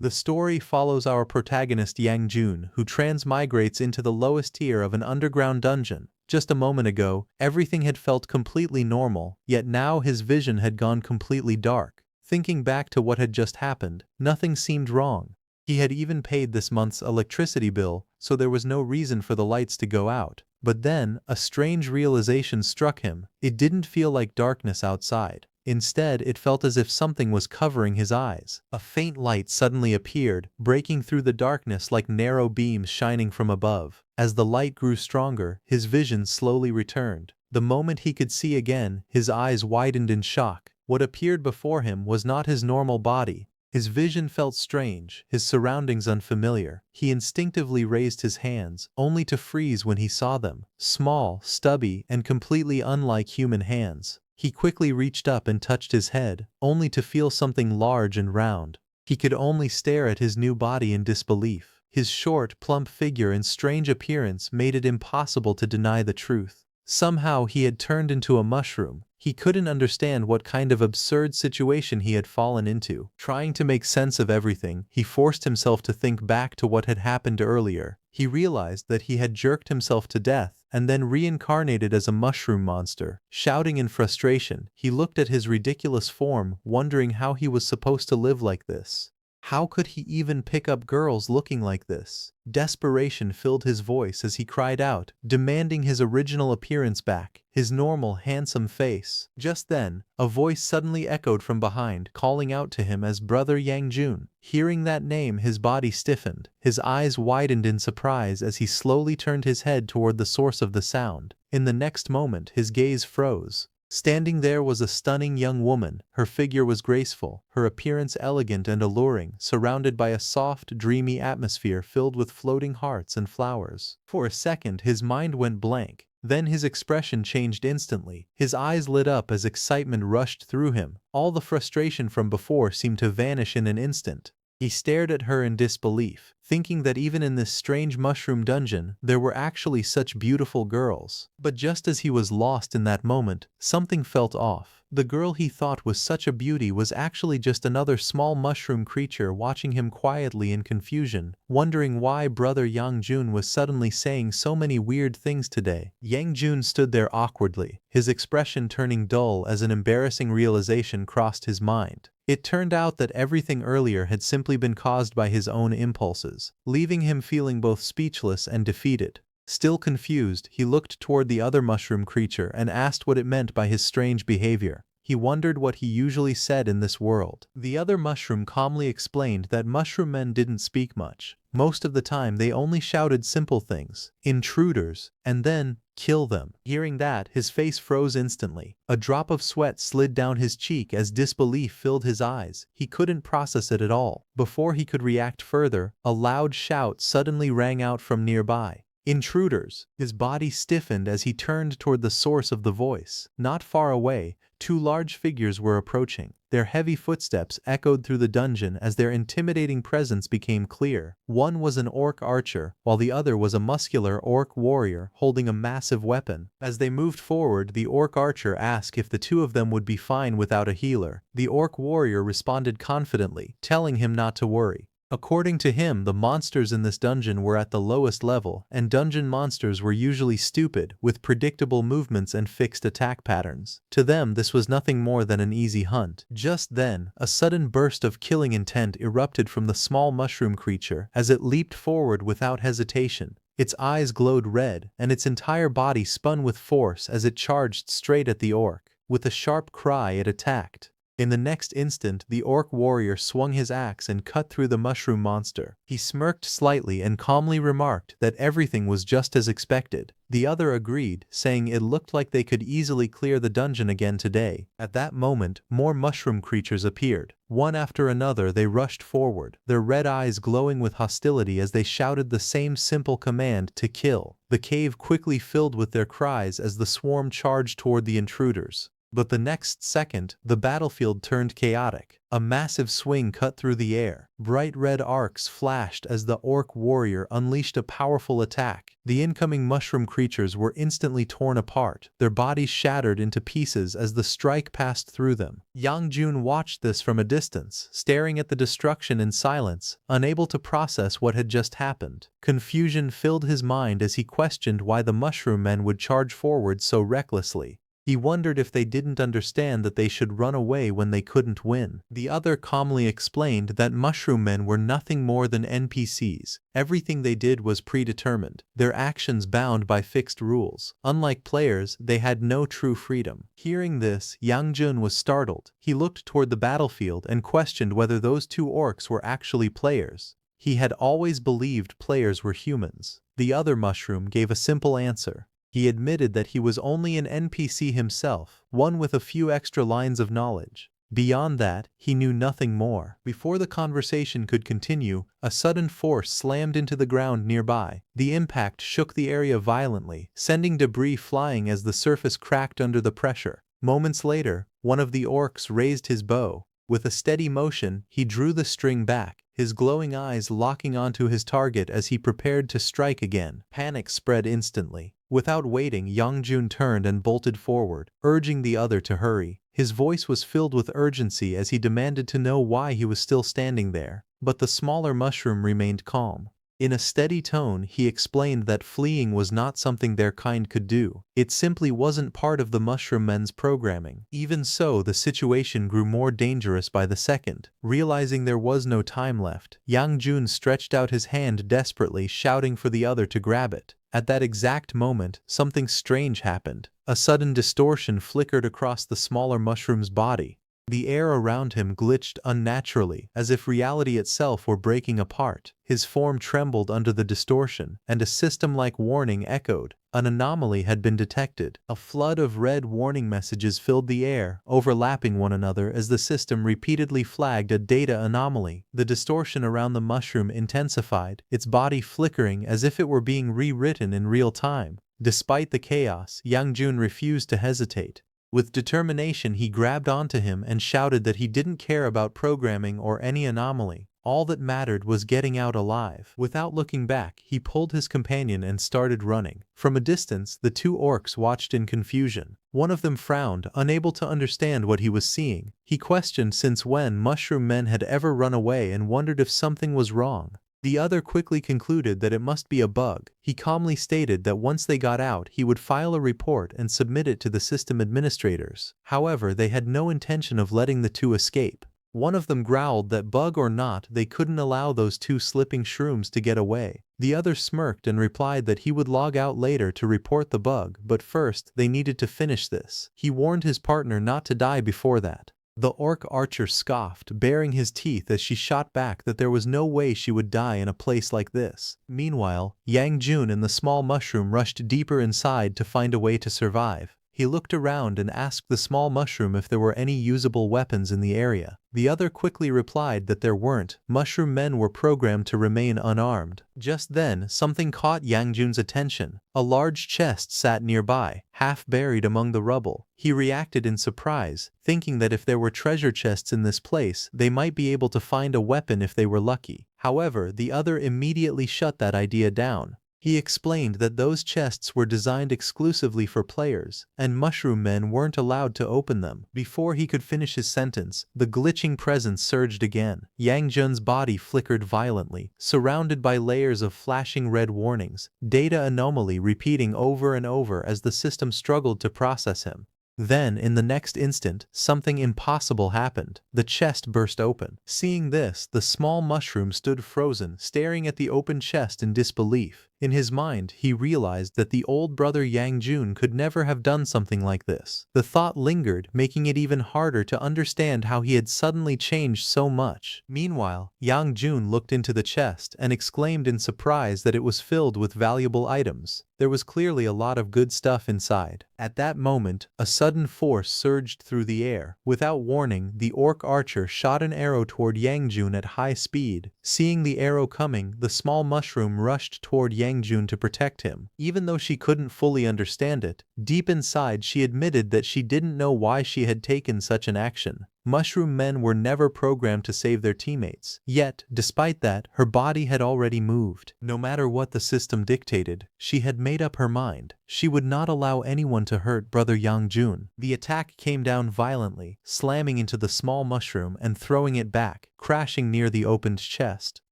The story follows our protagonist Yang Jun, who transmigrates into the lowest tier of an underground dungeon. Just a moment ago, everything had felt completely normal, yet now his vision had gone completely dark. Thinking back to what had just happened, nothing seemed wrong. He had even paid this month's electricity bill, so there was no reason for the lights to go out. But then, a strange realization struck him. It didn't feel like darkness outside. Instead, it felt as if something was covering his eyes. A faint light suddenly appeared, breaking through the darkness like narrow beams shining from above. As the light grew stronger, his vision slowly returned. The moment he could see again, his eyes widened in shock. What appeared before him was not his normal body. His vision felt strange, his surroundings unfamiliar. He instinctively raised his hands, only to freeze when he saw them. Small, stubby, and completely unlike human hands. He quickly reached up and touched his head, only to feel something large and round. He could only stare at his new body in disbelief. His short, plump figure and strange appearance made it impossible to deny the truth. Somehow he had turned into a mushroom. He couldn't understand what kind of absurd situation he had fallen into. Trying to make sense of everything, he forced himself to think back to what had happened earlier. He realized that he had jerked himself to death and then reincarnated as a mushroom monster. Shouting in frustration, he looked at his ridiculous form, wondering how he was supposed to live like this. How could he even pick up girls looking like this? Desperation filled his voice as he cried out, demanding his original appearance back, his normal, handsome face. Just then, a voice suddenly echoed from behind, calling out to him as Brother Yang Jun. Hearing that name, his body stiffened. His eyes widened in surprise as he slowly turned his head toward the source of the sound. In the next moment, his gaze froze. Standing there was a stunning young woman. Her figure was graceful, her appearance elegant and alluring, surrounded by a soft, dreamy atmosphere filled with floating hearts and flowers. For a second, his mind went blank. Then his expression changed instantly. His eyes lit up as excitement rushed through him. All the frustration from before seemed to vanish in an instant. He stared at her in disbelief, thinking that even in this strange mushroom dungeon, there were actually such beautiful girls. But just as he was lost in that moment, something felt off. The girl he thought was such a beauty was actually just another small mushroom creature watching him quietly in confusion, wondering why Brother Yang Jun was suddenly saying so many weird things today. Yang Jun stood there awkwardly, his expression turning dull as an embarrassing realization crossed his mind. It turned out that everything earlier had simply been caused by his own impulses, leaving him feeling both speechless and defeated. Still confused, he looked toward the other mushroom creature and asked what it meant by his strange behavior. He wondered what he usually said in this world. The other mushroom calmly explained that mushroom men didn't speak much. Most of the time they only shouted simple things, intruders, and then, kill them. Hearing that, his face froze instantly. A drop of sweat slid down his cheek as disbelief filled his eyes. He couldn't process it at all. Before he could react further, a loud shout suddenly rang out from nearby. Intruders! His body stiffened as he turned toward the source of the voice. Not far away, two large figures were approaching. Their heavy footsteps echoed through the dungeon as their intimidating presence became clear. One was an orc archer, while the other was a muscular orc warrior holding a massive weapon. As they moved forward, the orc archer asked if the two of them would be fine without a healer. The orc warrior responded confidently, telling him not to worry. According to him, the monsters in this dungeon were at the lowest level, and dungeon monsters were usually stupid, with predictable movements and fixed attack patterns. To them, this was nothing more than an easy hunt. Just then, a sudden burst of killing intent erupted from the small mushroom creature as it leaped forward without hesitation. Its eyes glowed red, and its entire body spun with force as it charged straight at the orc. With a sharp cry, it attacked. In the next instant, the orc warrior swung his axe and cut through the mushroom monster. He smirked slightly and calmly remarked that everything was just as expected. The other agreed, saying it looked like they could easily clear the dungeon again today. At that moment, more mushroom creatures appeared. One after another they rushed forward, their red eyes glowing with hostility as they shouted the same simple command to kill. The cave quickly filled with their cries as the swarm charged toward the intruders. But the next second, the battlefield turned chaotic. A massive swing cut through the air. Bright red arcs flashed as the orc warrior unleashed a powerful attack. The incoming mushroom creatures were instantly torn apart, their bodies shattered into pieces as the strike passed through them. Yang Jun watched this from a distance, staring at the destruction in silence, unable to process what had just happened. Confusion filled his mind as he questioned why the mushroom men would charge forward so recklessly. He wondered if they didn't understand that they should run away when they couldn't win. The other calmly explained that mushroom men were nothing more than NPCs. Everything they did was predetermined, their actions bound by fixed rules. Unlike players, they had no true freedom. Hearing this, Yang Jun was startled. He looked toward the battlefield and questioned whether those two orcs were actually players. He had always believed players were humans. The other mushroom gave a simple answer. He admitted that he was only an NPC himself, one with a few extra lines of knowledge. Beyond that, he knew nothing more. Before the conversation could continue, a sudden force slammed into the ground nearby. The impact shook the area violently, sending debris flying as the surface cracked under the pressure. Moments later, one of the orcs raised his bow. With a steady motion, he drew the string back, his glowing eyes locking onto his target as he prepared to strike again. Panic spread instantly. Without waiting, Yang Jun turned and bolted forward, urging the other to hurry. His voice was filled with urgency as he demanded to know why he was still standing there. But the smaller mushroom remained calm. In a steady tone, he explained that fleeing was not something their kind could do. It simply wasn't part of the mushroom men's programming. Even so, the situation grew more dangerous by the second. Realizing there was no time left, Yang Jun stretched out his hand desperately, shouting for the other to grab it. At that exact moment, something strange happened. A sudden distortion flickered across the smaller mushroom's body. The air around him glitched unnaturally, as if reality itself were breaking apart. His form trembled under the distortion, and a system-like warning echoed. An anomaly had been detected. A flood of red warning messages filled the air, overlapping one another as the system repeatedly flagged a data anomaly. The distortion around the mushroom intensified, its body flickering as if it were being rewritten in real time. Despite the chaos, Yang Jun refused to hesitate. With determination, he grabbed onto him and shouted that he didn't care about programming or any anomaly. All that mattered was getting out alive. Without looking back, he pulled his companion and started running. From a distance, the two orcs watched in confusion. One of them frowned, unable to understand what he was seeing. He questioned since when mushroom men had ever run away and wondered if something was wrong. The other quickly concluded that it must be a bug. He calmly stated that once they got out, he would file a report and submit it to the system administrators. However, they had no intention of letting the two escape. One of them growled that bug or not, they couldn't allow those two slipping shrooms to get away. The other smirked and replied that he would log out later to report the bug, but first, they needed to finish this. He warned his partner not to die before that. The orc archer scoffed, baring his teeth as she shot back that there was no way she would die in a place like this. Meanwhile, Yang Jun and the small mushroom rushed deeper inside to find a way to survive. He looked around and asked the small mushroom if there were any usable weapons in the area. The other quickly replied that there weren't. Mushroom men were programmed to remain unarmed. Just then, something caught Yang Jun's attention. A large chest sat nearby, half buried among the rubble. He reacted in surprise, thinking that if there were treasure chests in this place, they might be able to find a weapon if they were lucky. However, the other immediately shut that idea down. He explained that those chests were designed exclusively for players, and mushroom men weren't allowed to open them. Before he could finish his sentence, the glitching presence surged again. Yang Jun's body flickered violently, surrounded by layers of flashing red warnings, data anomaly repeating over and over as the system struggled to process him. Then, in the next instant, something impossible happened. The chest burst open. Seeing this, the small mushroom stood frozen, staring at the open chest in disbelief. In his mind, he realized that the old brother Yang Jun could never have done something like this. The thought lingered, making it even harder to understand how he had suddenly changed so much. Meanwhile, Yang Jun looked into the chest and exclaimed in surprise that it was filled with valuable items. There was clearly a lot of good stuff inside. At that moment, a sudden force surged through the air. Without warning, the orc archer shot an arrow toward Yang Jun at high speed. Seeing the arrow coming, the small mushroom rushed toward Yang Yang Jun to protect him. Even though she couldn't fully understand it, deep inside she admitted that she didn't know why she had taken such an action. Mushroom men were never programmed to save their teammates. Yet, despite that, her body had already moved. No matter what the system dictated, she had made up her mind. She would not allow anyone to hurt brother Yang Jun. The attack came down violently, slamming into the small mushroom and throwing it back, crashing near the opened chest.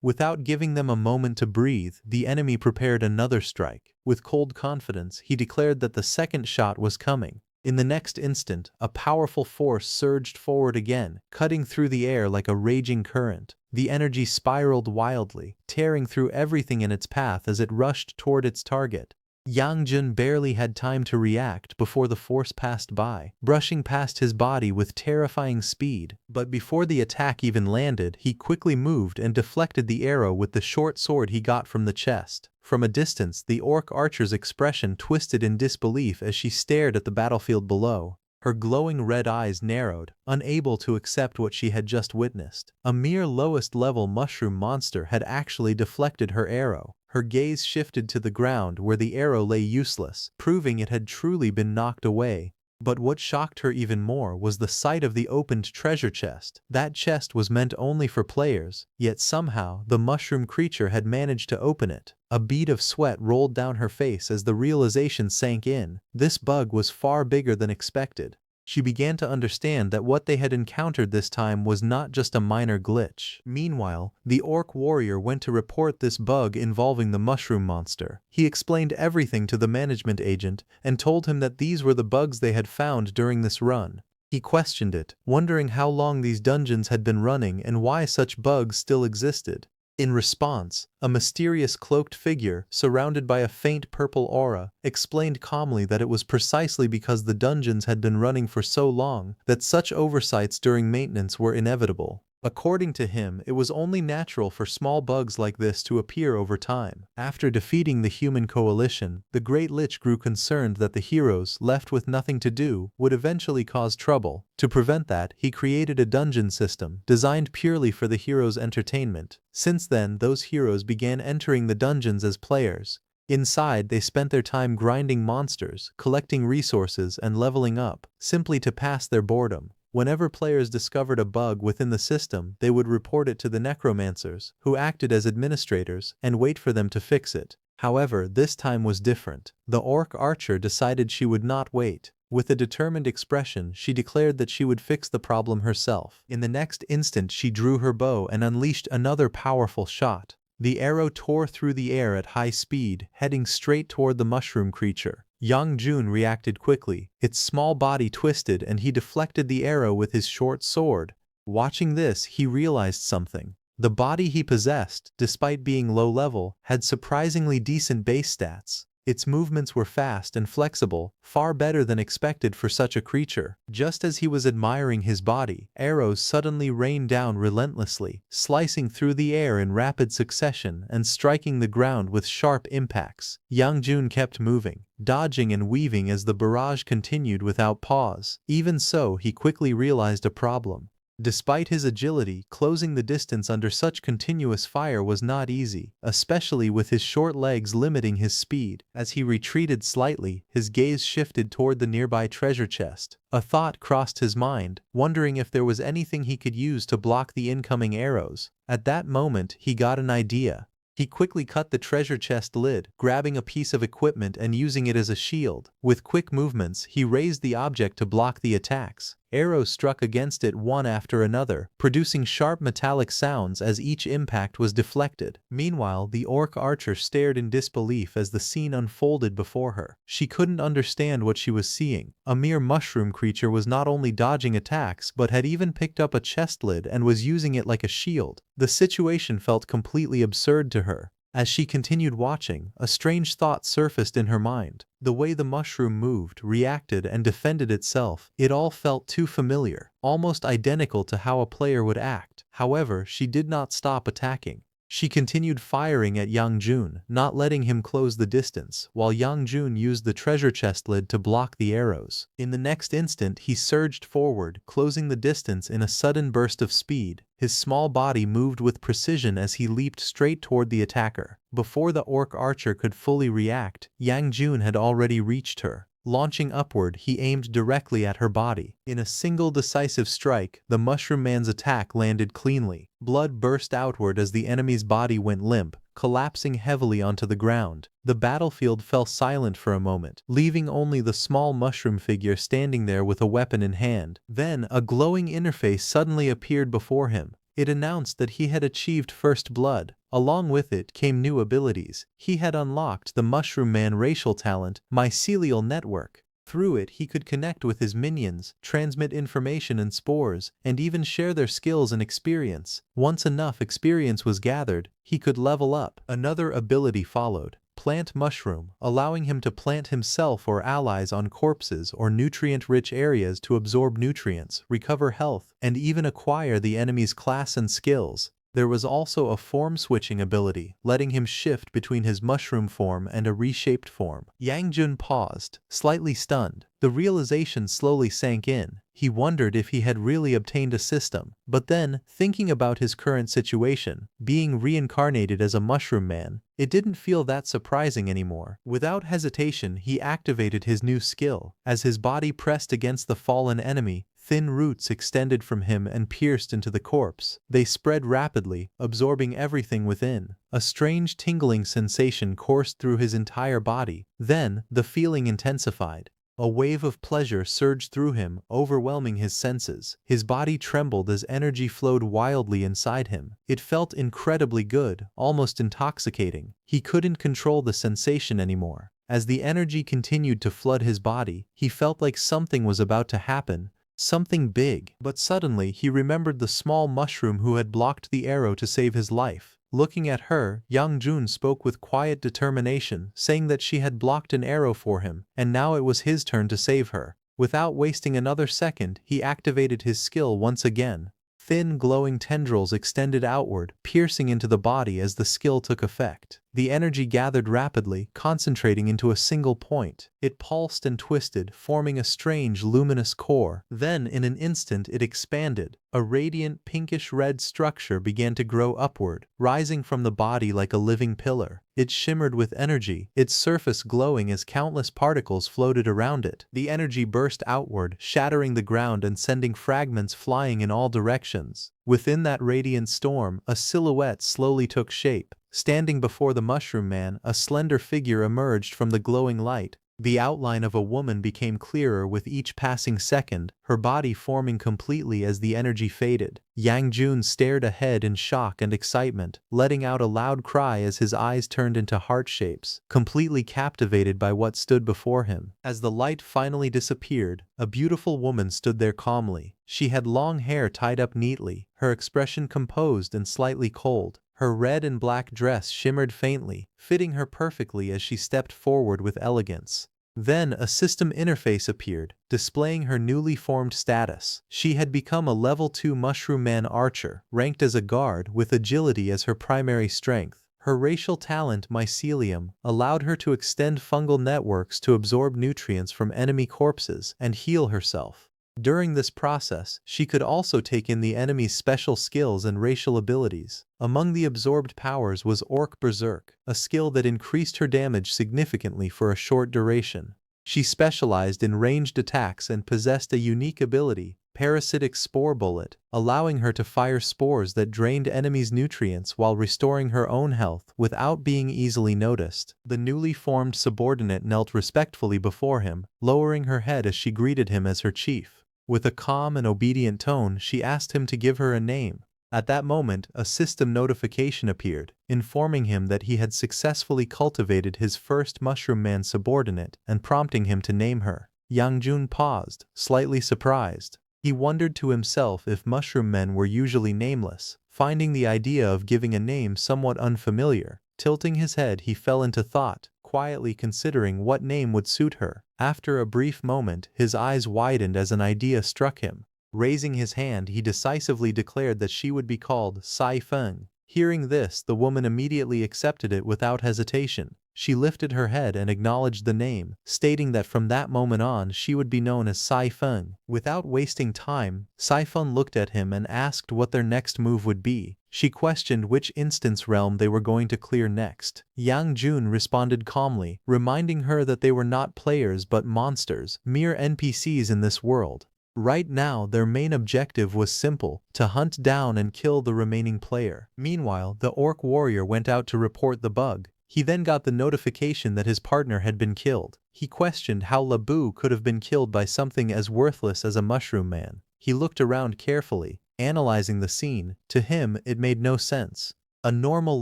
Without giving them a moment to breathe, the enemy prepared another strike. With cold confidence, he declared that the second shot was coming. In the next instant, a powerful force surged forward again, cutting through the air like a raging current. The energy spiraled wildly, tearing through everything in its path as it rushed toward its target. Yang Jun barely had time to react before the force passed by, brushing past his body with terrifying speed. But before the attack even landed, he quickly moved and deflected the arrow with the short sword he got from the chest. From a distance, the orc archer's expression twisted in disbelief as she stared at the battlefield below. Her glowing red eyes narrowed, unable to accept what she had just witnessed. A mere lowest-level mushroom monster had actually deflected her arrow. Her gaze shifted to the ground where the arrow lay useless, proving it had truly been knocked away. But what shocked her even more was the sight of the opened treasure chest. That chest was meant only for players, yet somehow the mushroom creature had managed to open it. A bead of sweat rolled down her face as the realization sank in. This bug was far bigger than expected. She began to understand that what they had encountered this time was not just a minor glitch. Meanwhile, the orc warrior went to report this bug involving the mushroom monster. He explained everything to the management agent and told him that these were the bugs they had found during this run. He questioned it, wondering how long these dungeons had been running and why such bugs still existed. In response, a mysterious cloaked figure, surrounded by a faint purple aura, explained calmly that it was precisely because the dungeons had been running for so long that such oversights during maintenance were inevitable. According to him, it was only natural for small bugs like this to appear over time. After defeating the human coalition, the Great Lich grew concerned that the heroes, left with nothing to do, would eventually cause trouble. To prevent that, he created a dungeon system, designed purely for the heroes' entertainment. Since then, those heroes began entering the dungeons as players. Inside, they spent their time grinding monsters, collecting resources, and leveling up, simply to pass their boredom. Whenever players discovered a bug within the system, they would report it to the necromancers, who acted as administrators, and wait for them to fix it. However, this time was different. The orc archer decided she would not wait. With a determined expression, she declared that she would fix the problem herself. In the next instant, she drew her bow and unleashed another powerful shot. The arrow tore through the air at high speed, heading straight toward the mushroom creature. Yang Jun reacted quickly. Its small body twisted and he deflected the arrow with his short sword. Watching this, he realized something. The body he possessed, despite being low level, had surprisingly decent base stats. Its movements were fast and flexible, far better than expected for such a creature. Just as he was admiring his body, arrows suddenly rained down relentlessly, slicing through the air in rapid succession and striking the ground with sharp impacts. Yang Jun kept moving, dodging and weaving as the barrage continued without pause. Even so, he quickly realized a problem. Despite his agility, closing the distance under such continuous fire was not easy, especially with his short legs limiting his speed. As he retreated slightly, his gaze shifted toward the nearby treasure chest. A thought crossed his mind, wondering if there was anything he could use to block the incoming arrows. At that moment, he got an idea. He quickly cut the treasure chest lid, grabbing a piece of equipment and using it as a shield. With quick movements, he raised the object to block the attacks. Arrows struck against it one after another, producing sharp metallic sounds as each impact was deflected. Meanwhile, the orc archer stared in disbelief as the scene unfolded before her. She couldn't understand what she was seeing. A mere mushroom creature was not only dodging attacks but had even picked up a chest lid and was using it like a shield. The situation felt completely absurd to her. As she continued watching, a strange thought surfaced in her mind. The way the mushroom moved, reacted, and defended itself, it all felt too familiar, almost identical to how a player would act. However, she did not stop attacking. She continued firing at Yang Jun, not letting him close the distance, while Yang Jun used the treasure chest lid to block the arrows. In the next instant he surged forward, closing the distance in a sudden burst of speed. His small body moved with precision as he leaped straight toward the attacker. Before the orc archer could fully react, Yang Jun had already reached her. Launching upward, he aimed directly at her body. In a single decisive strike, the Mushroom Man's attack landed cleanly. Blood burst outward as the enemy's body went limp, collapsing heavily onto the ground. The battlefield fell silent for a moment, leaving only the small mushroom figure standing there with a weapon in hand. Then, a glowing interface suddenly appeared before him. It announced that he had achieved first blood. Along with it came new abilities. He had unlocked the Mushroom Man racial talent, Mycelial Network. Through it he could connect with his minions, transmit information and spores, and even share their skills and experience. Once enough experience was gathered, he could level up. Another ability followed. Plant Mushroom, allowing him to plant himself or allies on corpses or nutrient-rich areas to absorb nutrients, recover health, and even acquire the enemy's class and skills. There was also a form-switching ability, letting him shift between his mushroom form and a reshaped form. Yang Jun paused, slightly stunned. The realization slowly sank in. He wondered if he had really obtained a system. But then, thinking about his current situation, being reincarnated as a mushroom man, it didn't feel that surprising anymore. Without hesitation, he activated his new skill. As his body pressed against the fallen enemy, thin roots extended from him and pierced into the corpse. They spread rapidly, absorbing everything within. A strange tingling sensation coursed through his entire body. Then, the feeling intensified. A wave of pleasure surged through him, overwhelming his senses. His body trembled as energy flowed wildly inside him. It felt incredibly good, almost intoxicating. He couldn't control the sensation anymore. As the energy continued to flood his body, he felt like something was about to happen. Something big. But suddenly he remembered the small mushroom who had blocked the arrow to save his life. Looking at her, Yang Jun spoke with quiet determination, saying that she had blocked an arrow for him, and now it was his turn to save her. Without wasting another second, he activated his skill once again. Thin glowing tendrils extended outward, piercing into the body as the skill took effect. The energy gathered rapidly, concentrating into a single point. It pulsed and twisted, forming a strange luminous core. Then, in an instant, it expanded. A radiant pinkish-red structure began to grow upward, rising from the body like a living pillar. It shimmered with energy, its surface glowing as countless particles floated around it. The energy burst outward, shattering the ground and sending fragments flying in all directions. Within that radiant storm, a silhouette slowly took shape. Standing before the Mushroom Man, a slender figure emerged from the glowing light. The outline of a woman became clearer with each passing second, her body forming completely as the energy faded. Yang Jun stared ahead in shock and excitement, letting out a loud cry as his eyes turned into heart shapes, completely captivated by what stood before him. As the light finally disappeared, a beautiful woman stood there calmly. She had long hair tied up neatly, her expression composed and slightly cold. Her red and black dress shimmered faintly, fitting her perfectly as she stepped forward with elegance. Then a system interface appeared, displaying her newly formed status. She had become a level 2 Mushroom Man archer, ranked as a guard with agility as her primary strength. Her racial talent, Mycelium, allowed her to extend fungal networks to absorb nutrients from enemy corpses and heal herself. During this process, she could also take in the enemy's special skills and racial abilities. Among the absorbed powers was Orc Berserk, a skill that increased her damage significantly for a short duration. She specialized in ranged attacks and possessed a unique ability, Parasitic Spore Bullet, allowing her to fire spores that drained enemies' nutrients while restoring her own health without being easily noticed. The newly formed subordinate knelt respectfully before him, lowering her head as she greeted him as her chief. With a calm and obedient tone, she asked him to give her a name. At that moment, a system notification appeared, informing him that he had successfully cultivated his first Mushroom Man subordinate and prompting him to name her. Yang Jun paused, slightly surprised. He wondered to himself if mushroom men were usually nameless, finding the idea of giving a name somewhat unfamiliar. Tilting his head, he fell into thought, quietly considering what name would suit her. After a brief moment, his eyes widened as an idea struck him. Raising his hand, he decisively declared that she would be called Sai Feng. Hearing this, the woman immediately accepted it without hesitation. She lifted her head and acknowledged the name, stating that from that moment on she would be known as Sai Feng. Without wasting time, Sai Feng looked at him and asked what their next move would be. She questioned which instance realm they were going to clear next. Yang Jun responded calmly, reminding her that they were not players but monsters, mere NPCs in this world. Right now, their main objective was simple: to hunt down and kill the remaining player. Meanwhile, the orc warrior went out to report the bug. He then got the notification that his partner had been killed. He questioned how Labu could have been killed by something as worthless as a mushroom man. He looked around carefully, analyzing the scene. To him, it made no sense. A normal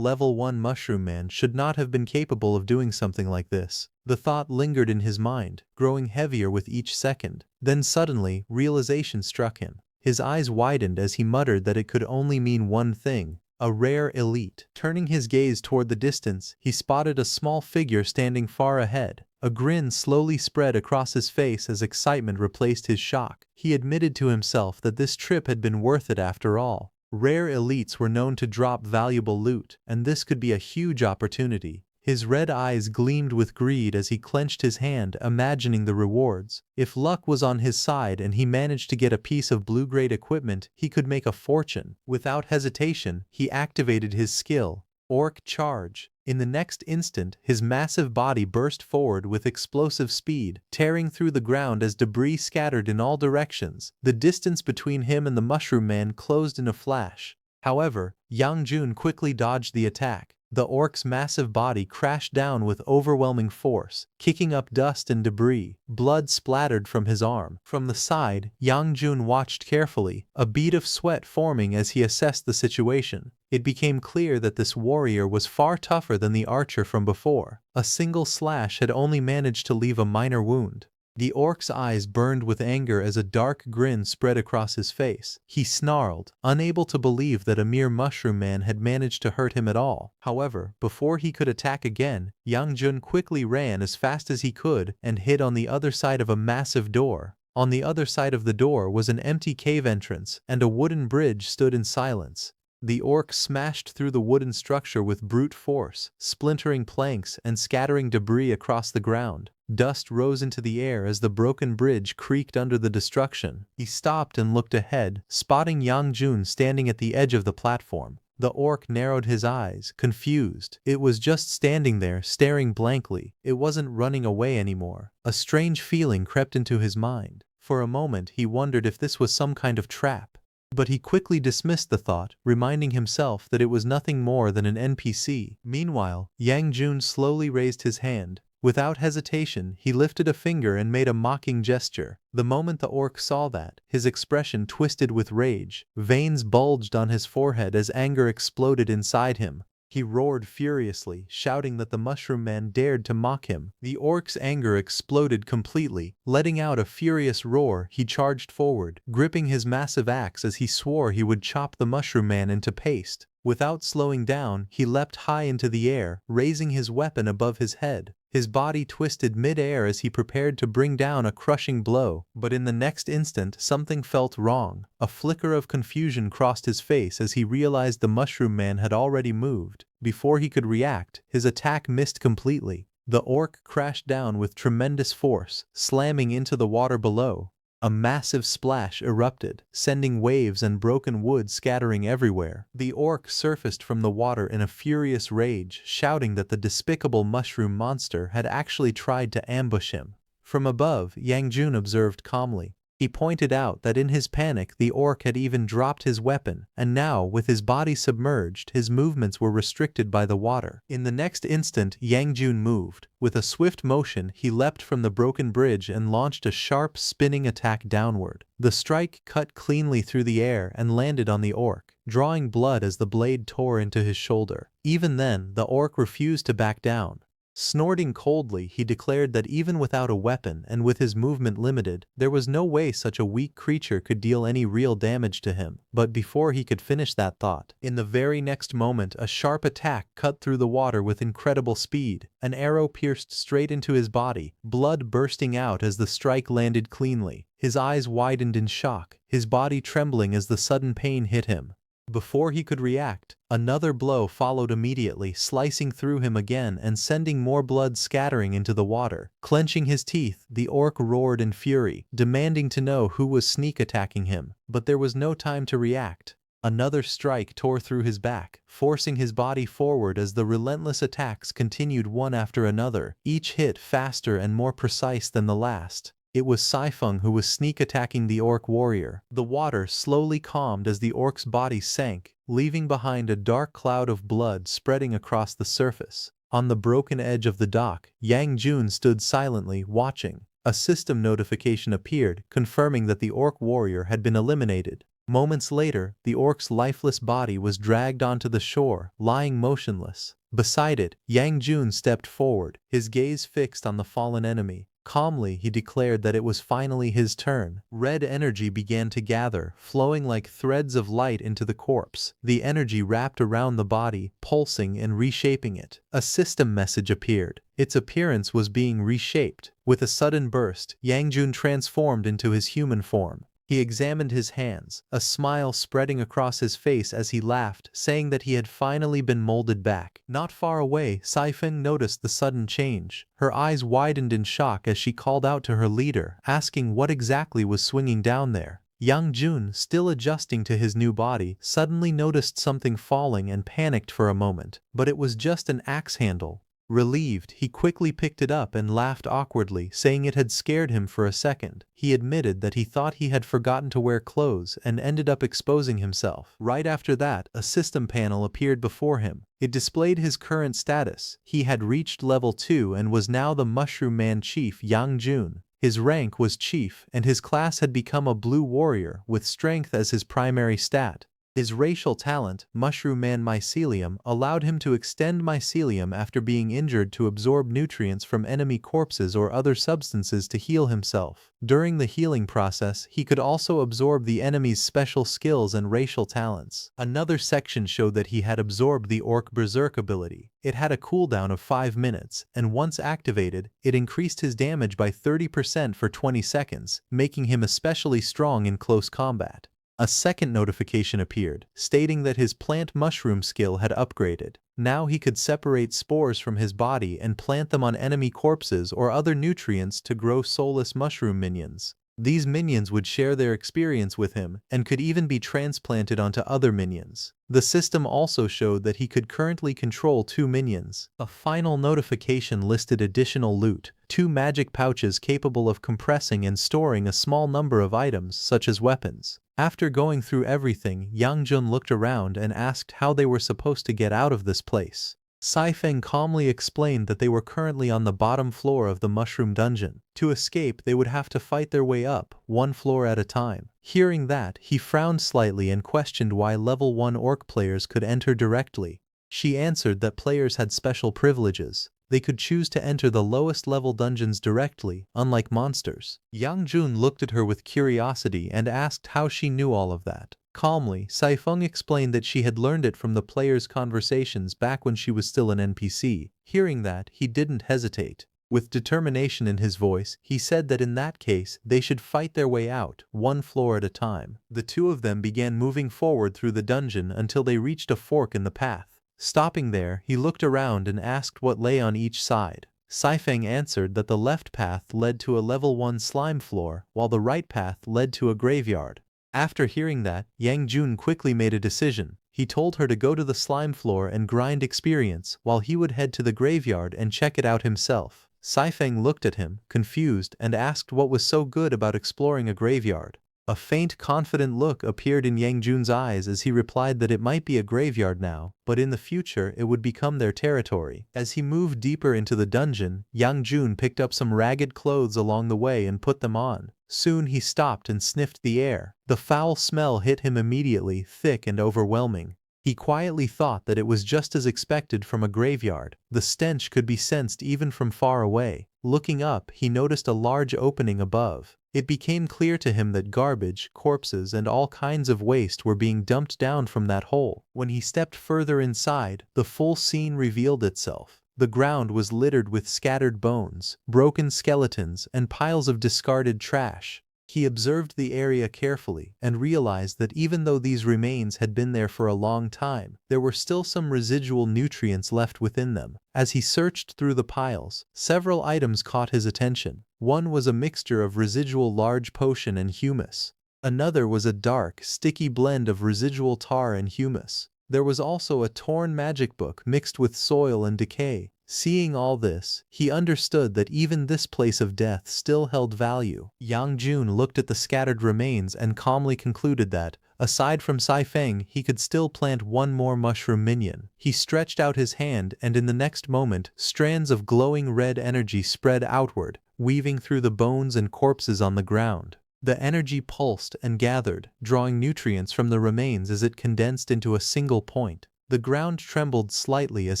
level 1 mushroom man should not have been capable of doing something like this. The thought lingered in his mind, growing heavier with each second. Then suddenly, realization struck him. His eyes widened as he muttered that it could only mean one thing: a rare elite. Turning his gaze toward the distance, he spotted a small figure standing far ahead. A grin slowly spread across his face as excitement replaced his shock. He admitted to himself that this trip had been worth it after all. Rare elites were known to drop valuable loot, and this could be a huge opportunity. His red eyes gleamed with greed as he clenched his hand, imagining the rewards. If luck was on his side and he managed to get a piece of blue-grade equipment, he could make a fortune. Without hesitation, he activated his skill, Orc Charge. In the next instant, his massive body burst forward with explosive speed, tearing through the ground as debris scattered in all directions. The distance between him and the Mushroom Man closed in a flash. However, Yang Jun quickly dodged the attack. The orc's massive body crashed down with overwhelming force, kicking up dust and debris. Blood splattered from his arm. From the side, Yang Jun watched carefully, a bead of sweat forming as he assessed the situation. It became clear that this warrior was far tougher than the archer from before. A single slash had only managed to leave a minor wound. The orc's eyes burned with anger as a dark grin spread across his face. He snarled, unable to believe that a mere mushroom man had managed to hurt him at all. However, before he could attack again, Yang Jun quickly ran as fast as he could and hid on the other side of a massive door. On the other side of the door was an empty cave entrance, and a wooden bridge stood in silence. The orc smashed through the wooden structure with brute force, splintering planks and scattering debris across the ground. Dust rose into the air as the broken bridge creaked under the destruction. He stopped and looked ahead, spotting Yang Jun standing at the edge of the platform. The orc narrowed his eyes, confused. It was just standing there, staring blankly. It wasn't running away anymore. A strange feeling crept into his mind. For a moment, he wondered if this was some kind of trap. But he quickly dismissed the thought, reminding himself that it was nothing more than an NPC. Meanwhile, Yang Jun slowly raised his hand. Without hesitation, he lifted a finger and made a mocking gesture. The moment the orc saw that, his expression twisted with rage. Veins bulged on his forehead as anger exploded inside him. He roared furiously, shouting that the Mushroom Man dared to mock him. The orc's anger exploded completely. Letting out a furious roar, he charged forward, gripping his massive axe as he swore he would chop the Mushroom Man into paste. Without slowing down, he leapt high into the air, raising his weapon above his head. His body twisted mid-air as he prepared to bring down a crushing blow. But in the next instant, something felt wrong. A flicker of confusion crossed his face as he realized the Mushroom Man had already moved. Before he could react, his attack missed completely. The orc crashed down with tremendous force, slamming into the water below. A massive splash erupted, sending waves and broken wood scattering everywhere. The orc surfaced from the water in a furious rage, shouting that the despicable mushroom monster had actually tried to ambush him. From above, Yang Jun observed calmly. He pointed out that in his panic the orc had even dropped his weapon, and now, with his body submerged, his movements were restricted by the water. In the next instant, Yang Jun moved. With a swift motion, he leapt from the broken bridge and launched a sharp, spinning attack downward. The strike cut cleanly through the air and landed on the orc, drawing blood as the blade tore into his shoulder. Even then, the orc refused to back down. Snorting coldly, he declared that even without a weapon and with his movement limited, there was no way such a weak creature could deal any real damage to him. But before he could finish that thought, in the very next moment a sharp attack cut through the water with incredible speed. An arrow pierced straight into his body, blood bursting out as the strike landed cleanly. His eyes widened in shock, his body trembling as the sudden pain hit him. Before he could react, another blow followed immediately, slicing through him again and sending more blood scattering into the water. Clenching his teeth, the orc roared in fury, demanding to know who was sneak attacking him, but there was no time to react. Another strike tore through his back, forcing his body forward as the relentless attacks continued one after another, each hit faster and more precise than the last. It was Saifeng who was sneak attacking the orc warrior. The water slowly calmed as the orc's body sank, leaving behind a dark cloud of blood spreading across the surface. On the broken edge of the dock, Yang Jun stood silently, watching. A system notification appeared, confirming that the orc warrior had been eliminated. Moments later, the orc's lifeless body was dragged onto the shore, lying motionless. Beside it, Yang Jun stepped forward, his gaze fixed on the fallen enemy. Calmly, he declared that it was finally his turn. Red energy began to gather, flowing like threads of light into the corpse. The energy wrapped around the body, pulsing and reshaping it. A system message appeared. Its appearance was being reshaped. With a sudden burst, Yang Jun transformed into his human form. He examined his hands, a smile spreading across his face as he laughed, saying that he had finally been molded back. Not far away, Saifeng noticed the sudden change. Her eyes widened in shock as she called out to her leader, asking what exactly was swinging down there. Yang Jun, still adjusting to his new body, suddenly noticed something falling and panicked for a moment, but it was just an axe handle. Relieved, he quickly picked it up and laughed awkwardly, saying it had scared him for a second. He admitted that he thought he had forgotten to wear clothes and ended up exposing himself. Right after that, a system panel appeared before him. It displayed his current status. He had reached level 2 and was now the Mushroom Man Chief Yang Jun. His rank was Chief, and his class had become a Blue Warrior, with Strength as his primary stat. His racial talent, Mushroom Man Mycelium, allowed him to extend mycelium after being injured to absorb nutrients from enemy corpses or other substances to heal himself. During the healing process, he could also absorb the enemy's special skills and racial talents. Another section showed that he had absorbed the Orc Berserk ability. It had a cooldown of 5 minutes, and once activated, it increased his damage by 30% for 20 seconds, making him especially strong in close combat. A second notification appeared, stating that his plant mushroom skill had upgraded. Now he could separate spores from his body and plant them on enemy corpses or other nutrients to grow soulless mushroom minions. These minions would share their experience with him and could even be transplanted onto other minions. The system also showed that he could currently control 2 minions. A final notification listed additional loot, 2 magic pouches capable of compressing and storing a small number of items such as weapons. After going through everything, Yang Jun looked around and asked how they were supposed to get out of this place. Saifeng calmly explained that they were currently on the bottom floor of the mushroom dungeon. To escape, they would have to fight their way up, 1 floor at a time. Hearing that, he frowned slightly and questioned why level 1 orc players could enter directly. She answered that players had special privileges. They could choose to enter the lowest level dungeons directly, unlike monsters. Yang Jun looked at her with curiosity and asked how she knew all of that. Calmly, Saifeng explained that she had learned it from the players' conversations back when she was still an NPC. Hearing that, he didn't hesitate. With determination in his voice, he said that in that case, they should fight their way out, 1 floor at a time. The two of them began moving forward through the dungeon until they reached a fork in the path. Stopping there, he looked around and asked what lay on each side. Saifeng answered that the left path led to a level 1 slime floor, while the right path led to a graveyard. After hearing that, Yang Jun quickly made a decision. He told her to go to the slime floor and grind experience, while he would head to the graveyard and check it out himself. Saifeng looked at him, confused, and asked what was so good about exploring a graveyard. A faint, confident look appeared in Yang Jun's eyes as he replied that it might be a graveyard now, but in the future it would become their territory. As he moved deeper into the dungeon, Yang Jun picked up some ragged clothes along the way and put them on. Soon he stopped and sniffed the air. The foul smell hit him immediately, thick and overwhelming. He quietly thought that it was just as expected from a graveyard. The stench could be sensed even from far away. Looking up, he noticed a large opening above. It became clear to him that garbage, corpses, and all kinds of waste were being dumped down from that hole. When he stepped further inside, the full scene revealed itself. The ground was littered with scattered bones, broken skeletons, and piles of discarded trash. He observed the area carefully and realized that even though these remains had been there for a long time, there were still some residual nutrients left within them. As he searched through the piles, several items caught his attention. One was a mixture of residual large potion and humus. Another was a dark, sticky blend of residual tar and humus. There was also a torn magic book mixed with soil and decay. Seeing all this, he understood that even this place of death still held value. Yang Jun looked at the scattered remains and calmly concluded that, aside from Sai Feng, he could still plant one more mushroom minion. He stretched out his hand and in the next moment, strands of glowing red energy spread outward, weaving through the bones and corpses on the ground. The energy pulsed and gathered, drawing nutrients from the remains as it condensed into a single point. The ground trembled slightly as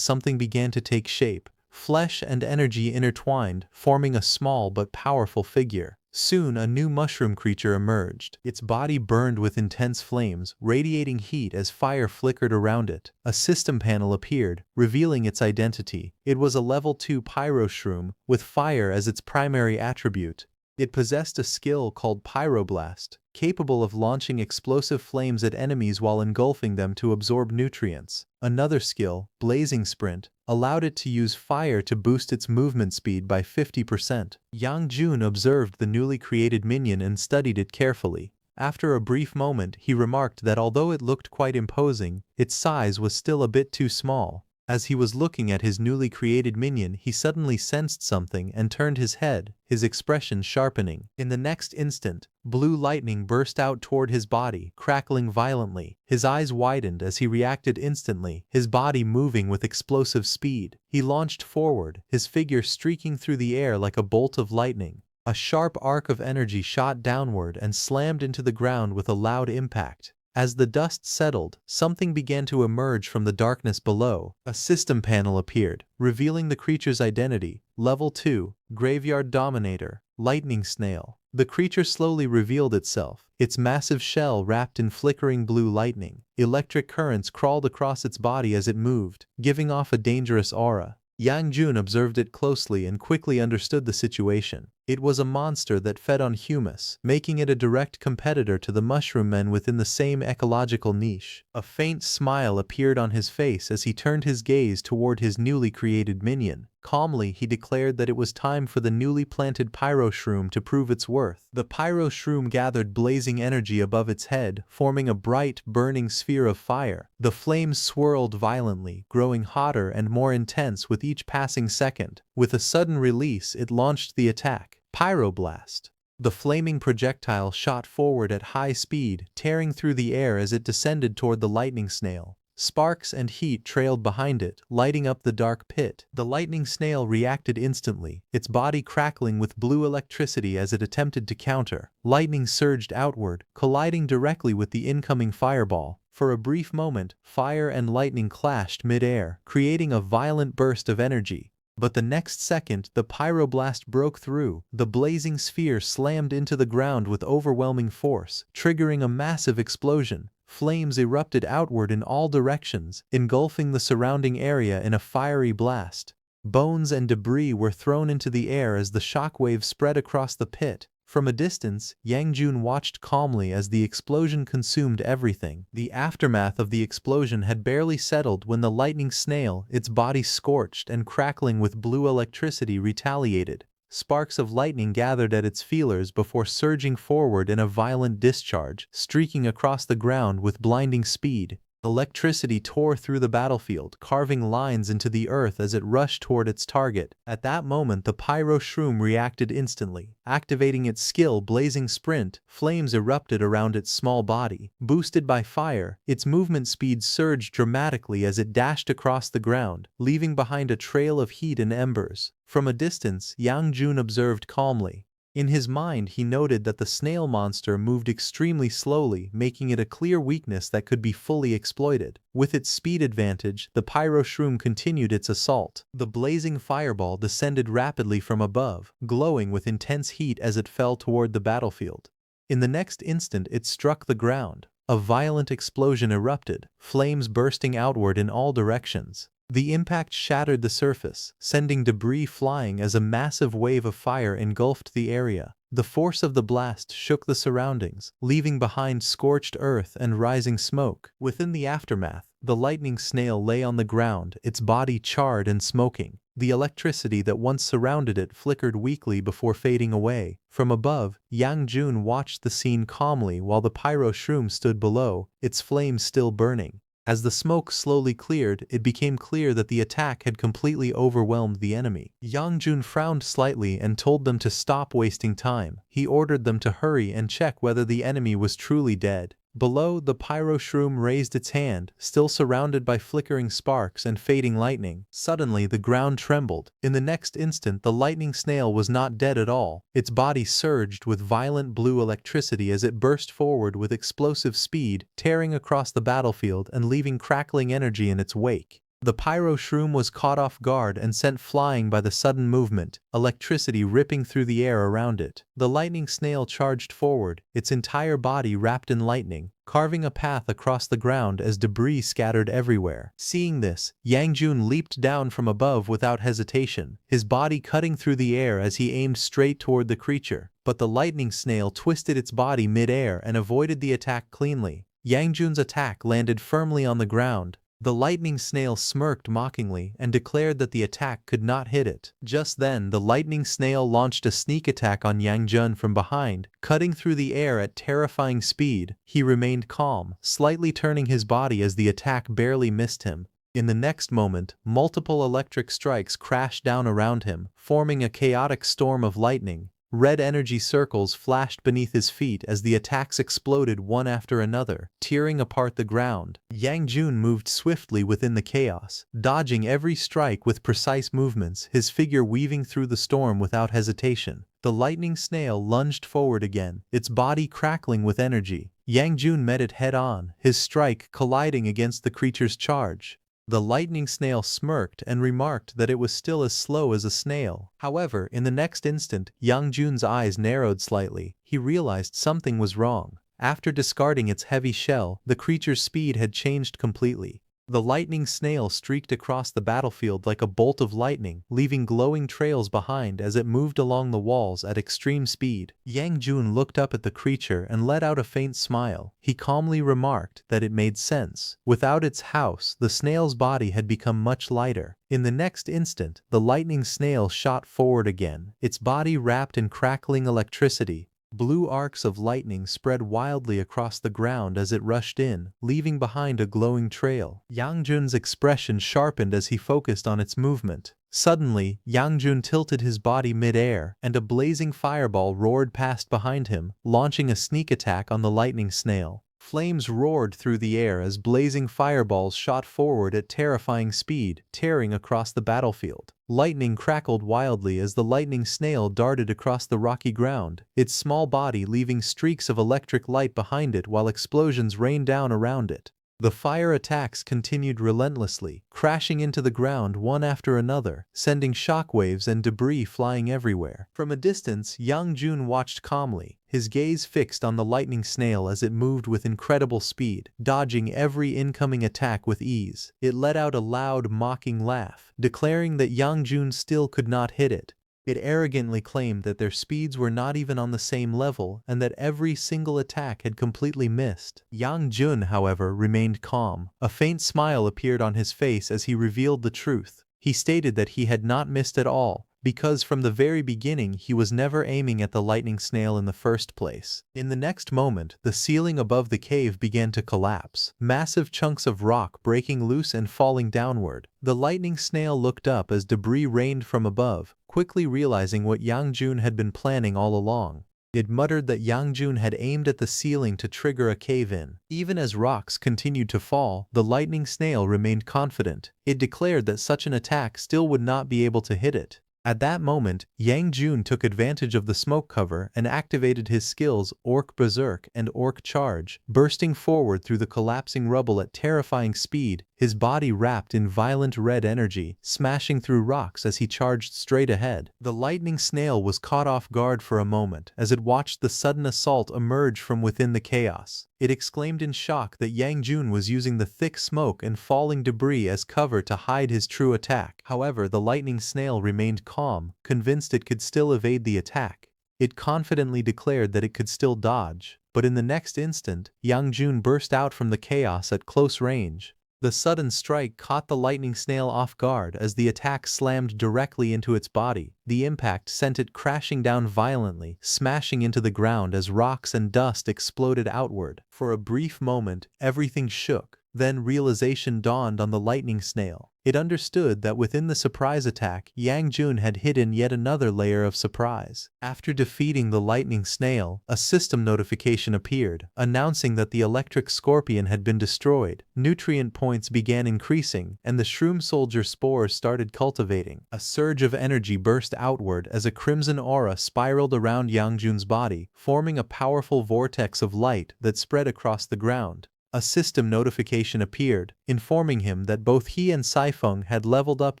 something began to take shape. Flesh and energy intertwined, forming a small but powerful figure. Soon a new mushroom creature emerged. Its body burned with intense flames, radiating heat as fire flickered around it. A system panel appeared, revealing its identity. It was a level 2 pyro shroom, with fire as its primary attribute. It possessed a skill called Pyroblast, capable of launching explosive flames at enemies while engulfing them to absorb nutrients. Another skill, Blazing Sprint, allowed it to use fire to boost its movement speed by 50%. Yang Jun observed the newly created minion and studied it carefully. After a brief moment, he remarked that although it looked quite imposing, its size was still a bit too small. As he was looking at his newly created minion, he suddenly sensed something and turned his head, his expression sharpening. In the next instant, blue lightning burst out toward his body, crackling violently. His eyes widened as he reacted instantly, his body moving with explosive speed. He launched forward, his figure streaking through the air like a bolt of lightning. A sharp arc of energy shot downward and slammed into the ground with a loud impact. As the dust settled, something began to emerge from the darkness below. A system panel appeared, revealing the creature's identity. Level 2, Graveyard Dominator, Lightning Snail. The creature slowly revealed itself, its massive shell wrapped in flickering blue lightning. Electric currents crawled across its body as it moved, giving off a dangerous aura. Yang Jun observed it closely and quickly understood the situation. It was a monster that fed on humus, making it a direct competitor to the mushroom men within the same ecological niche. A faint smile appeared on his face as he turned his gaze toward his newly created minion. Calmly, he declared that it was time for the newly planted pyro shroom to prove its worth. The pyro shroom gathered blazing energy above its head, forming a bright, burning sphere of fire. The flames swirled violently, growing hotter and more intense with each passing second. With a sudden release, it launched the attack. Pyroblast. The flaming projectile shot forward at high speed, tearing through the air as it descended toward the lightning snail. Sparks and heat trailed behind it, lighting up the dark pit. The lightning snail reacted instantly, its body crackling with blue electricity as it attempted to counter. Lightning surged outward, colliding directly with the incoming fireball. For a brief moment, fire and lightning clashed mid-air, creating a violent burst of energy. But the next second, the pyroblast broke through. The blazing sphere slammed into the ground with overwhelming force, triggering a massive explosion. Flames erupted outward in all directions, engulfing the surrounding area in a fiery blast. Bones and debris were thrown into the air as the shockwave spread across the pit. From a distance, Yang Jun watched calmly as the explosion consumed everything. The aftermath of the explosion had barely settled when the lightning snail, its body scorched and crackling with blue electricity, retaliated. Sparks of lightning gathered at its feelers before surging forward in a violent discharge, streaking across the ground with blinding speed. Electricity tore through the battlefield, carving lines into the earth as it rushed toward its target. At that moment, the pyro shroom reacted instantly. Activating its skill Blazing Sprint, flames erupted around its small body. Boosted by fire, its movement speed surged dramatically as it dashed across the ground, leaving behind a trail of heat and embers. From a distance, Yang Jun observed calmly. In his mind, he noted that the snail monster moved extremely slowly, making it a clear weakness that could be fully exploited. With its speed advantage, the pyro shroom continued its assault. The blazing fireball descended rapidly from above, glowing with intense heat as it fell toward the battlefield. In the next instant, it struck the ground. A violent explosion erupted, flames bursting outward in all directions. The impact shattered the surface, sending debris flying as a massive wave of fire engulfed the area. The force of the blast shook the surroundings, leaving behind scorched earth and rising smoke. Within the aftermath, the lightning snail lay on the ground, its body charred and smoking. The electricity that once surrounded it flickered weakly before fading away. From above, Yang Jun watched the scene calmly while the pyro shroom stood below, its flames still burning. As the smoke slowly cleared, it became clear that the attack had completely overwhelmed the enemy. Yang Jun frowned slightly and told them to stop wasting time. He ordered them to hurry and check whether the enemy was truly dead. Below, the pyro shroom raised its hand, still surrounded by flickering sparks and fading lightning. Suddenly, the ground trembled. In the next instant, the lightning snail was not dead at all. Its body surged with violent blue electricity as it burst forward with explosive speed, tearing across the battlefield and leaving crackling energy in its wake. The pyro shroom was caught off guard and sent flying by the sudden movement, electricity ripping through the air around it. The lightning snail charged forward, its entire body wrapped in lightning, carving a path across the ground as debris scattered everywhere. Seeing this, Yang Jun leaped down from above without hesitation, his body cutting through the air as he aimed straight toward the creature. But the lightning snail twisted its body mid-air and avoided the attack cleanly. Yang Jun's attack landed firmly on the ground. The lightning snail smirked mockingly and declared that the attack could not hit it. Just then, the lightning snail launched a sneak attack on Yang Jun from behind, cutting through the air at terrifying speed. He remained calm, slightly turning his body as the attack barely missed him. In the next moment, multiple electric strikes crashed down around him, forming a chaotic storm of lightning. Red energy circles flashed beneath his feet as the attacks exploded one after another, tearing apart the ground. Yang Jun moved swiftly within the chaos, dodging every strike with precise movements, his figure weaving through the storm without hesitation. The lightning snail lunged forward again, its body crackling with energy. Yang Jun met it head-on, his strike colliding against the creature's charge. The lightning snail smirked and remarked that it was still as slow as a snail. However, in the next instant, Yang Jun's eyes narrowed slightly. He realized something was wrong. After discarding its heavy shell, the creature's speed had changed completely. The lightning snail streaked across the battlefield like a bolt of lightning, leaving glowing trails behind as it moved along the walls at extreme speed. Yang Jun looked up at the creature and let out a faint smile. He calmly remarked that it made sense. Without its house, the snail's body had become much lighter. In the next instant, the lightning snail shot forward again, its body wrapped in crackling electricity. Blue arcs of lightning spread wildly across the ground as it rushed in, leaving behind a glowing trail. Yang Jun's expression sharpened as he focused on its movement. Suddenly, Yang Jun tilted his body mid-air, and a blazing fireball roared past behind him, launching a sneak attack on the lightning snail. Flames roared through the air as blazing fireballs shot forward at terrifying speed, tearing across the battlefield. Lightning crackled wildly as the lightning snail darted across the rocky ground, its small body leaving streaks of electric light behind it while explosions rained down around it. The fire attacks continued relentlessly, crashing into the ground one after another, sending shockwaves and debris flying everywhere. From a distance, Yang Jun watched calmly, his gaze fixed on the lightning snail as it moved with incredible speed, dodging every incoming attack with ease. It let out a loud, mocking laugh, declaring that Yang Jun still could not hit it. It arrogantly claimed that their speeds were not even on the same level and that every single attack had completely missed. Yang Jun, however, remained calm. A faint smile appeared on his face as he revealed the truth. He stated that he had not missed at all, because from the very beginning he was never aiming at the lightning snail in the first place. In the next moment, the ceiling above the cave began to collapse, massive chunks of rock breaking loose and falling downward. The lightning snail looked up as debris rained from above, quickly realizing what Yang Jun had been planning all along. It muttered that Yang Jun had aimed at the ceiling to trigger a cave-in. Even as rocks continued to fall, the lightning snail remained confident. It declared that such an attack still would not be able to hit it. At that moment, Yang Jun took advantage of the smoke cover and activated his skills Orc Berserk and Orc Charge, bursting forward through the collapsing rubble at terrifying speed, his body wrapped in violent red energy, smashing through rocks as he charged straight ahead. The lightning snail was caught off guard for a moment as it watched the sudden assault emerge from within the chaos. It exclaimed in shock that Yang Jun was using the thick smoke and falling debris as cover to hide his true attack. However, the lightning snail remained calm, convinced it could still evade the attack. It confidently declared that it could still dodge, but in the next instant, Yang Jun burst out from the chaos at close range. The sudden strike caught the lightning snail off guard as the attack slammed directly into its body. The impact sent it crashing down violently, smashing into the ground as rocks and dust exploded outward. For a brief moment, everything shook. Then realization dawned on the lightning snail. It understood that within the surprise attack, Yang Jun had hidden yet another layer of surprise. After defeating the lightning snail, a system notification appeared, announcing that the electric scorpion had been destroyed. Nutrient points began increasing, and the shroom soldier spores started cultivating. A surge of energy burst outward as a crimson aura spiraled around Yang Jun's body, forming a powerful vortex of light that spread across the ground. A system notification appeared, informing him that both he and Saifeng had leveled up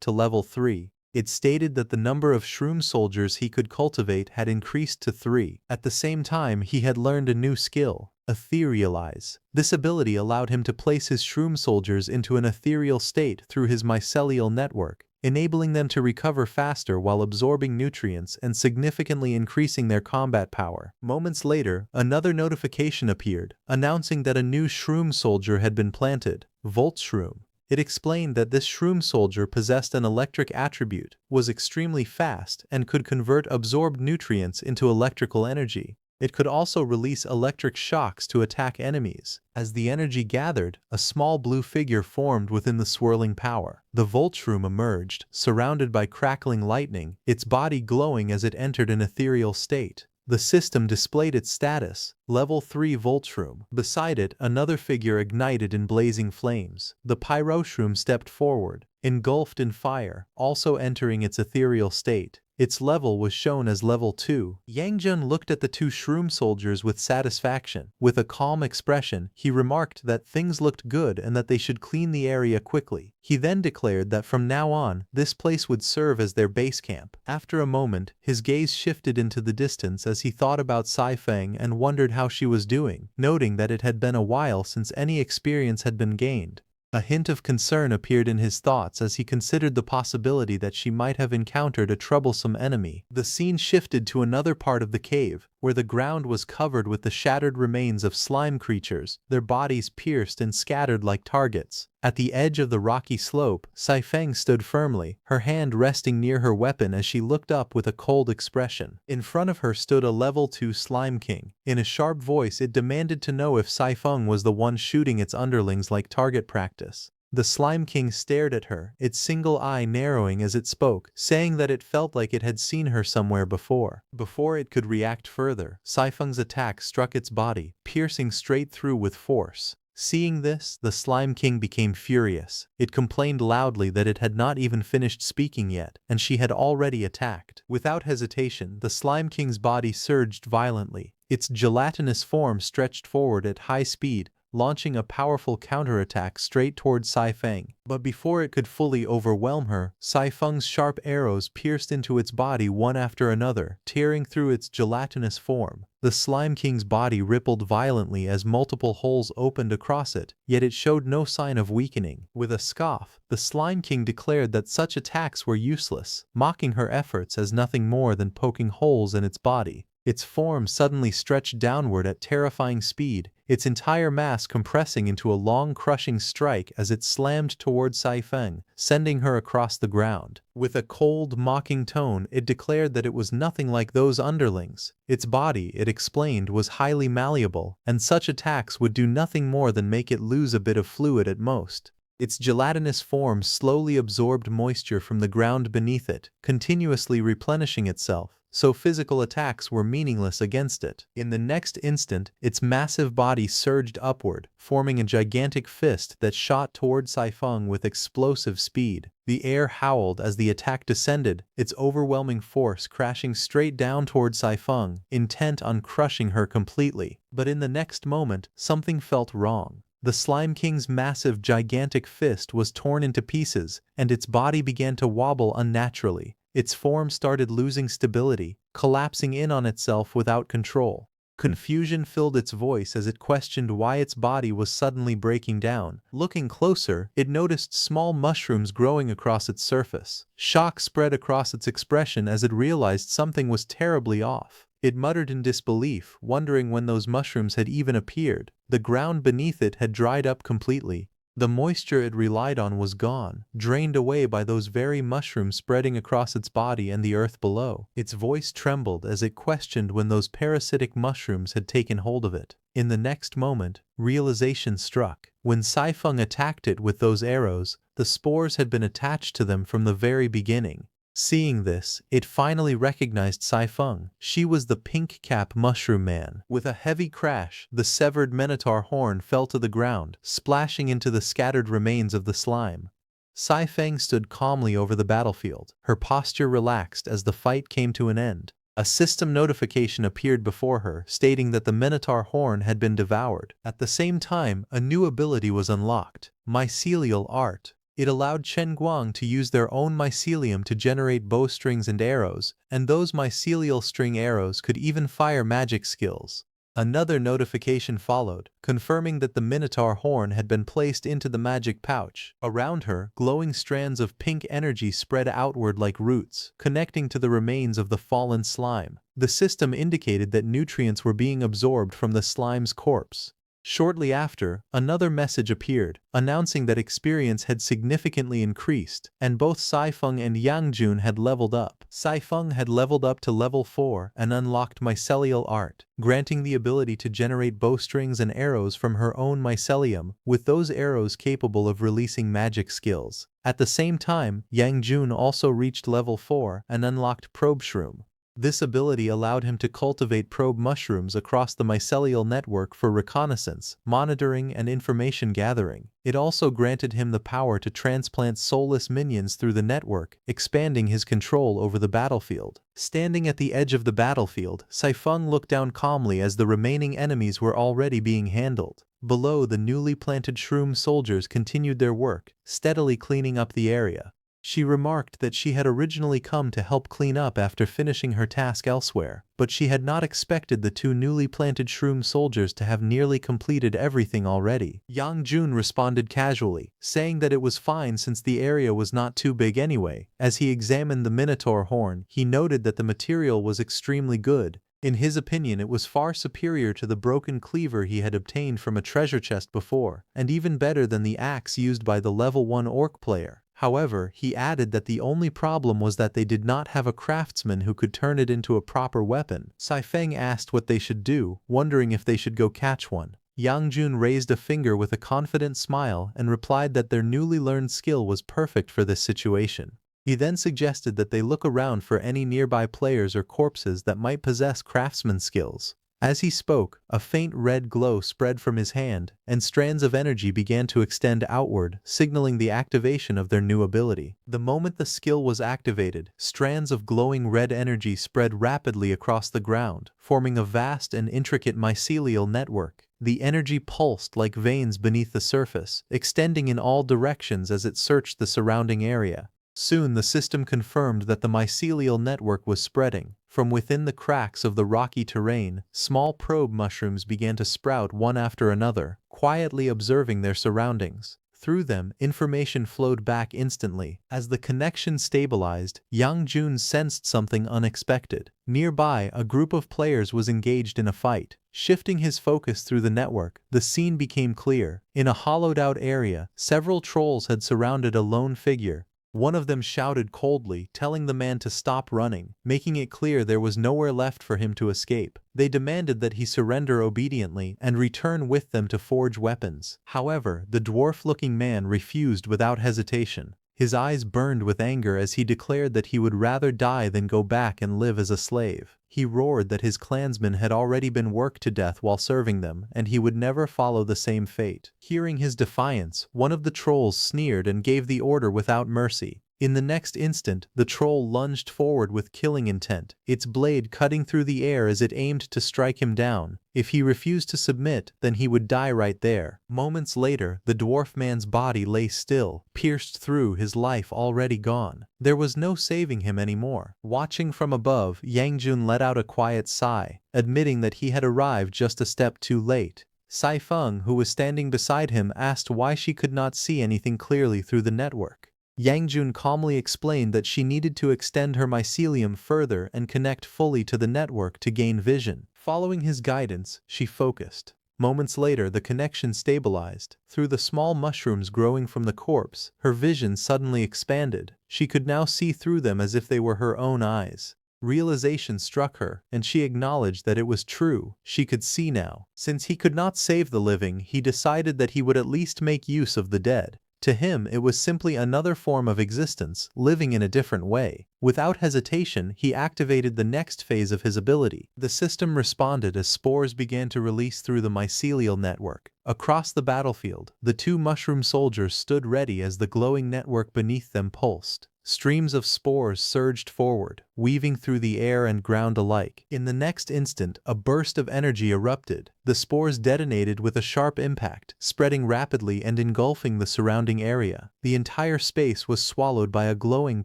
to level 3. It stated that the number of shroom soldiers he could cultivate had increased to 3. At the same time, he had learned a new skill, Etherealize. This ability allowed him to place his shroom soldiers into an ethereal state through his mycelial network, enabling them to recover faster while absorbing nutrients and significantly increasing their combat power. Moments later, another notification appeared, announcing that a new shroom soldier had been planted, Volt Shroom. It explained that this shroom soldier possessed an electric attribute, was extremely fast, and could convert absorbed nutrients into electrical energy. It could also release electric shocks to attack enemies. As the energy gathered, a small blue figure formed within the swirling power. The Voltshroom emerged, surrounded by crackling lightning, its body glowing as it entered an ethereal state. The system displayed its status, Level 3 Voltshroom. Beside it, another figure ignited in blazing flames. The Pyroshroom stepped forward, engulfed in fire, also entering its ethereal state. Its level was shown as Level 2. Yang Jun looked at the two shroom soldiers with satisfaction. With a calm expression, he remarked that things looked good and that they should clean the area quickly. He then declared that from now on, this place would serve as their base camp. After a moment, his gaze shifted into the distance as he thought about Saifeng and wondered how she was doing, noting that it had been a while since any experience had been gained. A hint of concern appeared in his thoughts as he considered the possibility that she might have encountered a troublesome enemy. The scene shifted to another part of the cave, where the ground was covered with the shattered remains of slime creatures, their bodies pierced and scattered like targets. At the edge of the rocky slope, Saifeng stood firmly, her hand resting near her weapon as she looked up with a cold expression. In front of her stood a Level 2 Slime King. In a sharp voice, it demanded to know if Saifeng was the one shooting its underlings like target practice. The Slime King stared at her, its single eye narrowing as it spoke, saying that it felt like it had seen her somewhere before. Before it could react further, Saifeng's attack struck its body, piercing straight through with force. Seeing this, the Slime King became furious. It complained loudly that it had not even finished speaking yet, and she had already attacked. Without hesitation, the Slime King's body surged violently. Its gelatinous form stretched forward at high speed, launching a powerful counterattack straight toward Saifeng. But before it could fully overwhelm her, Saifeng's sharp arrows pierced into its body one after another, tearing through its gelatinous form. The Slime King's body rippled violently as multiple holes opened across it, yet it showed no sign of weakening. With a scoff, the Slime King declared that such attacks were useless, mocking her efforts as nothing more than poking holes in its body. Its form suddenly stretched downward at terrifying speed, its entire mass compressing into a long crushing strike as it slammed toward Saifeng, sending her across the ground. With a cold, mocking tone, it declared that it was nothing like those underlings. Its body, it explained, was highly malleable, and such attacks would do nothing more than make it lose a bit of fluid at most. Its gelatinous form slowly absorbed moisture from the ground beneath it, continuously replenishing itself, so physical attacks were meaningless against it. In the next instant, its massive body surged upward, forming a gigantic fist that shot toward Saifeng with explosive speed. The air howled as the attack descended, its overwhelming force crashing straight down toward Saifeng, intent on crushing her completely. But in the next moment, something felt wrong. The Slime King's massive, gigantic fist was torn into pieces, and its body began to wobble unnaturally. Its form started losing stability, collapsing in on itself without control. Confusion filled its voice as it questioned why its body was suddenly breaking down. Looking closer, it noticed small mushrooms growing across its surface. Shock spread across its expression as it realized something was terribly off. It muttered in disbelief, wondering when those mushrooms had even appeared. The ground beneath it had dried up completely. The moisture it relied on was gone, drained away by those very mushrooms spreading across its body and the earth below. Its voice trembled as it questioned when those parasitic mushrooms had taken hold of it. In the next moment, realization struck. When Saifeng attacked it with those arrows, the spores had been attached to them from the very beginning. Seeing this, it finally recognized Saifeng. She was the pink-cap mushroom man. With a heavy crash, the severed minotaur horn fell to the ground, splashing into the scattered remains of the slime. Saifeng stood calmly over the battlefield, her posture relaxed as the fight came to an end. A system notification appeared before her, stating that the minotaur horn had been devoured. At the same time, a new ability was unlocked, Mycelial Art. It allowed Chen Guang to use their own mycelium to generate bowstrings and arrows, and those mycelial string arrows could even fire magic skills. Another notification followed, confirming that the Minotaur horn had been placed into the magic pouch. Around her, glowing strands of pink energy spread outward like roots, connecting to the remains of the fallen slime. The system indicated that nutrients were being absorbed from the slime's corpse. Shortly after, another message appeared, announcing that experience had significantly increased, and both Saifeng and Yangjun had leveled up. Saifeng had leveled up to level 4 and unlocked Mycelial Art, granting the ability to generate bowstrings and arrows from her own mycelium, with those arrows capable of releasing magic skills. At the same time, Yangjun also reached level 4 and unlocked Probe Shroom. This ability allowed him to cultivate probe mushrooms across the mycelial network for reconnaissance, monitoring, and information gathering. It also granted him the power to transplant soulless minions through the network, expanding his control over the battlefield. Standing at the edge of the battlefield, Saifeng looked down calmly as the remaining enemies were already being handled. Below, the newly planted shroom soldiers continued their work, steadily cleaning up the area. She remarked that she had originally come to help clean up after finishing her task elsewhere, but she had not expected the two newly planted shroom soldiers to have nearly completed everything already. Yang Jun responded casually, saying that it was fine since the area was not too big anyway. As he examined the Minotaur horn, he noted that the material was extremely good. In his opinion, it was far superior to the broken cleaver he had obtained from a treasure chest before, and even better than the axe used by the level 1 orc player. However, he added that the only problem was that they did not have a craftsman who could turn it into a proper weapon. Saifeng asked what they should do, wondering if they should go catch one. Yangjun raised a finger with a confident smile and replied that their newly learned skill was perfect for this situation. He then suggested that they look around for any nearby players or corpses that might possess craftsman skills. As he spoke, a faint red glow spread from his hand, and strands of energy began to extend outward, signaling the activation of their new ability. The moment the skill was activated, strands of glowing red energy spread rapidly across the ground, forming a vast and intricate mycelial network. The energy pulsed like veins beneath the surface, extending in all directions as it searched the surrounding area. Soon the system confirmed that the mycelial network was spreading. From within the cracks of the rocky terrain, small probe mushrooms began to sprout one after another, quietly observing their surroundings. Through them, information flowed back instantly. As the connection stabilized, Yang Jun sensed something unexpected. Nearby, a group of players was engaged in a fight. Shifting his focus through the network, the scene became clear. In a hollowed-out area, several trolls had surrounded a lone figure. One of them shouted coldly, telling the man to stop running, making it clear there was nowhere left for him to escape. They demanded that he surrender obediently and return with them to forge weapons. However, the dwarf-looking man refused without hesitation. His eyes burned with anger as he declared that he would rather die than go back and live as a slave. He roared that his clansmen had already been worked to death while serving them, and he would never follow the same fate. Hearing his defiance, one of the trolls sneered and gave the order without mercy. In the next instant, the troll lunged forward with killing intent, its blade cutting through the air as it aimed to strike him down. If he refused to submit, then he would die right there. Moments later, the dwarf man's body lay still, pierced through, his life already gone. There was no saving him anymore. Watching from above, Yang Jun let out a quiet sigh, admitting that he had arrived just a step too late. Sai Feng, who was standing beside him, asked why she could not see anything clearly through the network. Yang Jun calmly explained that she needed to extend her mycelium further and connect fully to the network to gain vision. Following his guidance, she focused. Moments later, the connection stabilized. Through the small mushrooms growing from the corpse, her vision suddenly expanded. She could now see through them as if they were her own eyes. Realization struck her, and she acknowledged that it was true. She could see now. Since he could not save the living, he decided that he would at least make use of the dead. To him, it was simply another form of existence, living in a different way. Without hesitation, he activated the next phase of his ability. The system responded as spores began to release through the mycelial network. Across the battlefield, the two mushroom soldiers stood ready as the glowing network beneath them pulsed. Streams of spores surged forward, weaving through the air and ground alike. In the next instant, a burst of energy erupted. The spores detonated with a sharp impact, spreading rapidly and engulfing the surrounding area. The entire space was swallowed by a glowing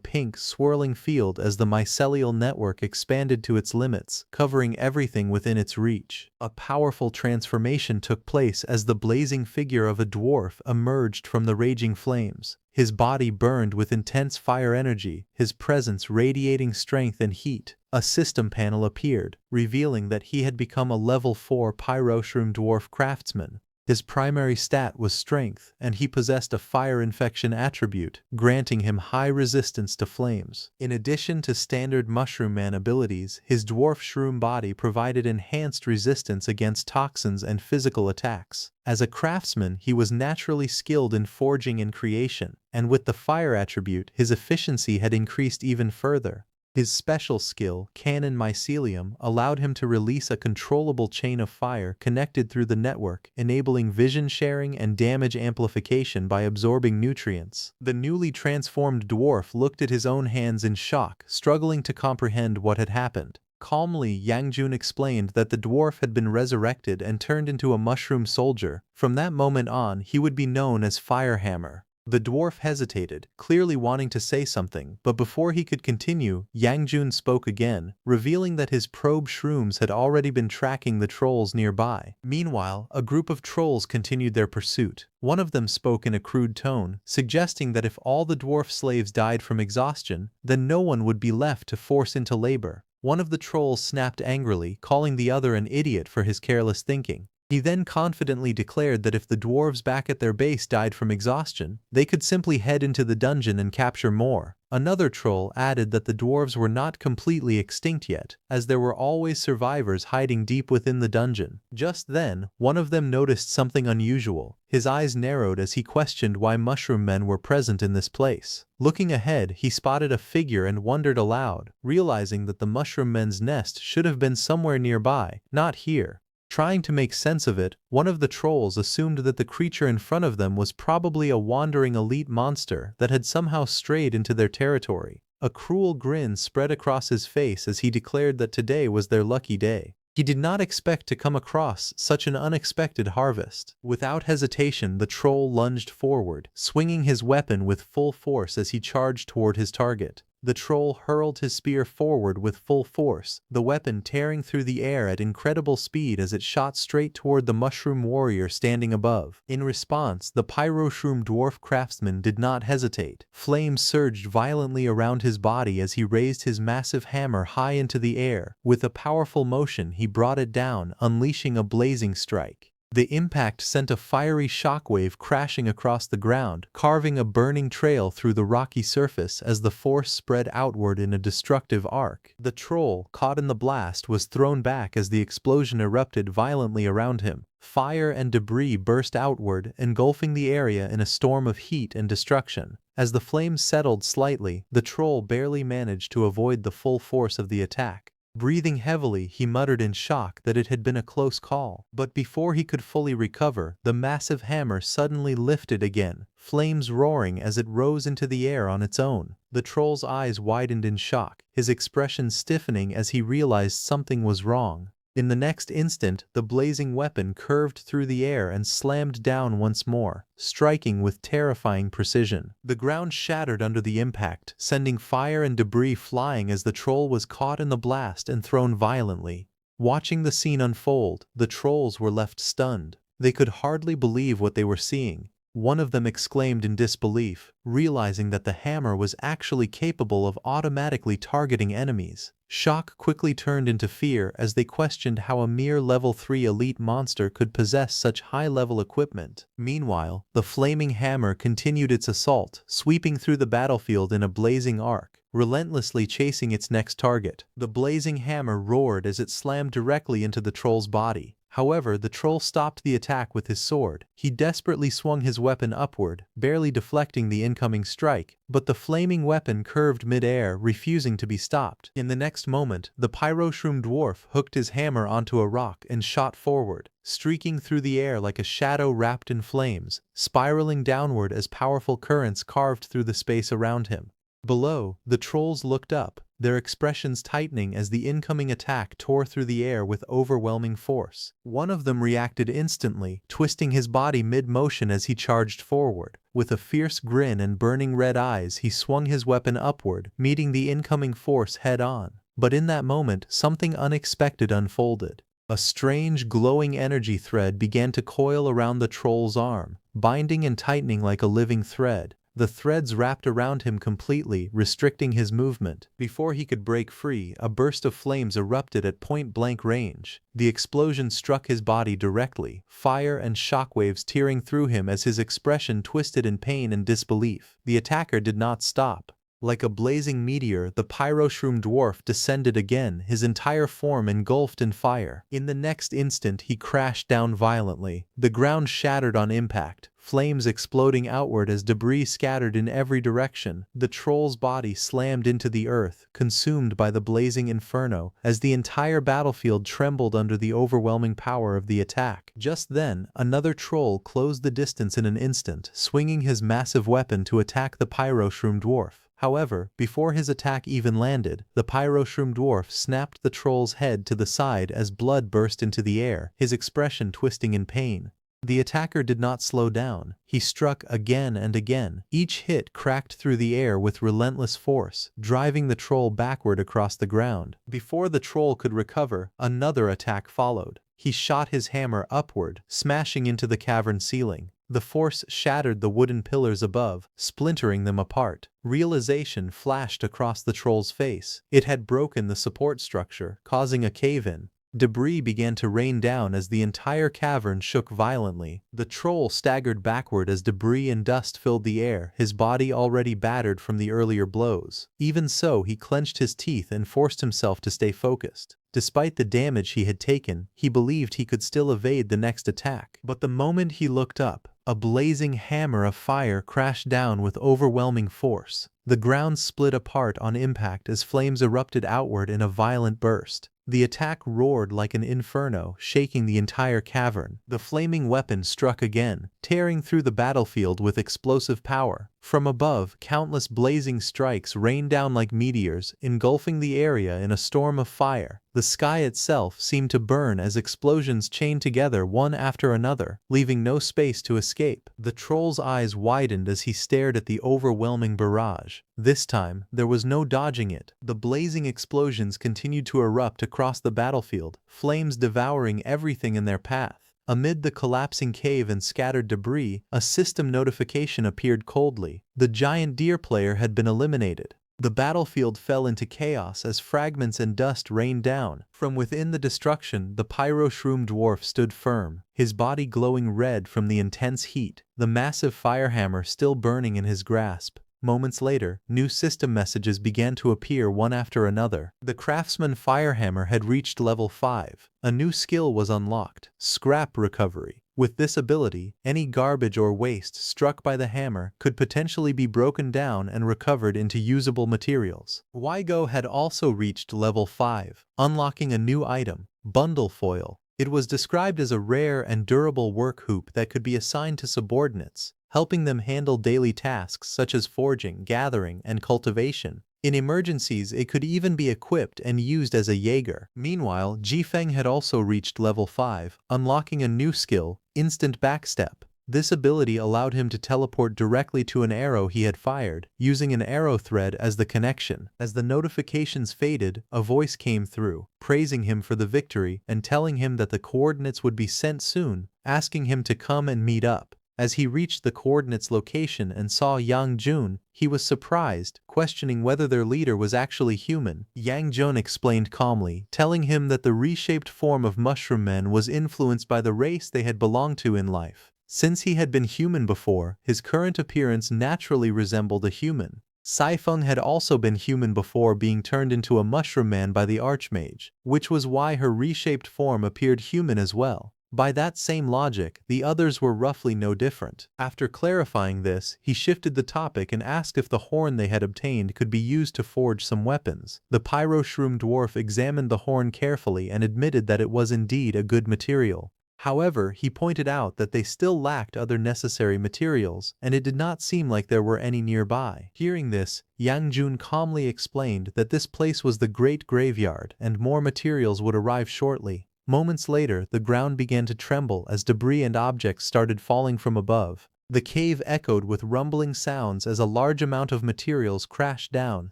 pink, swirling field as the mycelial network expanded to its limits, covering everything within its reach. A powerful transformation took place as the blazing figure of a dwarf emerged from the raging flames. His body burned with intense fire energy, his presence radiating strength and heat. A system panel appeared, revealing that he had become a level 4 pyroshroom dwarf craftsman. His primary stat was strength, and he possessed a fire infection attribute, granting him high resistance to flames. In addition to standard mushroom man abilities, his dwarf shroom body provided enhanced resistance against toxins and physical attacks. As a craftsman, he was naturally skilled in forging and creation, and with the fire attribute, his efficiency had increased even further. His special skill, Cannon Mycelium, allowed him to release a controllable chain of fire connected through the network, enabling vision sharing and damage amplification by absorbing nutrients. The newly transformed dwarf looked at his own hands in shock, struggling to comprehend what had happened. Calmly, Yang Jun explained that the dwarf had been resurrected and turned into a mushroom soldier. From that moment on, he would be known as Firehammer. The dwarf hesitated, clearly wanting to say something, but before he could continue, Yang Jun spoke again, revealing that his probe shrooms had already been tracking the trolls nearby. Meanwhile, a group of trolls continued their pursuit. One of them spoke in a crude tone, suggesting that if all the dwarf slaves died from exhaustion, then no one would be left to force into labor. One of the trolls snapped angrily, calling the other an idiot for his careless thinking. He then confidently declared that if the dwarves back at their base died from exhaustion, they could simply head into the dungeon and capture more. Another troll added that the dwarves were not completely extinct yet, as there were always survivors hiding deep within the dungeon. Just then, one of them noticed something unusual. His eyes narrowed as he questioned why mushroom men were present in this place. Looking ahead, he spotted a figure and wondered aloud, realizing that the mushroom men's nest should have been somewhere nearby, not here. Trying to make sense of it, one of the trolls assumed that the creature in front of them was probably a wandering elite monster that had somehow strayed into their territory. A cruel grin spread across his face as he declared that today was their lucky day. He did not expect to come across such an unexpected harvest. Without hesitation, the troll lunged forward, swinging his weapon with full force as he charged toward his target. The troll hurled his spear forward with full force, the weapon tearing through the air at incredible speed as it shot straight toward the mushroom warrior standing above. In response, the pyroshroom dwarf craftsman did not hesitate. Flames surged violently around his body as he raised his massive hammer high into the air. With a powerful motion, he brought it down, unleashing a blazing strike. The impact sent a fiery shockwave crashing across the ground, carving a burning trail through the rocky surface as the force spread outward in a destructive arc. The troll, caught in the blast, was thrown back as the explosion erupted violently around him. Fire and debris burst outward, engulfing the area in a storm of heat and destruction. As the flames settled slightly, the troll barely managed to avoid the full force of the attack. Breathing heavily, he muttered in shock that it had been a close call. But before he could fully recover, the massive hammer suddenly lifted again, flames roaring as it rose into the air on its own. The troll's eyes widened in shock, his expression stiffening as he realized something was wrong. In the next instant, the blazing weapon curved through the air and slammed down once more, striking with terrifying precision. The ground shattered under the impact, sending fire and debris flying as the troll was caught in the blast and thrown violently. Watching the scene unfold, the trolls were left stunned. They could hardly believe what they were seeing. One of them exclaimed in disbelief, realizing that the hammer was actually capable of automatically targeting enemies. Shock quickly turned into fear as they questioned how a mere level 3 elite monster could possess such high-level equipment. Meanwhile, the flaming hammer continued its assault, sweeping through the battlefield in a blazing arc, relentlessly chasing its next target. The blazing hammer roared as it slammed directly into the troll's body. However, the troll stopped the attack with his sword. He desperately swung his weapon upward, barely deflecting the incoming strike, but the flaming weapon curved mid-air, refusing to be stopped. In the next moment, the pyroshroom dwarf hooked his hammer onto a rock and shot forward, streaking through the air like a shadow wrapped in flames, spiraling downward as powerful currents carved through the space around him. Below, the trolls looked up, their expressions tightening as the incoming attack tore through the air with overwhelming force. One of them reacted instantly, twisting his body mid-motion as he charged forward. With a fierce grin and burning red eyes, he swung his weapon upward, meeting the incoming force head-on. But in that moment, something unexpected unfolded. A strange, glowing energy thread began to coil around the troll's arm, binding and tightening like a living thread. The threads wrapped around him completely, restricting his movement. Before he could break free, a burst of flames erupted at point-blank range. The explosion struck his body directly, fire and shockwaves tearing through him as his expression twisted in pain and disbelief. The attacker did not stop. Like a blazing meteor, the pyroshroom dwarf descended again, his entire form engulfed in fire. In the next instant, he crashed down violently. The ground shattered on impact, flames exploding outward as debris scattered in every direction. The troll's body slammed into the earth, consumed by the blazing inferno, as the entire battlefield trembled under the overwhelming power of the attack. Just then, another troll closed the distance in an instant, swinging his massive weapon to attack the pyroshroom dwarf. However, before his attack even landed, the pyroshroom dwarf snapped the troll's head to the side as blood burst into the air, his expression twisting in pain. The attacker did not slow down. He struck again and again. Each hit cracked through the air with relentless force, driving the troll backward across the ground. Before the troll could recover, another attack followed. He shot his hammer upward, smashing into the cavern ceiling. The force shattered the wooden pillars above, splintering them apart. Realization flashed across the troll's face. It had broken the support structure, causing a cave-in. Debris began to rain down as the entire cavern shook violently. The troll staggered backward as debris and dust filled the air, his body already battered from the earlier blows. Even so, he clenched his teeth and forced himself to stay focused. Despite the damage he had taken, he believed he could still evade the next attack. But the moment he looked up, a blazing hammer of fire crashed down with overwhelming force. The ground split apart on impact as flames erupted outward in a violent burst. The attack roared like an inferno, shaking the entire cavern. The flaming weapon struck again, tearing through the battlefield with explosive power. From above, countless blazing strikes rained down like meteors, engulfing the area in a storm of fire. The sky itself seemed to burn as explosions chained together one after another, leaving no space to escape. The troll's eyes widened as he stared at the overwhelming barrage. This time, there was no dodging it. The blazing explosions continued to erupt across the battlefield, flames devouring everything in their path. Amid the collapsing cave and scattered debris, a system notification appeared coldly. The giant deer player had been eliminated. The battlefield fell into chaos as fragments and dust rained down. From within the destruction, the pyroshroom dwarf stood firm, his body glowing red from the intense heat, the massive firehammer still burning in his grasp. Moments later, new system messages began to appear one after another. The craftsman firehammer had reached level 5. A new skill was unlocked, scrap recovery. With this ability, any garbage or waste struck by the hammer could potentially be broken down and recovered into usable materials. Weigo had also reached level 5, unlocking a new item, Bundle Foil. It was described as a rare and durable work hoop that could be assigned to subordinates, helping them handle daily tasks such as forging, gathering, and cultivation. In emergencies, it could even be equipped and used as a Jaeger. Meanwhile, Jifeng had also reached level 5, unlocking a new skill, Instant Backstep. This ability allowed him to teleport directly to an arrow he had fired, using an arrow thread as the connection. As the notifications faded, a voice came through, praising him for the victory and telling him that the coordinates would be sent soon, asking him to come and meet up. As he reached the coordinates location and saw Yang Jun, he was surprised, questioning whether their leader was actually human. Yang Jun explained calmly, telling him that the reshaped form of Mushroom Men was influenced by the race they had belonged to in life. Since he had been human before, his current appearance naturally resembled a human. Saifeng had also been human before being turned into a Mushroom Man by the Archmage, which was why her reshaped form appeared human as well. By that same logic, the others were roughly no different. After clarifying this, he shifted the topic and asked if the horn they had obtained could be used to forge some weapons. The Pyroshroom dwarf examined the horn carefully and admitted that it was indeed a good material. However, he pointed out that they still lacked other necessary materials, and it did not seem like there were any nearby. Hearing this, Yang Jun calmly explained that this place was the Great Graveyard and more materials would arrive shortly. Moments later, the ground began to tremble as debris and objects started falling from above. The cave echoed with rumbling sounds as a large amount of materials crashed down,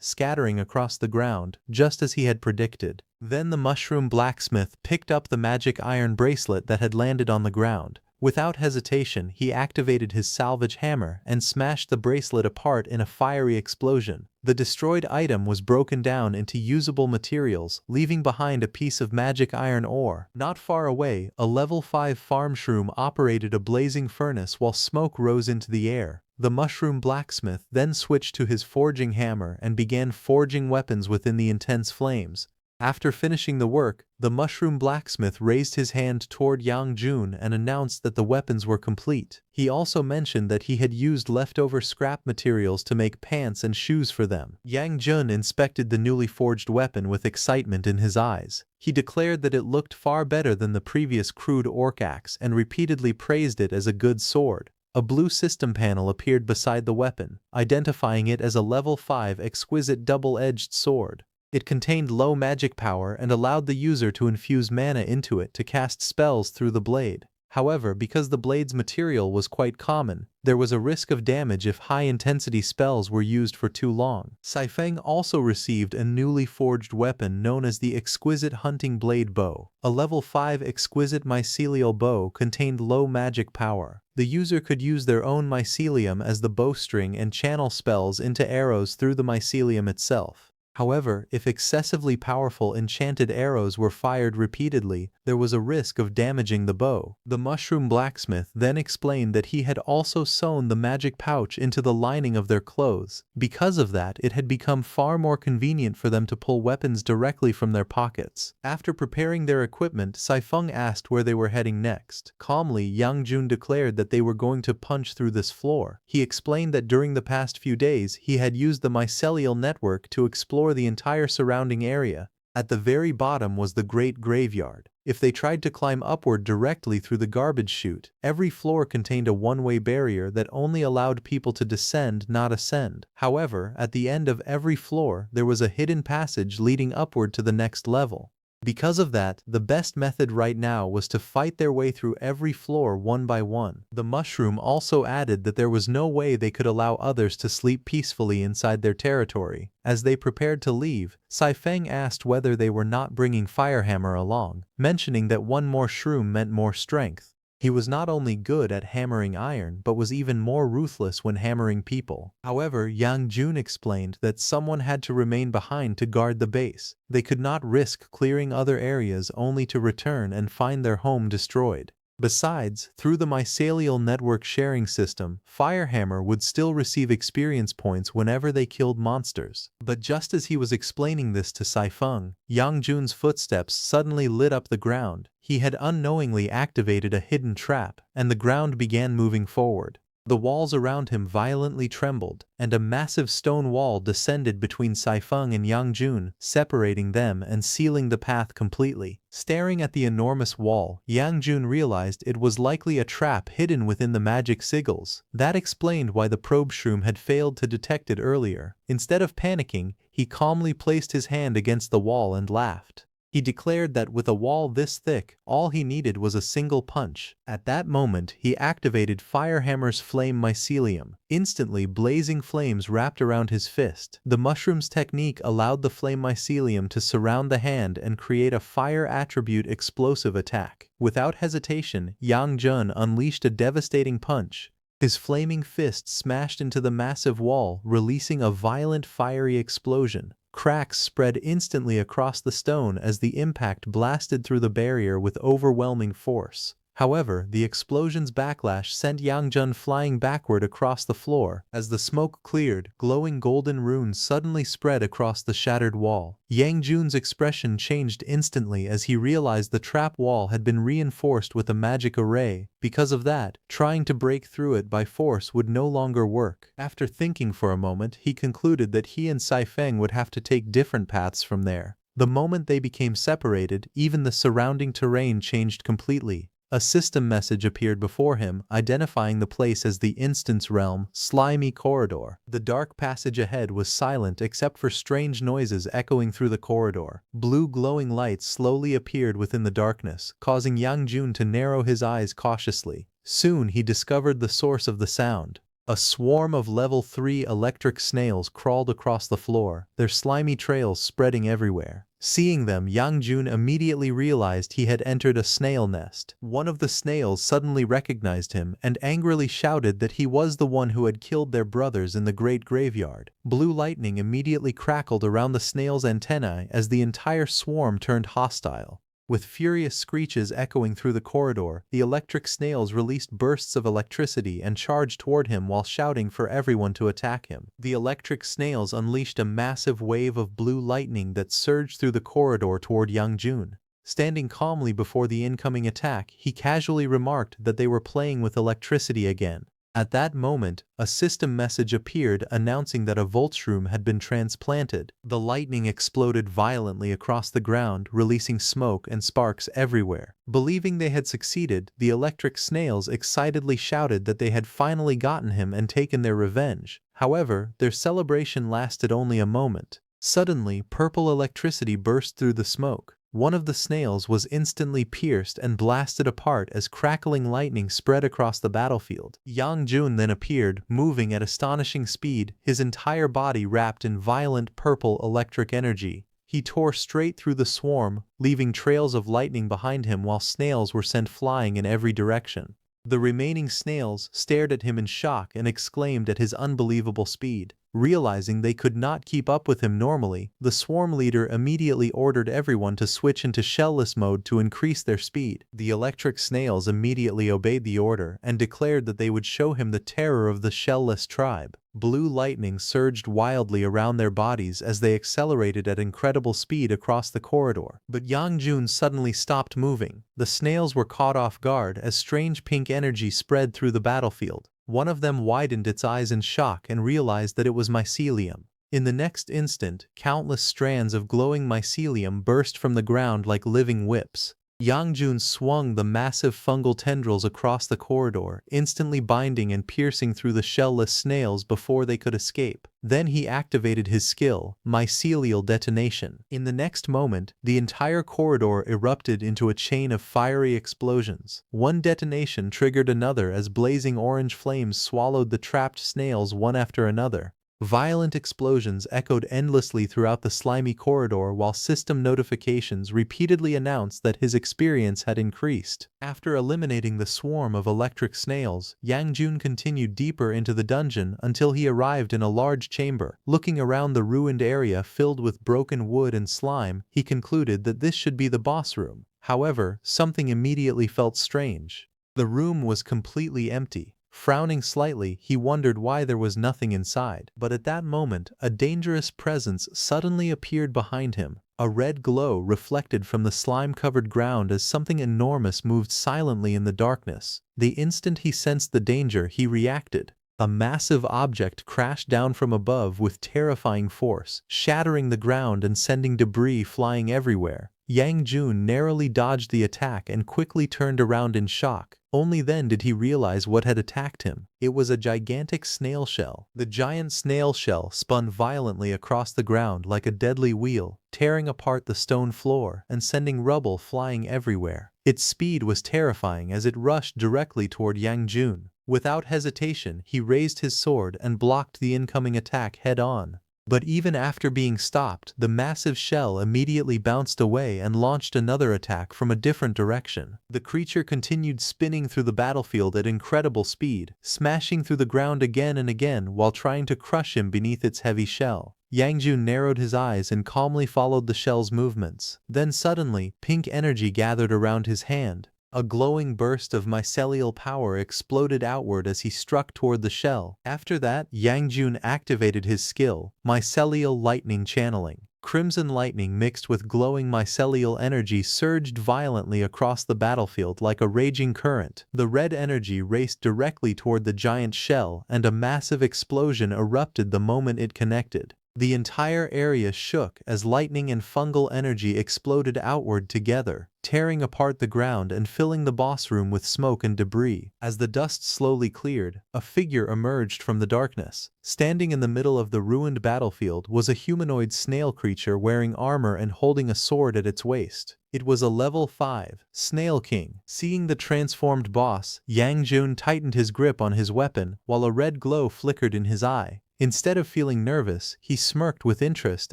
scattering across the ground, just as he had predicted. Then the mushroom blacksmith picked up the magic iron bracelet that had landed on the ground. Without hesitation, he activated his salvage hammer and smashed the bracelet apart in a fiery explosion. The destroyed item was broken down into usable materials, leaving behind a piece of magic iron ore. Not far away, a level 5 farm shroom operated a blazing furnace while smoke rose into the air. The mushroom blacksmith then switched to his forging hammer and began forging weapons within the intense flames. After finishing the work, the mushroom blacksmith raised his hand toward Yang Jun and announced that the weapons were complete. He also mentioned that he had used leftover scrap materials to make pants and shoes for them. Yang Jun inspected the newly forged weapon with excitement in his eyes. He declared that it looked far better than the previous crude orc axe and repeatedly praised it as a good sword. A blue system panel appeared beside the weapon, identifying it as a level 5 exquisite double-edged sword. It contained low magic power and allowed the user to infuse mana into it to cast spells through the blade. However, because the blade's material was quite common, there was a risk of damage if high-intensity spells were used for too long. Saifeng also received a newly forged weapon known as the Exquisite Hunting Blade Bow. A level 5 exquisite mycelial bow contained low magic power. The user could use their own mycelium as the bowstring and channel spells into arrows through the mycelium itself. However, if excessively powerful enchanted arrows were fired repeatedly, there was a risk of damaging the bow. The mushroom blacksmith then explained that he had also sewn the magic pouch into the lining of their clothes. Because of that, it had become far more convenient for them to pull weapons directly from their pockets. After preparing their equipment, Saifeng asked where they were heading next. Calmly, Yang Jun declared that they were going to punch through this floor. He explained that during the past few days, he had used the mycelial network to explore the entire surrounding area. At the very bottom was the Great Graveyard. If they tried to climb upward directly through the garbage chute, every floor contained a one-way barrier that only allowed people to descend, not ascend. However, at the end of every floor, there was a hidden passage leading upward to the next level. Because of that, the best method right now was to fight their way through every floor one by one. The mushroom also added that there was no way they could allow others to sleep peacefully inside their territory. As they prepared to leave, Saifeng asked whether they were not bringing Firehammer along, mentioning that one more shroom meant more strength. He was not only good at hammering iron but was even more ruthless when hammering people. However, Yang Jun explained that someone had to remain behind to guard the base. They could not risk clearing other areas only to return and find their home destroyed. Besides, through the mycelial network sharing system, Firehammer would still receive experience points whenever they killed monsters. But just as he was explaining this to Saifeng, Yang Jun's footsteps suddenly lit up the ground. He had unknowingly activated a hidden trap, and the ground began moving forward. The walls around him violently trembled, and a massive stone wall descended between Saifeng and Yang Jun, separating them and sealing the path completely. Staring at the enormous wall, Yang Jun realized it was likely a trap hidden within the magic sigils. That explained why the probe shroom had failed to detect it earlier. Instead of panicking, he calmly placed his hand against the wall and laughed. He declared that with a wall this thick, all he needed was a single punch. At that moment, he activated Firehammer's flame mycelium. Instantly, blazing flames wrapped around his fist. The mushroom's technique allowed the flame mycelium to surround the hand and create a fire attribute explosive attack. Without hesitation, Yang Jun unleashed a devastating punch. His flaming fist smashed into the massive wall, releasing a violent fiery explosion. Cracks spread instantly across the stone as the impact blasted through the barrier with overwhelming force. However, the explosion's backlash sent Yang Jun flying backward across the floor. As the smoke cleared, glowing golden runes suddenly spread across the shattered wall. Yang Jun's expression changed instantly as he realized the trap wall had been reinforced with a magic array. Because of that, trying to break through it by force would no longer work. After thinking for a moment, he concluded that he and Saifeng would have to take different paths from there. The moment they became separated, even the surrounding terrain changed completely. A system message appeared before him, identifying the place as the Instance Realm, Slimy Corridor. The dark passage ahead was silent except for strange noises echoing through the corridor. Blue glowing lights slowly appeared within the darkness, causing Yang Jun to narrow his eyes cautiously. Soon he discovered the source of the sound. A swarm of level 3 electric snails crawled across the floor, their slimy trails spreading everywhere. Seeing them, Yang Jun immediately realized he had entered a snail nest. One of the snails suddenly recognized him and angrily shouted that he was the one who had killed their brothers in the great graveyard. Blue lightning immediately crackled around the snail's antennae as the entire swarm turned hostile. With furious screeches echoing through the corridor, the electric snails released bursts of electricity and charged toward him while shouting for everyone to attack him. The electric snails unleashed a massive wave of blue lightning that surged through the corridor toward Yang Jun. Standing calmly before the incoming attack, he casually remarked that they were playing with electricity again. At that moment, a system message appeared announcing that a Voltshroom had been transplanted. The lightning exploded violently across the ground, releasing smoke and sparks everywhere. Believing they had succeeded, the electric snails excitedly shouted that they had finally gotten him and taken their revenge. However, their celebration lasted only a moment. Suddenly, purple electricity burst through the smoke. One of the snails was instantly pierced and blasted apart as crackling lightning spread across the battlefield. Yang Jun then appeared, moving at astonishing speed, his entire body wrapped in violent purple electric energy. He tore straight through the swarm, leaving trails of lightning behind him while snails were sent flying in every direction. The remaining snails stared at him in shock and exclaimed at his unbelievable speed. Realizing they could not keep up with him normally, the swarm leader immediately ordered everyone to switch into shellless mode to increase their speed. The electric snails immediately obeyed the order and declared that they would show him the terror of the shellless tribe. Blue lightning surged wildly around their bodies as they accelerated at incredible speed across the corridor. But Yang Jun suddenly stopped moving. The snails were caught off guard as strange pink energy spread through the battlefield. One of them widened its eyes in shock and realized that it was mycelium. In the next instant, countless strands of glowing mycelium burst from the ground like living whips. Yang Jun swung the massive fungal tendrils across the corridor, instantly binding and piercing through the shellless snails before they could escape. Then he activated his skill, Mycelial Detonation. In the next moment, the entire corridor erupted into a chain of fiery explosions. One detonation triggered another as blazing orange flames swallowed the trapped snails one after another. Violent explosions echoed endlessly throughout the slimy corridor while system notifications repeatedly announced that his experience had increased. After eliminating the swarm of electric snails, Yang Jun continued deeper into the dungeon until he arrived in a large chamber. Looking around the ruined area filled with broken wood and slime, he concluded that this should be the boss room. However, something immediately felt strange. The room was completely empty. Frowning slightly, he wondered why there was nothing inside. But at that moment, a dangerous presence suddenly appeared behind him. A red glow reflected from the slime-covered ground as something enormous moved silently in the darkness. The instant he sensed the danger, he reacted. A massive object crashed down from above with terrifying force, shattering the ground and sending debris flying everywhere. Yang Jun narrowly dodged the attack and quickly turned around in shock. Only then did he realize what had attacked him. It was a gigantic snail shell. The giant snail shell spun violently across the ground like a deadly wheel, tearing apart the stone floor and sending rubble flying everywhere. Its speed was terrifying as it rushed directly toward Yang Jun. Without hesitation, he raised his sword and blocked the incoming attack head-on. But even after being stopped, the massive shell immediately bounced away and launched another attack from a different direction. The creature continued spinning through the battlefield at incredible speed, smashing through the ground again and again while trying to crush him beneath its heavy shell. Yang Jun narrowed his eyes and calmly followed the shell's movements. Then suddenly, pink energy gathered around his hand. A glowing burst of mycelial power exploded outward as he struck toward the shell. After that, Yang Jun activated his skill, mycelial lightning channeling. Crimson lightning mixed with glowing mycelial energy surged violently across the battlefield like a raging current. The red energy raced directly toward the giant shell, and a massive explosion erupted the moment it connected. The entire area shook as lightning and fungal energy exploded outward together, tearing apart the ground and filling the boss room with smoke and debris. As the dust slowly cleared, a figure emerged from the darkness. Standing in the middle of the ruined battlefield was a humanoid snail creature wearing armor and holding a sword at its waist. It was a level 5 Snail King. Seeing the transformed boss, Yang Jun tightened his grip on his weapon while a red glow flickered in his eye. Instead of feeling nervous, he smirked with interest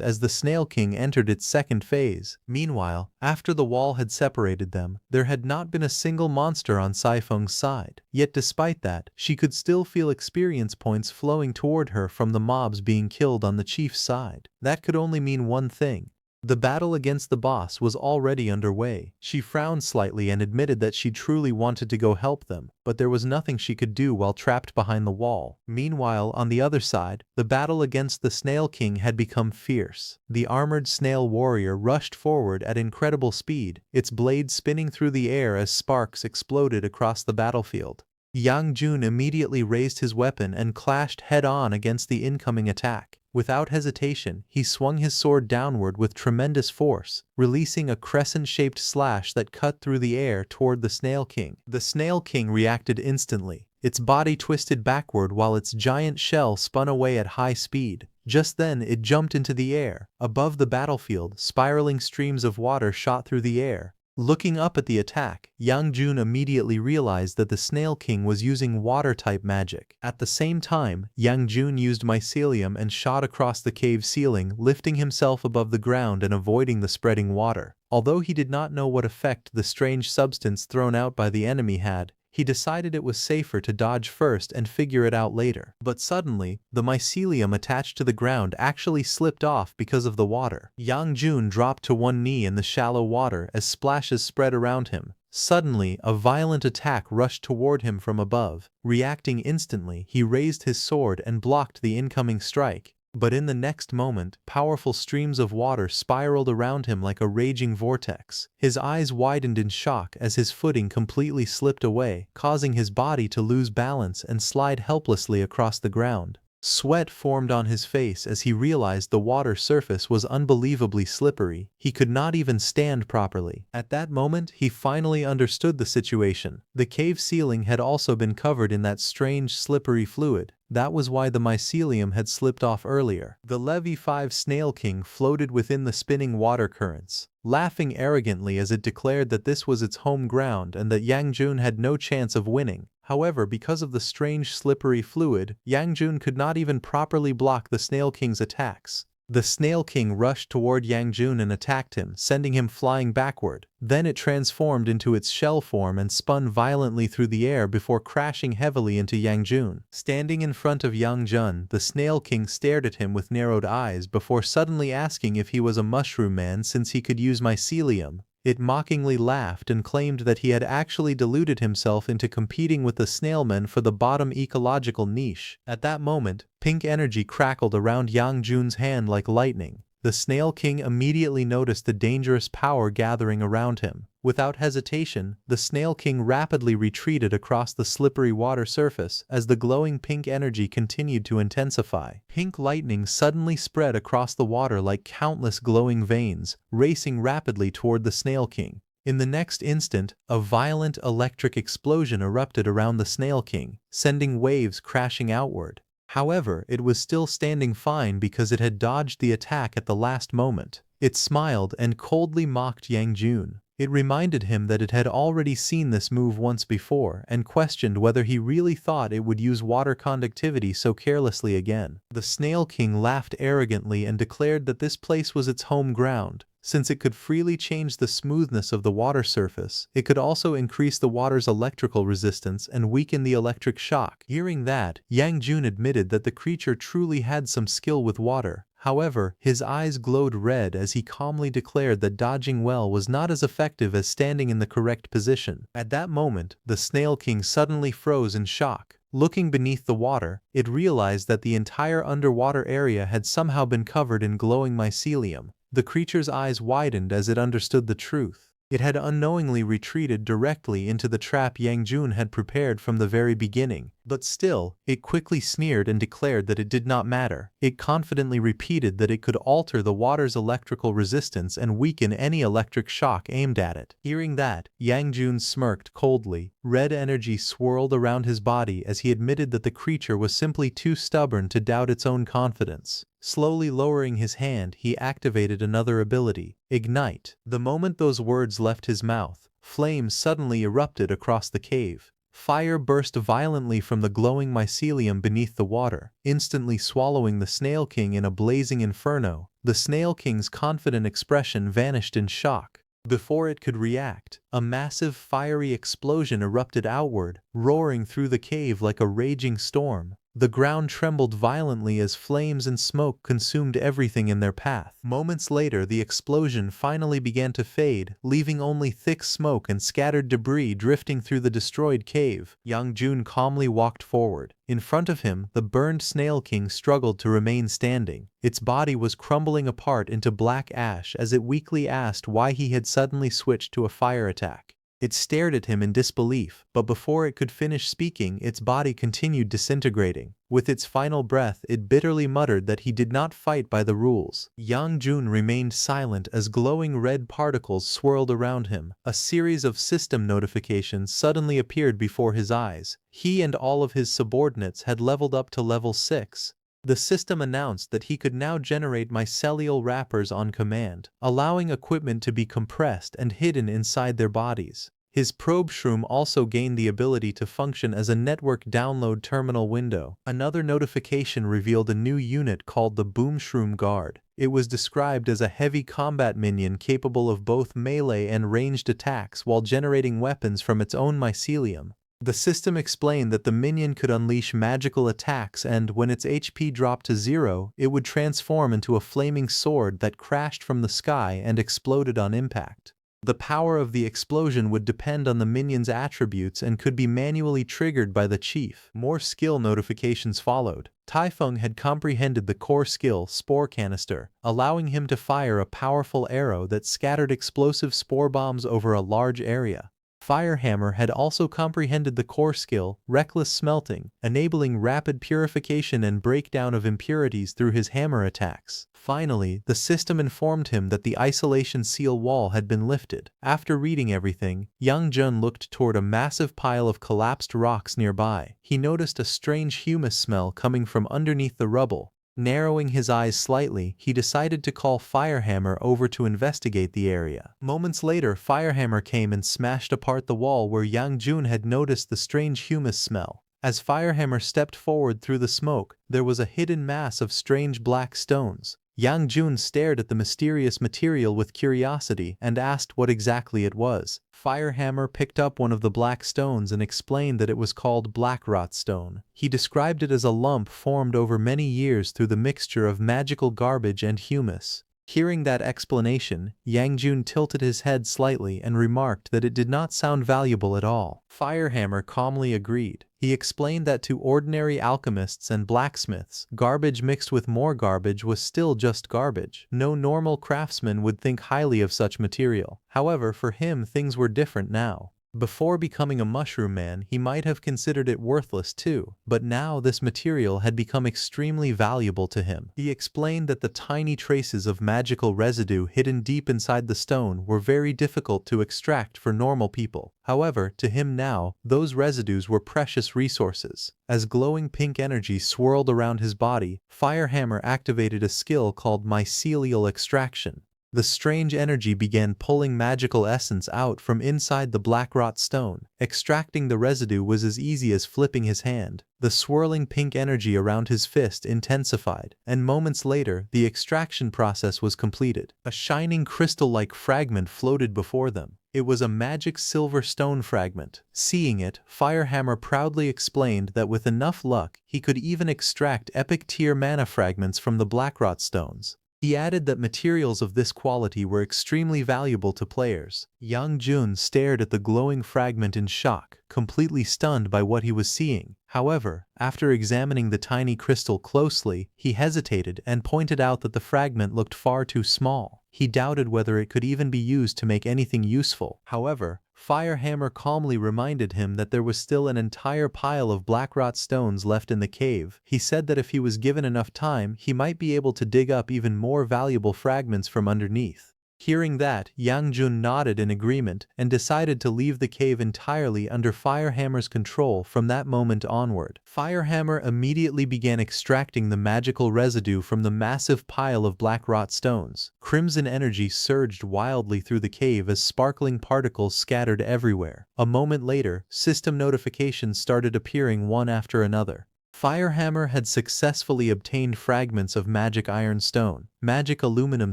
as the Snail King entered its second phase. Meanwhile, after the wall had separated them, there had not been a single monster on Saifeng's side. Yet despite that, she could still feel experience points flowing toward her from the mobs being killed on the chief's side. That could only mean one thing. The battle against the boss was already underway. She frowned slightly and admitted that she truly wanted to go help them, but there was nothing she could do while trapped behind the wall. Meanwhile, on the other side, the battle against the Snail King had become fierce. The armored snail warrior rushed forward at incredible speed, its blade spinning through the air as sparks exploded across the battlefield. Yang Jun immediately raised his weapon and clashed head-on against the incoming attack. Without hesitation, he swung his sword downward with tremendous force, releasing a crescent-shaped slash that cut through the air toward the Snail King. The Snail King reacted instantly. Its body twisted backward while its giant shell spun away at high speed. Just then, it jumped into the air. Above the battlefield, spiraling streams of water shot through the air. Looking up at the attack, Yang Jun immediately realized that the Snail King was using water-type magic. At the same time, Yang Jun used mycelium and shot across the cave ceiling, lifting himself above the ground and avoiding the spreading water. Although he did not know what effect the strange substance thrown out by the enemy had, he decided it was safer to dodge first and figure it out later. But suddenly, the mycelium attached to the ground actually slipped off because of the water. Yang Jun dropped to one knee in the shallow water as splashes spread around him. Suddenly, a violent attack rushed toward him from above. Reacting instantly, he raised his sword and blocked the incoming strike. But in the next moment, powerful streams of water spiraled around him like a raging vortex. His eyes widened in shock as his footing completely slipped away, causing his body to lose balance and slide helplessly across the ground. Sweat formed on his face as he realized the water surface was unbelievably slippery. He could not even stand properly. At that moment, he finally understood the situation. The cave ceiling had also been covered in that strange slippery fluid. That was why the mycelium had slipped off earlier. The Levy 5 Snail King floated within the spinning water currents, laughing arrogantly as it declared that this was its home ground and that Yang Jun had no chance of winning. However, because of the strange slippery fluid, Yang Jun could not even properly block the Snail King's attacks. The Snail King rushed toward Yang Jun and attacked him, sending him flying backward. Then it transformed into its shell form and spun violently through the air before crashing heavily into Yang Jun. Standing in front of Yang Jun, the Snail King stared at him with narrowed eyes before suddenly asking if he was a mushroom man since he could use mycelium. It mockingly laughed and claimed that he had actually deluded himself into competing with the snailmen for the bottom ecological niche. At that moment, pink energy crackled around Yang Jun's hand like lightning. The Snail King immediately noticed the dangerous power gathering around him. Without hesitation, the Snail King rapidly retreated across the slippery water surface as the glowing pink energy continued to intensify. Pink lightning suddenly spread across the water like countless glowing veins, racing rapidly toward the Snail King. In the next instant, a violent electric explosion erupted around the Snail King, sending waves crashing outward. However, it was still standing fine because it had dodged the attack at the last moment. It smiled and coldly mocked Yang Jun. It reminded him that it had already seen this move once before and questioned whether he really thought it would use water conductivity so carelessly again. The Snail King laughed arrogantly and declared that this place was its home ground. Since it could freely change the smoothness of the water surface, it could also increase the water's electrical resistance and weaken the electric shock. Hearing that, Yang Jun admitted that the creature truly had some skill with water. However, his eyes glowed red as he calmly declared that dodging well was not as effective as standing in the correct position. At that moment, the Snail King suddenly froze in shock. Looking beneath the water, it realized that the entire underwater area had somehow been covered in glowing mycelium. The creature's eyes widened as it understood the truth. It had unknowingly retreated directly into the trap Yang Jun had prepared from the very beginning. But still, it quickly sneered and declared that it did not matter. It confidently repeated that it could alter the water's electrical resistance and weaken any electric shock aimed at it. Hearing that, Yang Jun smirked coldly. Red energy swirled around his body as he admitted that the creature was simply too stubborn to doubt its own confidence. Slowly lowering his hand, he activated another ability, Ignite. The moment those words left his mouth, flames suddenly erupted across the cave. Fire burst violently from the glowing mycelium beneath the water, instantly swallowing the Snail King in a blazing inferno. The Snail King's confident expression vanished in shock. Before it could react, a massive fiery explosion erupted outward, roaring through the cave like a raging storm. The ground trembled violently as flames and smoke consumed everything in their path. Moments later, the explosion finally began to fade, leaving only thick smoke and scattered debris drifting through the destroyed cave. Yang Jun calmly walked forward. In front of him, the burned Snail King struggled to remain standing. Its body was crumbling apart into black ash as it weakly asked why he had suddenly switched to a fire attack. It stared at him in disbelief, but before it could finish speaking, its body continued disintegrating. With its final breath, it bitterly muttered that he did not fight by the rules. Yang Jun remained silent as glowing red particles swirled around him. A series of system notifications suddenly appeared before his eyes. He and all of his subordinates had leveled up to level 6. The system announced that he could now generate mycelial wrappers on command, allowing equipment to be compressed and hidden inside their bodies. His probe shroom also gained the ability to function as a network download terminal window. Another notification revealed a new unit called the Boom Shroom Guard. It was described as a heavy combat minion capable of both melee and ranged attacks while generating weapons from its own mycelium. The system explained that the minion could unleash magical attacks and, when its HP dropped to 0, it would transform into a flaming sword that crashed from the sky and exploded on impact. The power of the explosion would depend on the minion's attributes and could be manually triggered by the chief. More skill notifications followed. Taifeng had comprehended the core skill, Spore Canister, allowing him to fire a powerful arrow that scattered explosive spore bombs over a large area. Firehammer had also comprehended the core skill, Reckless Smelting, enabling rapid purification and breakdown of impurities through his hammer attacks. Finally, the system informed him that the isolation seal wall had been lifted. After reading everything, Yang Jun looked toward a massive pile of collapsed rocks nearby. He noticed a strange humus smell coming from underneath the rubble. Narrowing his eyes slightly, he decided to call Firehammer over to investigate the area. Moments later, Firehammer came and smashed apart the wall where Yang Jun had noticed the strange humus smell. As Firehammer stepped forward through the smoke, there was a hidden mass of strange black stones. Yang Jun stared at the mysterious material with curiosity and asked what exactly it was. Firehammer picked up one of the black stones and explained that it was called Blackrot Stone. He described it as a lump formed over many years through the mixture of magical garbage and humus. Hearing that explanation, Yang Jun tilted his head slightly and remarked that it did not sound valuable at all. Firehammer calmly agreed. He explained that to ordinary alchemists and blacksmiths, garbage mixed with more garbage was still just garbage. No normal craftsman would think highly of such material. However, for him things were different now. Before becoming a mushroom man, he might have considered it worthless too, but now this material had become extremely valuable to him. He explained that the tiny traces of magical residue hidden deep inside the stone were very difficult to extract for normal people. However, to him now, those residues were precious resources. As glowing pink energy swirled around his body, Firehammer activated a skill called mycelial extraction. The strange energy began pulling magical essence out from inside the blackrot stone. Extracting the residue was as easy as flipping his hand. The swirling pink energy around his fist intensified, and moments later, the extraction process was completed. A shining crystal-like fragment floated before them. It was a magic silver stone fragment. Seeing it, Firehammer proudly explained that with enough luck, he could even extract epic-tier mana fragments from the blackrot stones. He added that materials of this quality were extremely valuable to players. Yang Jun stared at the glowing fragment in shock, completely stunned by what he was seeing. However, after examining the tiny crystal closely, he hesitated and pointed out that the fragment looked far too small. He doubted whether it could even be used to make anything useful. However, Firehammer calmly reminded him that there was still an entire pile of blackrot stones left in the cave. He said that if he was given enough time, he might be able to dig up even more valuable fragments from underneath. Hearing that, Yang Jun nodded in agreement and decided to leave the cave entirely under Firehammer's control from that moment onward. Firehammer immediately began extracting the magical residue from the massive pile of blackrot stones. Crimson energy surged wildly through the cave as sparkling particles scattered everywhere. A moment later, system notifications started appearing one after another. Firehammer had successfully obtained fragments of magic iron stone, magic aluminum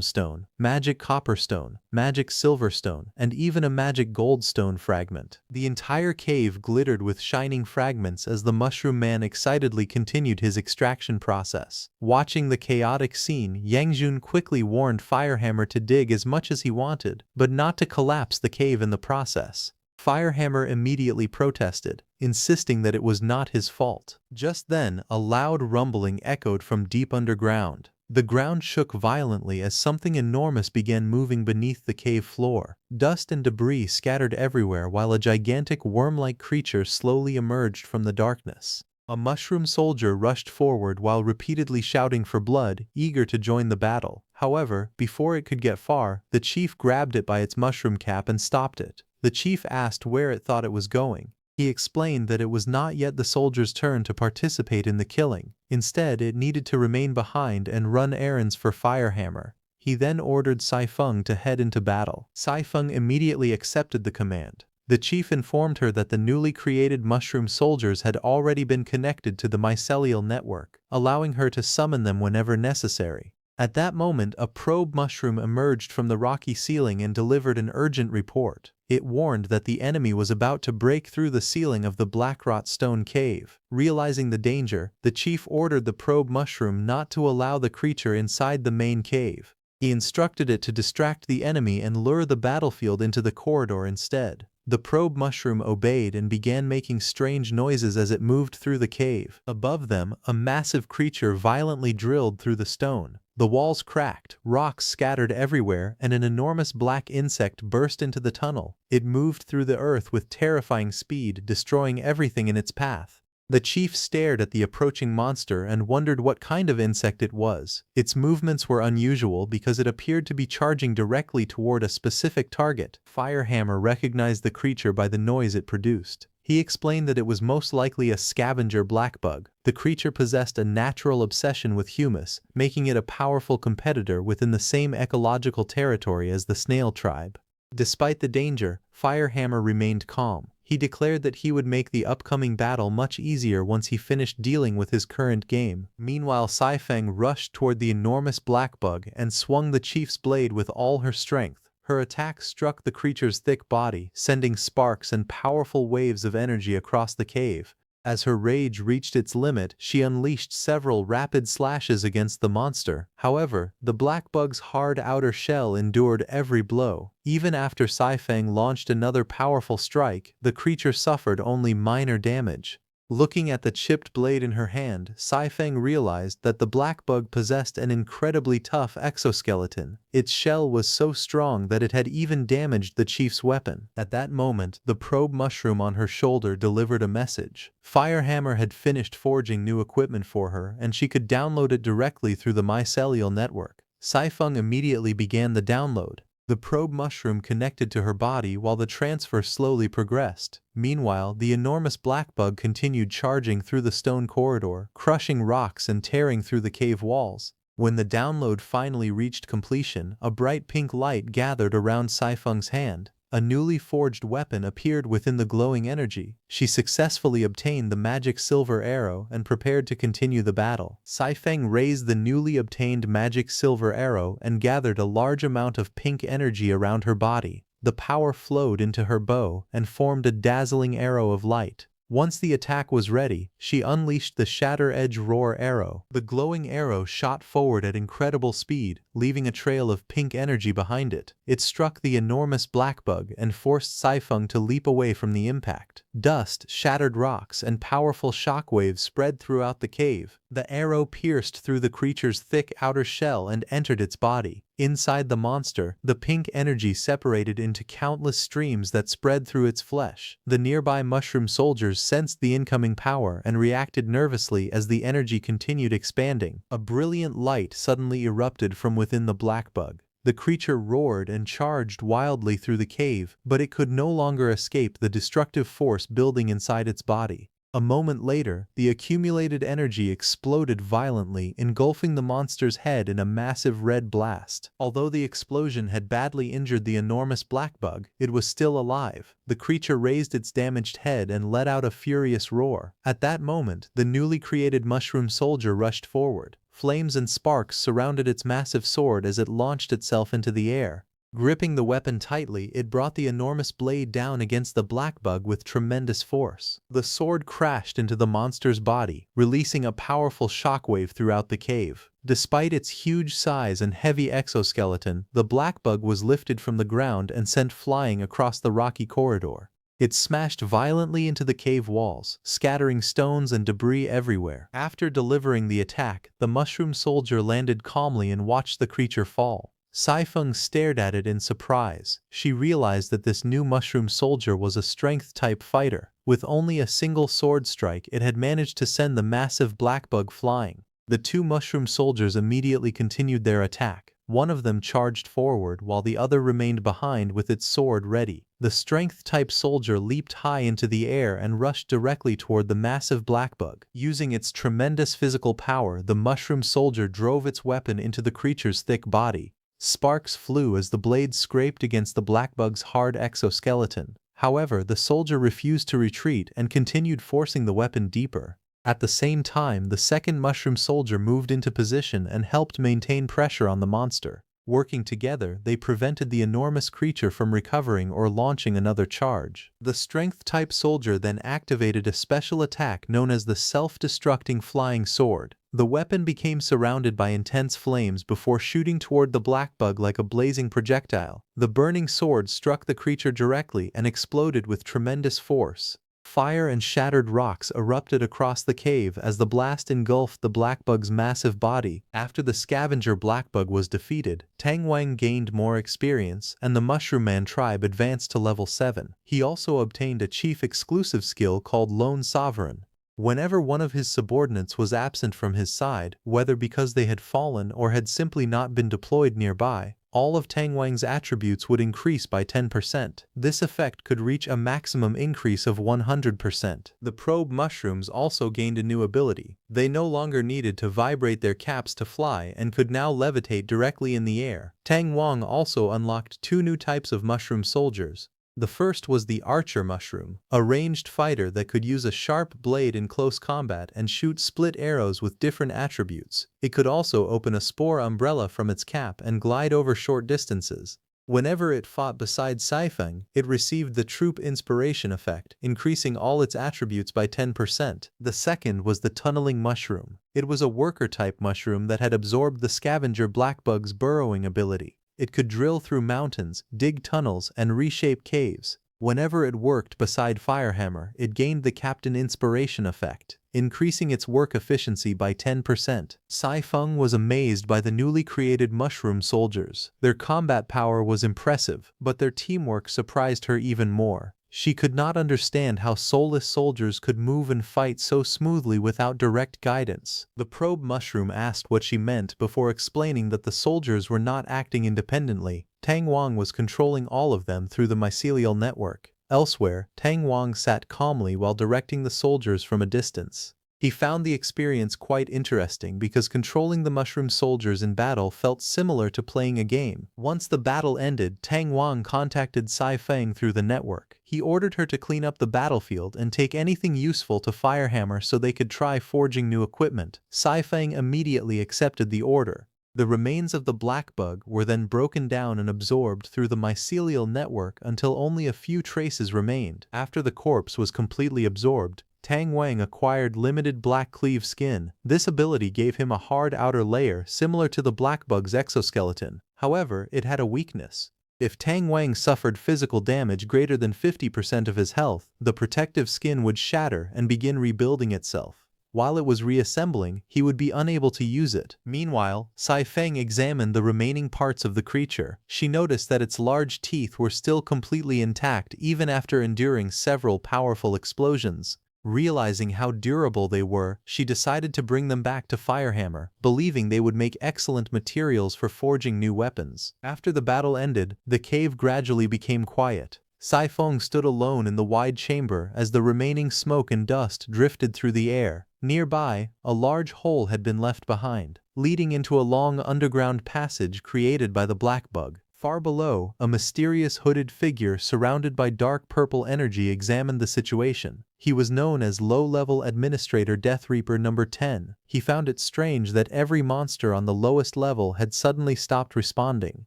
stone, magic copper stone, magic silver stone, and even a magic gold stone fragment. The entire cave glittered with shining fragments as the Mushroom Man excitedly continued his extraction process. Watching the chaotic scene, Yang Jun quickly warned Firehammer to dig as much as he wanted, but not to collapse the cave in the process. Firehammer immediately protested, insisting that it was not his fault. Just then, a loud rumbling echoed from deep underground. The ground shook violently as something enormous began moving beneath the cave floor. Dust and debris scattered everywhere while a gigantic worm-like creature slowly emerged from the darkness. A mushroom soldier rushed forward while repeatedly shouting for blood, eager to join the battle. However, before it could get far, the chief grabbed it by its mushroom cap and stopped it. The chief asked where it thought it was going. He explained that it was not yet the soldier's turn to participate in the killing. Instead, it needed to remain behind and run errands for Firehammer. He then ordered Saifeng to head into battle. Saifeng immediately accepted the command. The chief informed her that the newly created mushroom soldiers had already been connected to the mycelial network, allowing her to summon them whenever necessary. At that moment, a probe mushroom emerged from the rocky ceiling and delivered an urgent report. It warned that the enemy was about to break through the ceiling of the blackrot stone cave. Realizing the danger, the chief ordered the probe mushroom not to allow the creature inside the main cave. He instructed it to distract the enemy and lure the battlefield into the corridor instead. The probe mushroom obeyed and began making strange noises as it moved through the cave. Above them, a massive creature violently drilled through the stone. The walls cracked, rocks scattered everywhere, and an enormous black insect burst into the tunnel. It moved through the earth with terrifying speed, destroying everything in its path. The chief stared at the approaching monster and wondered what kind of insect it was. Its movements were unusual because it appeared to be charging directly toward a specific target. Firehammer recognized the creature by the noise it produced. He explained that it was most likely a scavenger blackbug. The creature possessed a natural obsession with humus, making it a powerful competitor within the same ecological territory as the snail tribe. Despite the danger, Firehammer remained calm. He declared that he would make the upcoming battle much easier once he finished dealing with his current game. Meanwhile, Saifeng rushed toward the enormous blackbug and swung the chief's blade with all her strength. Her attack struck the creature's thick body, sending sparks and powerful waves of energy across the cave. As her rage reached its limit, she unleashed several rapid slashes against the monster. However, the black bug's hard outer shell endured every blow. Even after Saifang launched another powerful strike, the creature suffered only minor damage. Looking at the chipped blade in her hand, Saifang realized that the black bug possessed an incredibly tough exoskeleton. Its shell was so strong that it had even damaged the chief's weapon. At that moment, the probe mushroom on her shoulder delivered a message. Firehammer had finished forging new equipment for her, and she could download it directly through the mycelial network. Saifeng immediately began the download. The probe mushroom connected to her body while the transfer slowly progressed. Meanwhile, the enormous black bug continued charging through the stone corridor, crushing rocks and tearing through the cave walls. When the download finally reached completion, a bright pink light gathered around Saifeng's hand. A newly forged weapon appeared within the glowing energy. She successfully obtained the magic silver arrow and prepared to continue the battle. Saifeng raised the newly obtained magic silver arrow and gathered a large amount of pink energy around her body. The power flowed into her bow and formed a dazzling arrow of light. Once the attack was ready, she unleashed the Shatter Edge Roar arrow. The glowing arrow shot forward at incredible speed, leaving a trail of pink energy behind it. It struck the enormous black bug and forced Saifeng to leap away from the impact. Dust, shattered rocks, and powerful shockwaves spread throughout the cave. The arrow pierced through the creature's thick outer shell and entered its body. Inside the monster, the pink energy separated into countless streams that spread through its flesh. The nearby mushroom soldiers sensed the incoming power and reacted nervously as the energy continued expanding. A brilliant light suddenly erupted from within the black bug. The creature roared and charged wildly through the cave, but it could no longer escape the destructive force building inside its body. A moment later, the accumulated energy exploded violently, engulfing the monster's head in a massive red blast. Although the explosion had badly injured the enormous black bug, it was still alive. The creature raised its damaged head and let out a furious roar. At that moment, the newly created mushroom soldier rushed forward. Flames and sparks surrounded its massive sword as it launched itself into the air. Gripping the weapon tightly, it brought the enormous blade down against the black bug with tremendous force. The sword crashed into the monster's body, releasing a powerful shockwave throughout the cave. Despite its huge size and heavy exoskeleton, the black bug was lifted from the ground and sent flying across the rocky corridor. It smashed violently into the cave walls, scattering stones and debris everywhere. After delivering the attack, the mushroom soldier landed calmly and watched the creature fall. Saifeng stared at it in surprise. She realized that this new mushroom soldier was a strength-type fighter. With only a single sword strike, it had managed to send the massive black bug flying. The two mushroom soldiers immediately continued their attack. One of them charged forward while the other remained behind with its sword ready. The strength-type soldier leaped high into the air and rushed directly toward the massive black bug. Using its tremendous physical power, the mushroom soldier drove its weapon into the creature's thick body. Sparks flew as the blade scraped against the black bug's hard exoskeleton. However, the soldier refused to retreat and continued forcing the weapon deeper. At the same time, the second mushroom soldier moved into position and helped maintain pressure on the monster. Working together, they prevented the enormous creature from recovering or launching another charge. The strength-type soldier then activated a special attack known as the self-destructing flying sword. The weapon became surrounded by intense flames before shooting toward the black bug like a blazing projectile. The burning sword struck the creature directly and exploded with tremendous force. Fire and shattered rocks erupted across the cave as the blast engulfed the black bug's massive body. After the scavenger black bug was defeated, Tang Wang gained more experience and the Mushroom Man tribe advanced to level 7. He also obtained a chief exclusive skill called Lone Sovereign. Whenever one of his subordinates was absent from his side, whether because they had fallen or had simply not been deployed nearby, all of Tang Wang's attributes would increase by 10%. This effect could reach a maximum increase of 100%. The probe mushrooms also gained a new ability. They no longer needed to vibrate their caps to fly and could now levitate directly in the air. Tang Wang also unlocked 2 new types of mushroom soldiers. The first was the Archer Mushroom, a ranged fighter that could use a sharp blade in close combat and shoot split arrows with different attributes. It could also open a spore umbrella from its cap and glide over short distances. Whenever it fought beside Saifeng, it received the Troop Inspiration effect, increasing all its attributes by 10%. The second was the Tunneling Mushroom. It was a worker-type mushroom that had absorbed the Scavenger Blackbug's burrowing ability. It could drill through mountains, dig tunnels, and reshape caves. Whenever it worked beside Firehammer, it gained the Captain Inspiration effect, increasing its work efficiency by 10%. Saifeng was amazed by the newly created mushroom soldiers. Their combat power was impressive, but their teamwork surprised her even more. She could not understand how soulless soldiers could move and fight so smoothly without direct guidance. The probe mushroom asked what she meant before explaining that the soldiers were not acting independently. Tang Wang was controlling all of them through the mycelial network. Elsewhere, Tang Wang sat calmly while directing the soldiers from a distance. He found the experience quite interesting because controlling the mushroom soldiers in battle felt similar to playing a game. Once the battle ended, Tang Wang contacted Saifeng through the network. He ordered her to clean up the battlefield and take anything useful to Firehammer so they could try forging new equipment. Saifeng immediately accepted the order. The remains of the black bug were then broken down and absorbed through the mycelial network until only a few traces remained. After the corpse was completely absorbed, Tang Wang acquired limited black cleave skin. This ability gave him a hard outer layer similar to the black bug's exoskeleton. However, it had a weakness. If Tang Wang suffered physical damage greater than 50% of his health, the protective skin would shatter and begin rebuilding itself. While it was reassembling, he would be unable to use it. Meanwhile, Saifeng examined the remaining parts of the creature. She noticed that its large teeth were still completely intact even after enduring several powerful explosions. Realizing how durable they were, she decided to bring them back to Firehammer, believing they would make excellent materials for forging new weapons. After the battle ended, the cave gradually became quiet. Saifeng stood alone in the wide chamber as the remaining smoke and dust drifted through the air. Nearby, a large hole had been left behind, leading into a long underground passage created by the black bug. Far below, a mysterious hooded figure surrounded by dark purple energy examined the situation. He was known as Low-Level Administrator Death Reaper No. 10. He found it strange that every monster on the lowest level had suddenly stopped responding.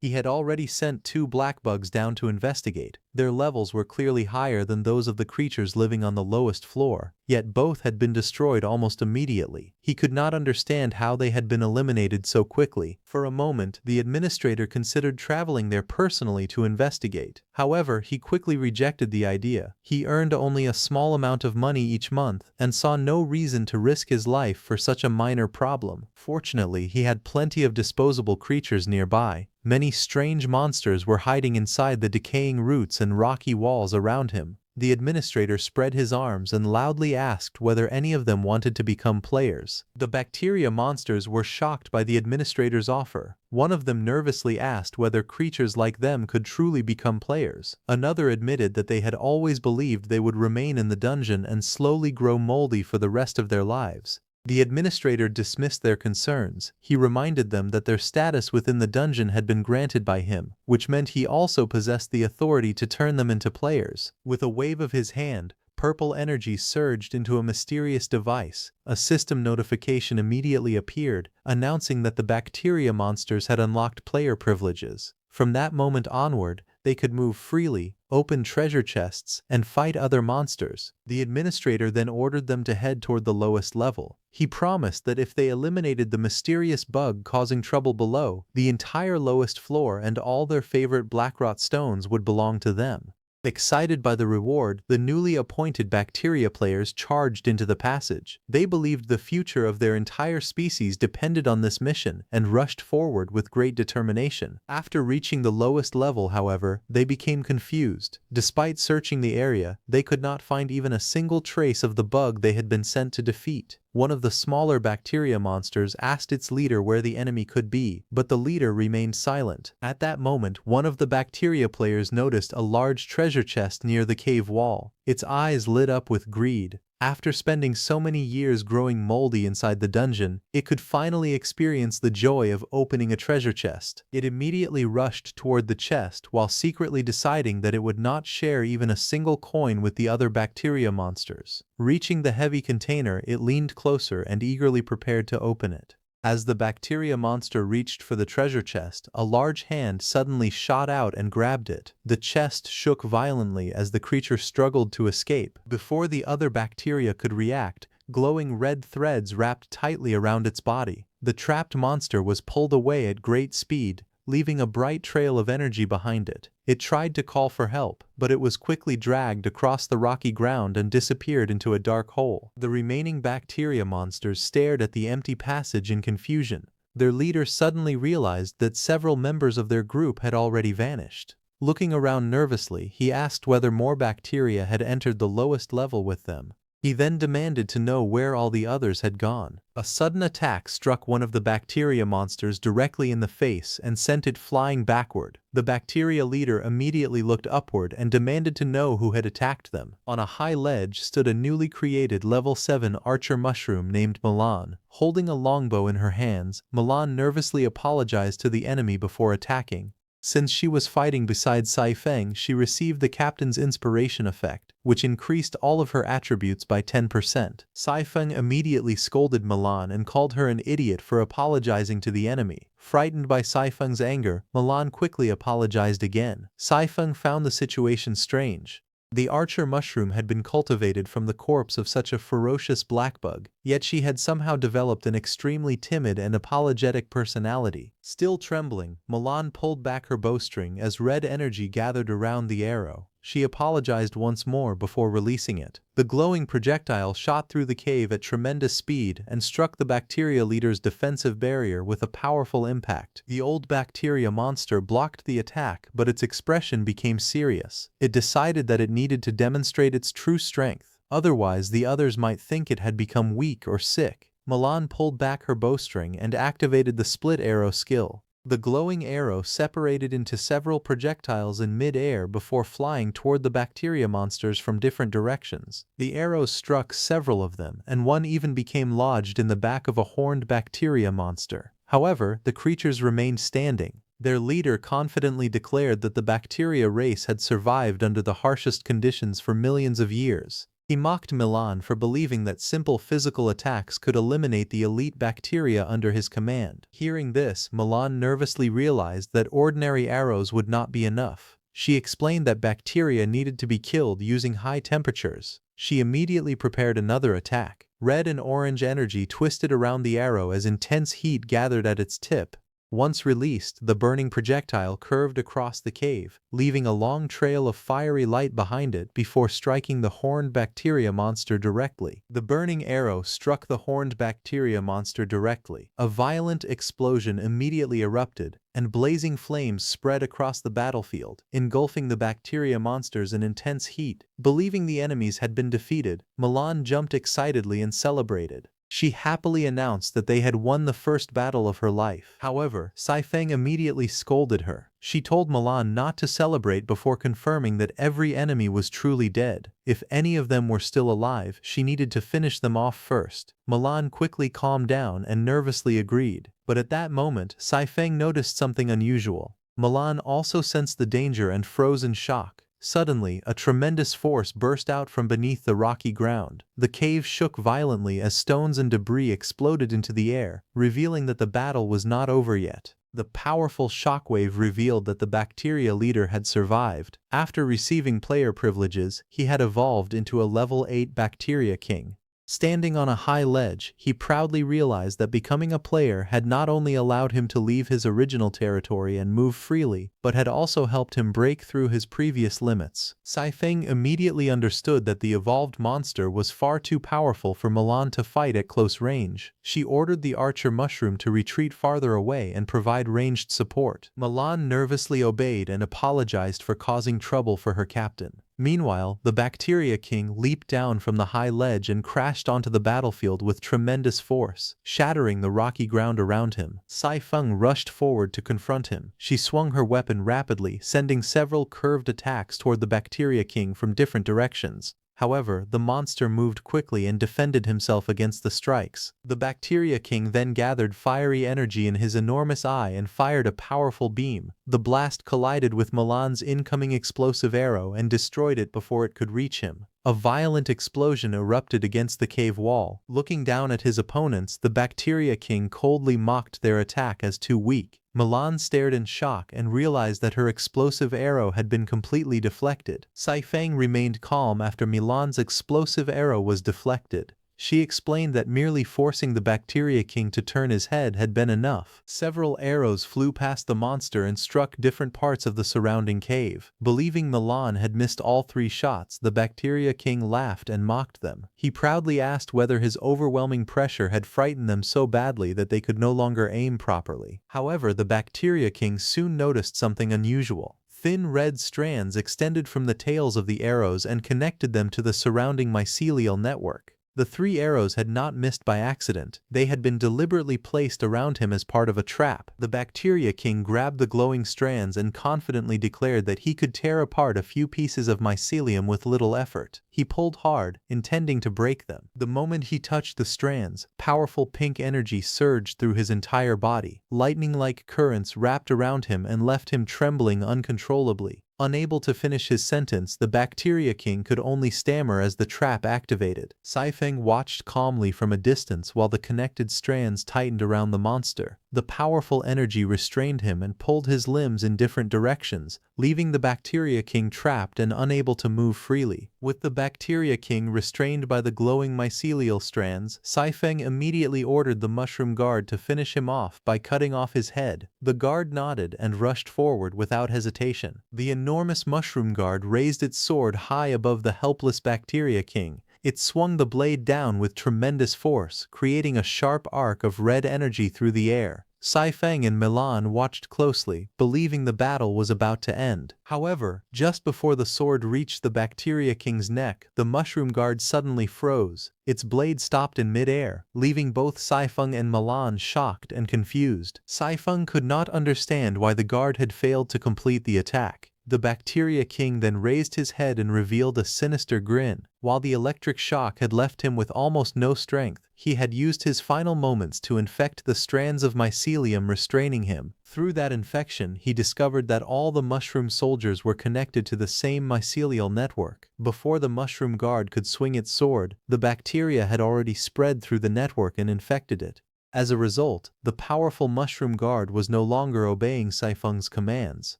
He had already sent 2 black bugs down to investigate. Their levels were clearly higher than those of the creatures living on the lowest floor, yet both had been destroyed almost immediately. He could not understand how they had been eliminated so quickly. For a moment, the administrator considered traveling there personally to investigate. However, he quickly rejected the idea. He earned only a small amount of money each month and saw no reason to risk his life for such a minor problem. Fortunately, he had plenty of disposable creatures nearby. Many strange monsters were hiding inside the decaying roots and rocky walls around him. The administrator spread his arms and loudly asked whether any of them wanted to become players. The bacteria monsters were shocked by the administrator's offer. One of them nervously asked whether creatures like them could truly become players. Another admitted that they had always believed they would remain in the dungeon and slowly grow moldy for the rest of their lives. The administrator dismissed their concerns. He reminded them that their status within the dungeon had been granted by him, which meant he also possessed the authority to turn them into players. With a wave of his hand, purple energy surged into a mysterious device. A system notification immediately appeared, announcing that the bacteria monsters had unlocked player privileges. From that moment onward, they could move freely, open treasure chests, and fight other monsters. The administrator then ordered them to head toward the lowest level. He promised that if they eliminated the mysterious bug causing trouble below, the entire lowest floor and all their favorite blackrot stones would belong to them. Excited by the reward, the newly appointed bacteria players charged into the passage. They believed the future of their entire species depended on this mission and rushed forward with great determination. After reaching the lowest level, however, they became confused. Despite searching the area, they could not find even a single trace of the bug they had been sent to defeat. One of the smaller bacteria monsters asked its leader where the enemy could be, but the leader remained silent. At that moment, one of the bacteria players noticed a large treasure chest near the cave wall. Its eyes lit up with greed. After spending so many years growing moldy inside the dungeon, it could finally experience the joy of opening a treasure chest. It immediately rushed toward the chest while secretly deciding that it would not share even a single coin with the other bacteria monsters. Reaching the heavy container, it leaned closer and eagerly prepared to open it. As the bacteria monster reached for the treasure chest, a large hand suddenly shot out and grabbed it. The chest shook violently as the creature struggled to escape. Before the other bacteria could react, glowing red threads wrapped tightly around its body. The trapped monster was pulled away at great speed, leaving a bright trail of energy behind it. It tried to call for help, but it was quickly dragged across the rocky ground and disappeared into a dark hole. The remaining bacteria monsters stared at the empty passage in confusion. Their leader suddenly realized that several members of their group had already vanished. Looking around nervously, he asked whether more bacteria had entered the lowest level with them. He then demanded to know where all the others had gone. A sudden attack struck one of the bacteria monsters directly in the face and sent it flying backward. The bacteria leader immediately looked upward and demanded to know who had attacked them. On a high ledge stood a newly created level 7 archer mushroom named Milan. Holding a longbow in her hands, Milan nervously apologized to the enemy before attacking. Since she was fighting beside Saifeng, she received the captain's inspiration effect, which increased all of her attributes by 10%. Saifeng immediately scolded Milan and called her an idiot for apologizing to the enemy. Frightened by Saifeng's anger, Milan quickly apologized again. Saifeng found the situation strange. The archer mushroom had been cultivated from the corpse of such a ferocious blackbug, yet she had somehow developed an extremely timid and apologetic personality. Still trembling, Milan pulled back her bowstring as red energy gathered around the arrow. She apologized once more before releasing it. The glowing projectile shot through the cave at tremendous speed and struck the bacteria leader's defensive barrier with a powerful impact. The old bacteria monster blocked the attack, but its expression became serious. It decided that it needed to demonstrate its true strength. Otherwise, the others might think it had become weak or sick. Milan pulled back her bowstring and activated the split arrow skill. The glowing arrow separated into several projectiles in mid-air before flying toward the bacteria monsters from different directions. The arrows struck several of them, and one even became lodged in the back of a horned bacteria monster. However, the creatures remained standing. Their leader confidently declared that the bacteria race had survived under the harshest conditions for millions of years. He mocked Milan for believing that simple physical attacks could eliminate the elite bacteria under his command. Hearing this, Milan nervously realized that ordinary arrows would not be enough. She explained that bacteria needed to be killed using high temperatures. She immediately prepared another attack. Red and orange energy twisted around the arrow as intense heat gathered at its tip. Once released, the burning projectile curved across the cave, leaving a long trail of fiery light behind it before striking the horned bacteria monster directly. The burning arrow struck the horned bacteria monster directly. A violent explosion immediately erupted, and blazing flames spread across the battlefield, engulfing the bacteria monsters in intense heat. Believing the enemies had been defeated, Milan jumped excitedly and celebrated. She happily announced that they had won the first battle of her life. However, Saifeng immediately scolded her. She told Milan not to celebrate before confirming that every enemy was truly dead. If any of them were still alive, she needed to finish them off first. Milan quickly calmed down and nervously agreed. But at that moment, Saifeng noticed something unusual. Milan also sensed the danger and froze in shock. Suddenly, a tremendous force burst out from beneath the rocky ground. The cave shook violently as stones and debris exploded into the air, revealing that the battle was not over yet. The powerful shockwave revealed that the bacteria leader had survived. After receiving player privileges, he had evolved into a level 8 bacteria king. Standing on a high ledge, he proudly realized that becoming a player had not only allowed him to leave his original territory and move freely, but had also helped him break through his previous limits. Saifeng immediately understood that the evolved monster was far too powerful for Milan to fight at close range. She ordered the archer mushroom to retreat farther away and provide ranged support. Milan nervously obeyed and apologized for causing trouble for her captain. Meanwhile, the Bacteria King leaped down from the high ledge and crashed onto the battlefield with tremendous force, shattering the rocky ground around him. Saifeng rushed forward to confront him. She swung her weapon rapidly, sending several curved attacks toward the Bacteria King from different directions. However, the monster moved quickly and defended himself against the strikes. The Bacteria King then gathered fiery energy in his enormous eye and fired a powerful beam. The blast collided with Milan's incoming explosive arrow and destroyed it before it could reach him. A violent explosion erupted against the cave wall. Looking down at his opponents, the Bacteria King coldly mocked their attack as too weak. Milan stared in shock and realized that her explosive arrow had been completely deflected. Saifang remained calm after Milan's explosive arrow was deflected. She explained that merely forcing the Bacteria King to turn his head had been enough. Several arrows flew past the monster and struck different parts of the surrounding cave. Believing Milan had missed all 3 shots, the Bacteria King laughed and mocked them. He proudly asked whether his overwhelming pressure had frightened them so badly that they could no longer aim properly. However, the Bacteria King soon noticed something unusual. Thin red strands extended from the tails of the arrows and connected them to the surrounding mycelial network. The 3 arrows had not missed by accident. They had been deliberately placed around him as part of a trap. The Bacteria King grabbed the glowing strands and confidently declared that he could tear apart a few pieces of mycelium with little effort. He pulled hard, intending to break them. The moment he touched the strands, powerful pink energy surged through his entire body. Lightning-like currents wrapped around him and left him trembling uncontrollably. Unable to finish his sentence, the Bacteria King could only stammer as the trap activated. Saifeng watched calmly from a distance while the connected strands tightened around the monster. The powerful energy restrained him and pulled his limbs in different directions, leaving the Bacteria King trapped and unable to move freely. With the Bacteria King restrained by the glowing mycelial strands, Saifeng immediately ordered the Mushroom Guard to finish him off by cutting off his head. The guard nodded and rushed forward without hesitation. The enormous Mushroom Guard raised its sword high above the helpless Bacteria King. It swung the blade down with tremendous force, creating a sharp arc of red energy through the air. Saifeng and Milan watched closely, believing the battle was about to end. However, just before the sword reached the Bacteria King's neck, the Mushroom Guard suddenly froze. Its blade stopped in mid-air, leaving both Saifeng and Milan shocked and confused. Saifeng could not understand why the guard had failed to complete the attack. The Bacteria King then raised his head and revealed a sinister grin. While the electric shock had left him with almost no strength, he had used his final moments to infect the strands of mycelium restraining him. Through that infection, he discovered that all the mushroom soldiers were connected to the same mycelial network. Before the Mushroom Guard could swing its sword, the bacteria had already spread through the network and infected it. As a result, the powerful Mushroom Guard was no longer obeying Saifeng's commands.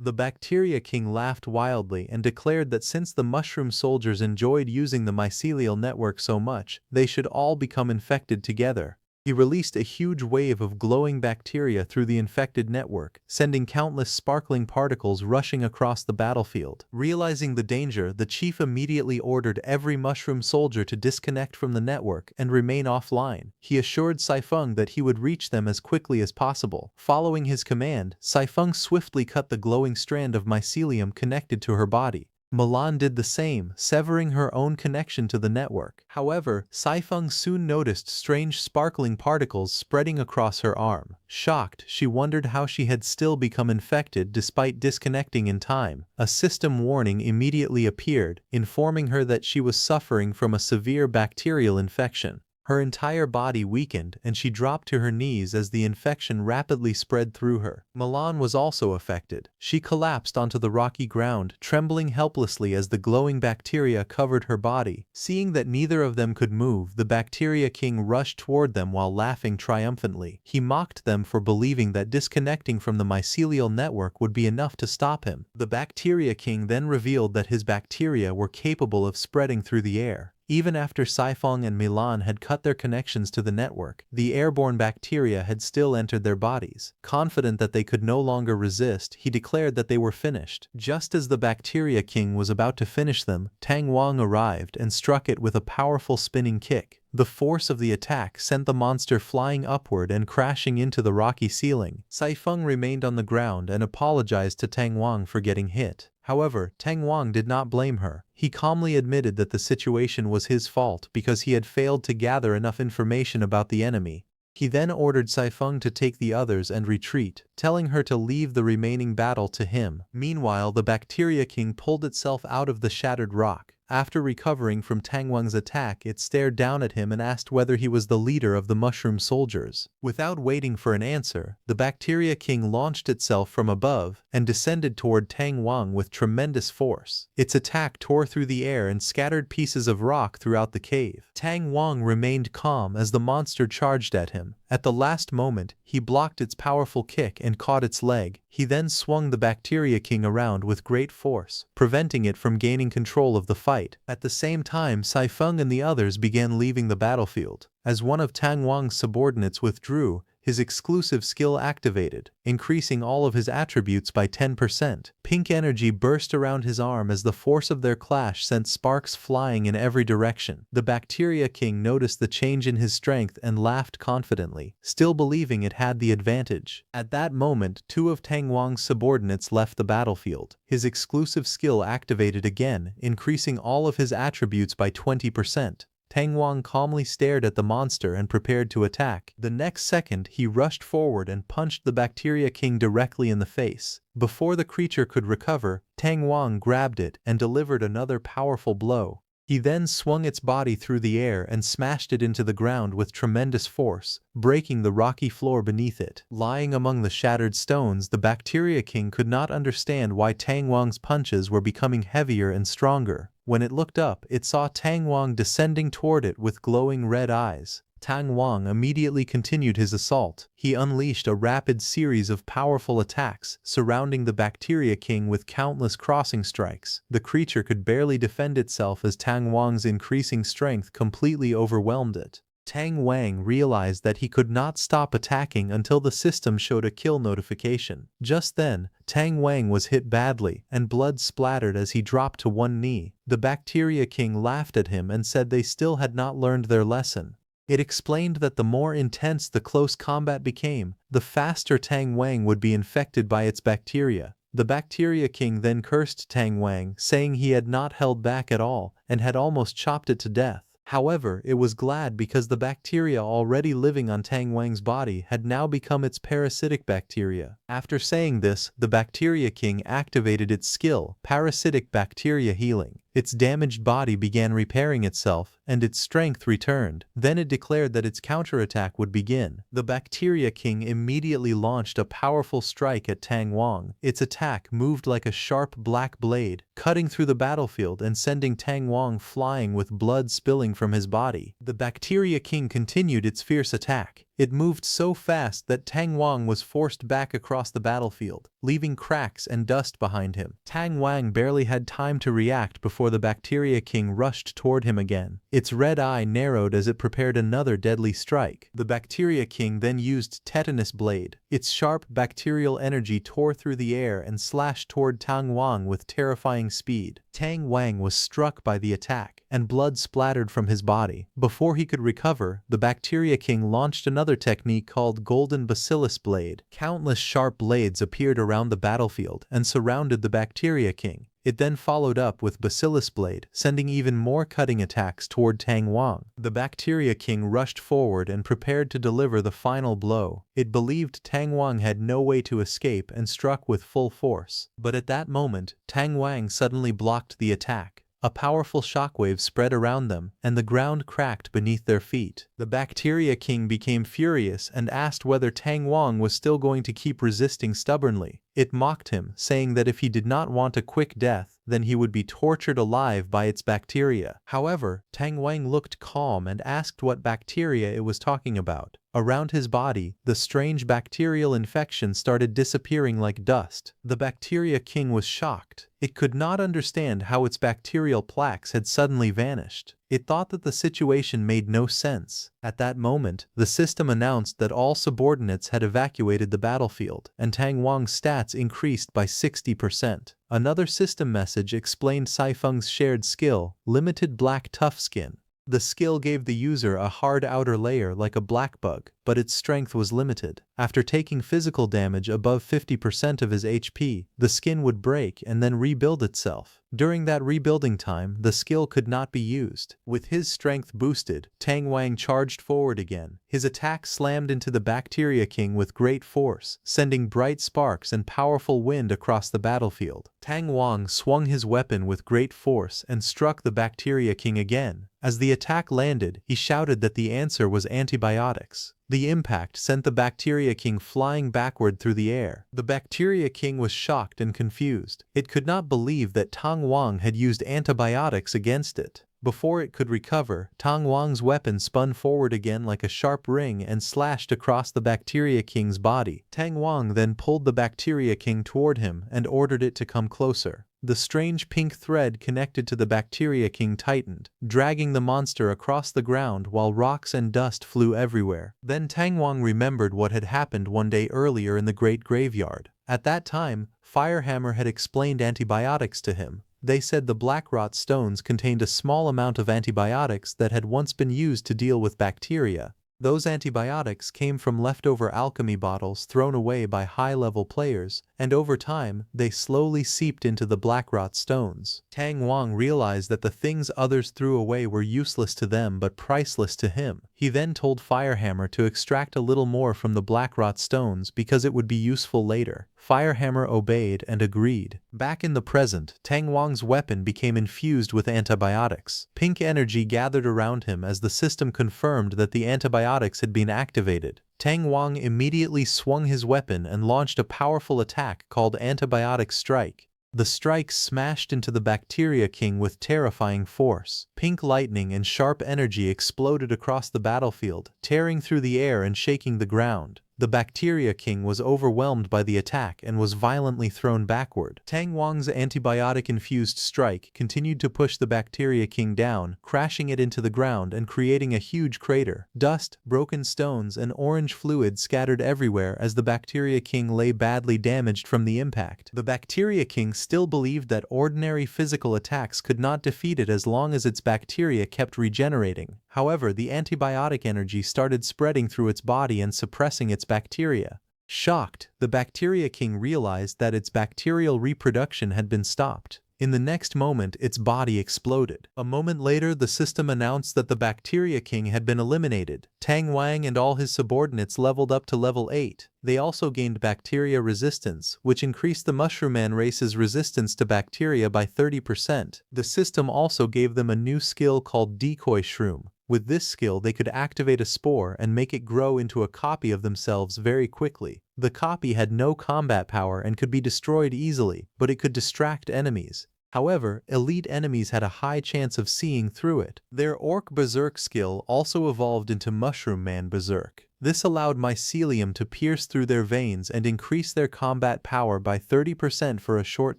The Bacteria King laughed wildly and declared that since the mushroom soldiers enjoyed using the mycelial network so much, they should all become infected together. He released a huge wave of glowing bacteria through the infected network, sending countless sparkling particles rushing across the battlefield. Realizing the danger, the chief immediately ordered every mushroom soldier to disconnect from the network and remain offline. He assured Saifeng that he would reach them as quickly as possible. Following his command, Saifeng swiftly cut the glowing strand of mycelium connected to her body. Milan did the same, severing her own connection to the network. However, Saifeng soon noticed strange sparkling particles spreading across her arm. Shocked, she wondered how she had still become infected despite disconnecting in time. A system warning immediately appeared, informing her that she was suffering from a severe bacterial infection. Her entire body weakened and she dropped to her knees as the infection rapidly spread through her. Milan was also affected. She collapsed onto the rocky ground, trembling helplessly as the glowing bacteria covered her body. Seeing that neither of them could move, the Bacteria King rushed toward them while laughing triumphantly. He mocked them for believing that disconnecting from the mycelial network would be enough to stop him. The Bacteria King then revealed that his bacteria were capable of spreading through the air. Even after Saifeng and Milan had cut their connections to the network, the airborne bacteria had still entered their bodies. Confident that they could no longer resist, he declared that they were finished. Just as the Bacteria King was about to finish them, Tang Wang arrived and struck it with a powerful spinning kick. The force of the attack sent the monster flying upward and crashing into the rocky ceiling. Saifeng remained on the ground and apologized to Tang Wang for getting hit. However, Tang Wang did not blame her. He calmly admitted that the situation was his fault because he had failed to gather enough information about the enemy. He then ordered Saifeng to take the others and retreat, telling her to leave the remaining battle to him. Meanwhile, the Bacteria King pulled itself out of the shattered rock. After recovering from Tang Wang's attack, it stared down at him and asked whether he was the leader of the mushroom soldiers. Without waiting for an answer, the Bacteria King launched itself from above and descended toward Tang Wang with tremendous force. Its attack tore through the air and scattered pieces of rock throughout the cave. Tang Wang remained calm as the monster charged at him. At the last moment, he blocked its powerful kick and caught its leg. He then swung the Bacteria King around with great force, preventing it from gaining control of the fight. At the same time, Saifeng and the others began leaving the battlefield. As one of Tang Wang's subordinates withdrew, his exclusive skill activated, increasing all of his attributes by 10%. Pink energy burst around his arm as the force of their clash sent sparks flying in every direction. The Bacteria King noticed the change in his strength and laughed confidently, still believing it had the advantage. At that moment, two of Tang Wang's subordinates left the battlefield. His exclusive skill activated again, increasing all of his attributes by 20%. Tang Wang calmly stared at the monster and prepared to attack. The next second, he rushed forward and punched the Bacteria King directly in the face. Before the creature could recover, Tang Wang grabbed it and delivered another powerful blow. He then swung its body through the air and smashed it into the ground with tremendous force, breaking the rocky floor beneath it. Lying among the shattered stones, the Bacteria King could not understand why Tang Wang's punches were becoming heavier and stronger. When it looked up, it saw Tang Wang descending toward it with glowing red eyes. Tang Wang immediately continued his assault. He unleashed a rapid series of powerful attacks, surrounding the Bacteria King with countless crossing strikes. The creature could barely defend itself as Tang Wang's increasing strength completely overwhelmed it. Tang Wang realized that he could not stop attacking until the system showed a kill notification. Just then, Tang Wang was hit badly, and blood splattered as he dropped to one knee. The Bacteria King laughed at him and said they still had not learned their lesson. It explained that the more intense the close combat became, the faster Tang Wang would be infected by its bacteria. The Bacteria King then cursed Tang Wang, saying he had not held back at all and had almost chopped it to death. However, it was glad because the bacteria already living on Tang Wang's body had now become its parasitic bacteria. After saying this, the Bacteria King activated its skill, Parasitic Bacteria Healing. Its damaged body began repairing itself, and its strength returned. Then it declared that its counterattack would begin. The Bacteria King immediately launched a powerful strike at Tang Wang. Its attack moved like a sharp black blade, cutting through the battlefield and sending Tang Wang flying with blood spilling from his body. The Bacteria King continued its fierce attack. It moved so fast that Tang Wang was forced back across the battlefield, leaving cracks and dust behind him. Tang Wang barely had time to react before the Bacteria King rushed toward him again. Its red eye narrowed as it prepared another deadly strike. The Bacteria King then used Tetanus Blade. Its sharp bacterial energy tore through the air and slashed toward Tang Wang with terrifying speed. Tang Wang was struck by the attack, and blood splattered from his body. Before he could recover, the Bacteria King launched another technique called Golden Bacillus Blade. Countless sharp blades appeared around the battlefield and surrounded the Bacteria King. It then followed up with Bacillus Blade, sending even more cutting attacks toward Tang Wang. The Bacteria King rushed forward and prepared to deliver the final blow. It believed Tang Wang had no way to escape and struck with full force. But at that moment, Tang Wang suddenly blocked the attack. A powerful shockwave spread around them, and the ground cracked beneath their feet. The Bacteria King became furious and asked whether Tang Wang was still going to keep resisting stubbornly. It mocked him, saying that if he did not want a quick death, then he would be tortured alive by its bacteria. However, Tang Wang looked calm and asked what bacteria it was talking about. Around his body, the strange bacterial infection started disappearing like dust. The Bacteria King was shocked. It could not understand how its bacterial plaques had suddenly vanished. It thought that the situation made no sense. At that moment, the system announced that all subordinates had evacuated the battlefield, and Tang Wang's stats increased by 60%. Another system message explained Saifeng's shared skill, Limited Black Tough Skin. The skill gave the user a hard outer layer like a black bug, but its strength was limited. After taking physical damage above 50% of his HP, the skin would break and then rebuild itself. During that rebuilding time, the skill could not be used. With his strength boosted, Tang Wang charged forward again. His attack slammed into the Bacteria King with great force, sending bright sparks and powerful wind across the battlefield. Tang Wang swung his weapon with great force and struck the Bacteria King again. As the attack landed, he shouted that the answer was antibiotics. The impact sent the Bacteria King flying backward through the air. The Bacteria King was shocked and confused. It could not believe that Tang Wang had used antibiotics against it. Before it could recover, Tang Wang's weapon spun forward again like a sharp ring and slashed across the Bacteria King's body. Tang Wang then pulled the Bacteria King toward him and ordered it to come closer. The strange pink thread connected to the Bacteria King tightened, dragging the monster across the ground while rocks and dust flew everywhere. Then Tang Wang remembered what had happened one day earlier in the Great Graveyard. At that time, Firehammer had explained antibiotics to him. They said the Blackrot stones contained a small amount of antibiotics that had once been used to deal with bacteria. Those antibiotics came from leftover alchemy bottles thrown away by high-level players, and over time, they slowly seeped into the Blackrot stones. Tang Wang realized that the things others threw away were useless to them but priceless to him. He then told Firehammer to extract a little more from the Blackrot stones because it would be useful later. Firehammer obeyed and agreed. Back in the present, Tang Wang's weapon became infused with antibiotics. Pink energy gathered around him as the system confirmed that the antibiotics had been activated. Tang Wang immediately swung his weapon and launched a powerful attack called Antibiotic Strike. The strike smashed into the Bacteria King with terrifying force. Pink lightning and sharp energy exploded across the battlefield, tearing through the air and shaking the ground. The Bacteria King was overwhelmed by the attack and was violently thrown backward. Tang Wang's antibiotic-infused strike continued to push the Bacteria King down, crashing it into the ground and creating a huge crater. Dust, broken stones, and orange fluid scattered everywhere as the Bacteria King lay badly damaged from the impact. The Bacteria King still believed that ordinary physical attacks could not defeat it as long as its bacteria kept regenerating. However, the antibiotic energy started spreading through its body and suppressing its bacteria. Shocked, the Bacteria King realized that its bacterial reproduction had been stopped. In the next moment, its body exploded. A moment later, the system announced that the Bacteria King had been eliminated. Tang Wang and all his subordinates leveled up to level 8. They also gained bacteria resistance, which increased the Mushroom Man race's resistance to bacteria by 30%. The system also gave them a new skill called Decoy Shroom. With this skill, they could activate a spore and make it grow into a copy of themselves very quickly. The copy had no combat power and could be destroyed easily, but it could distract enemies. However, elite enemies had a high chance of seeing through it. Their Orc Berserk skill also evolved into Mushroom Man Berserk. This allowed mycelium to pierce through their veins and increase their combat power by 30% for a short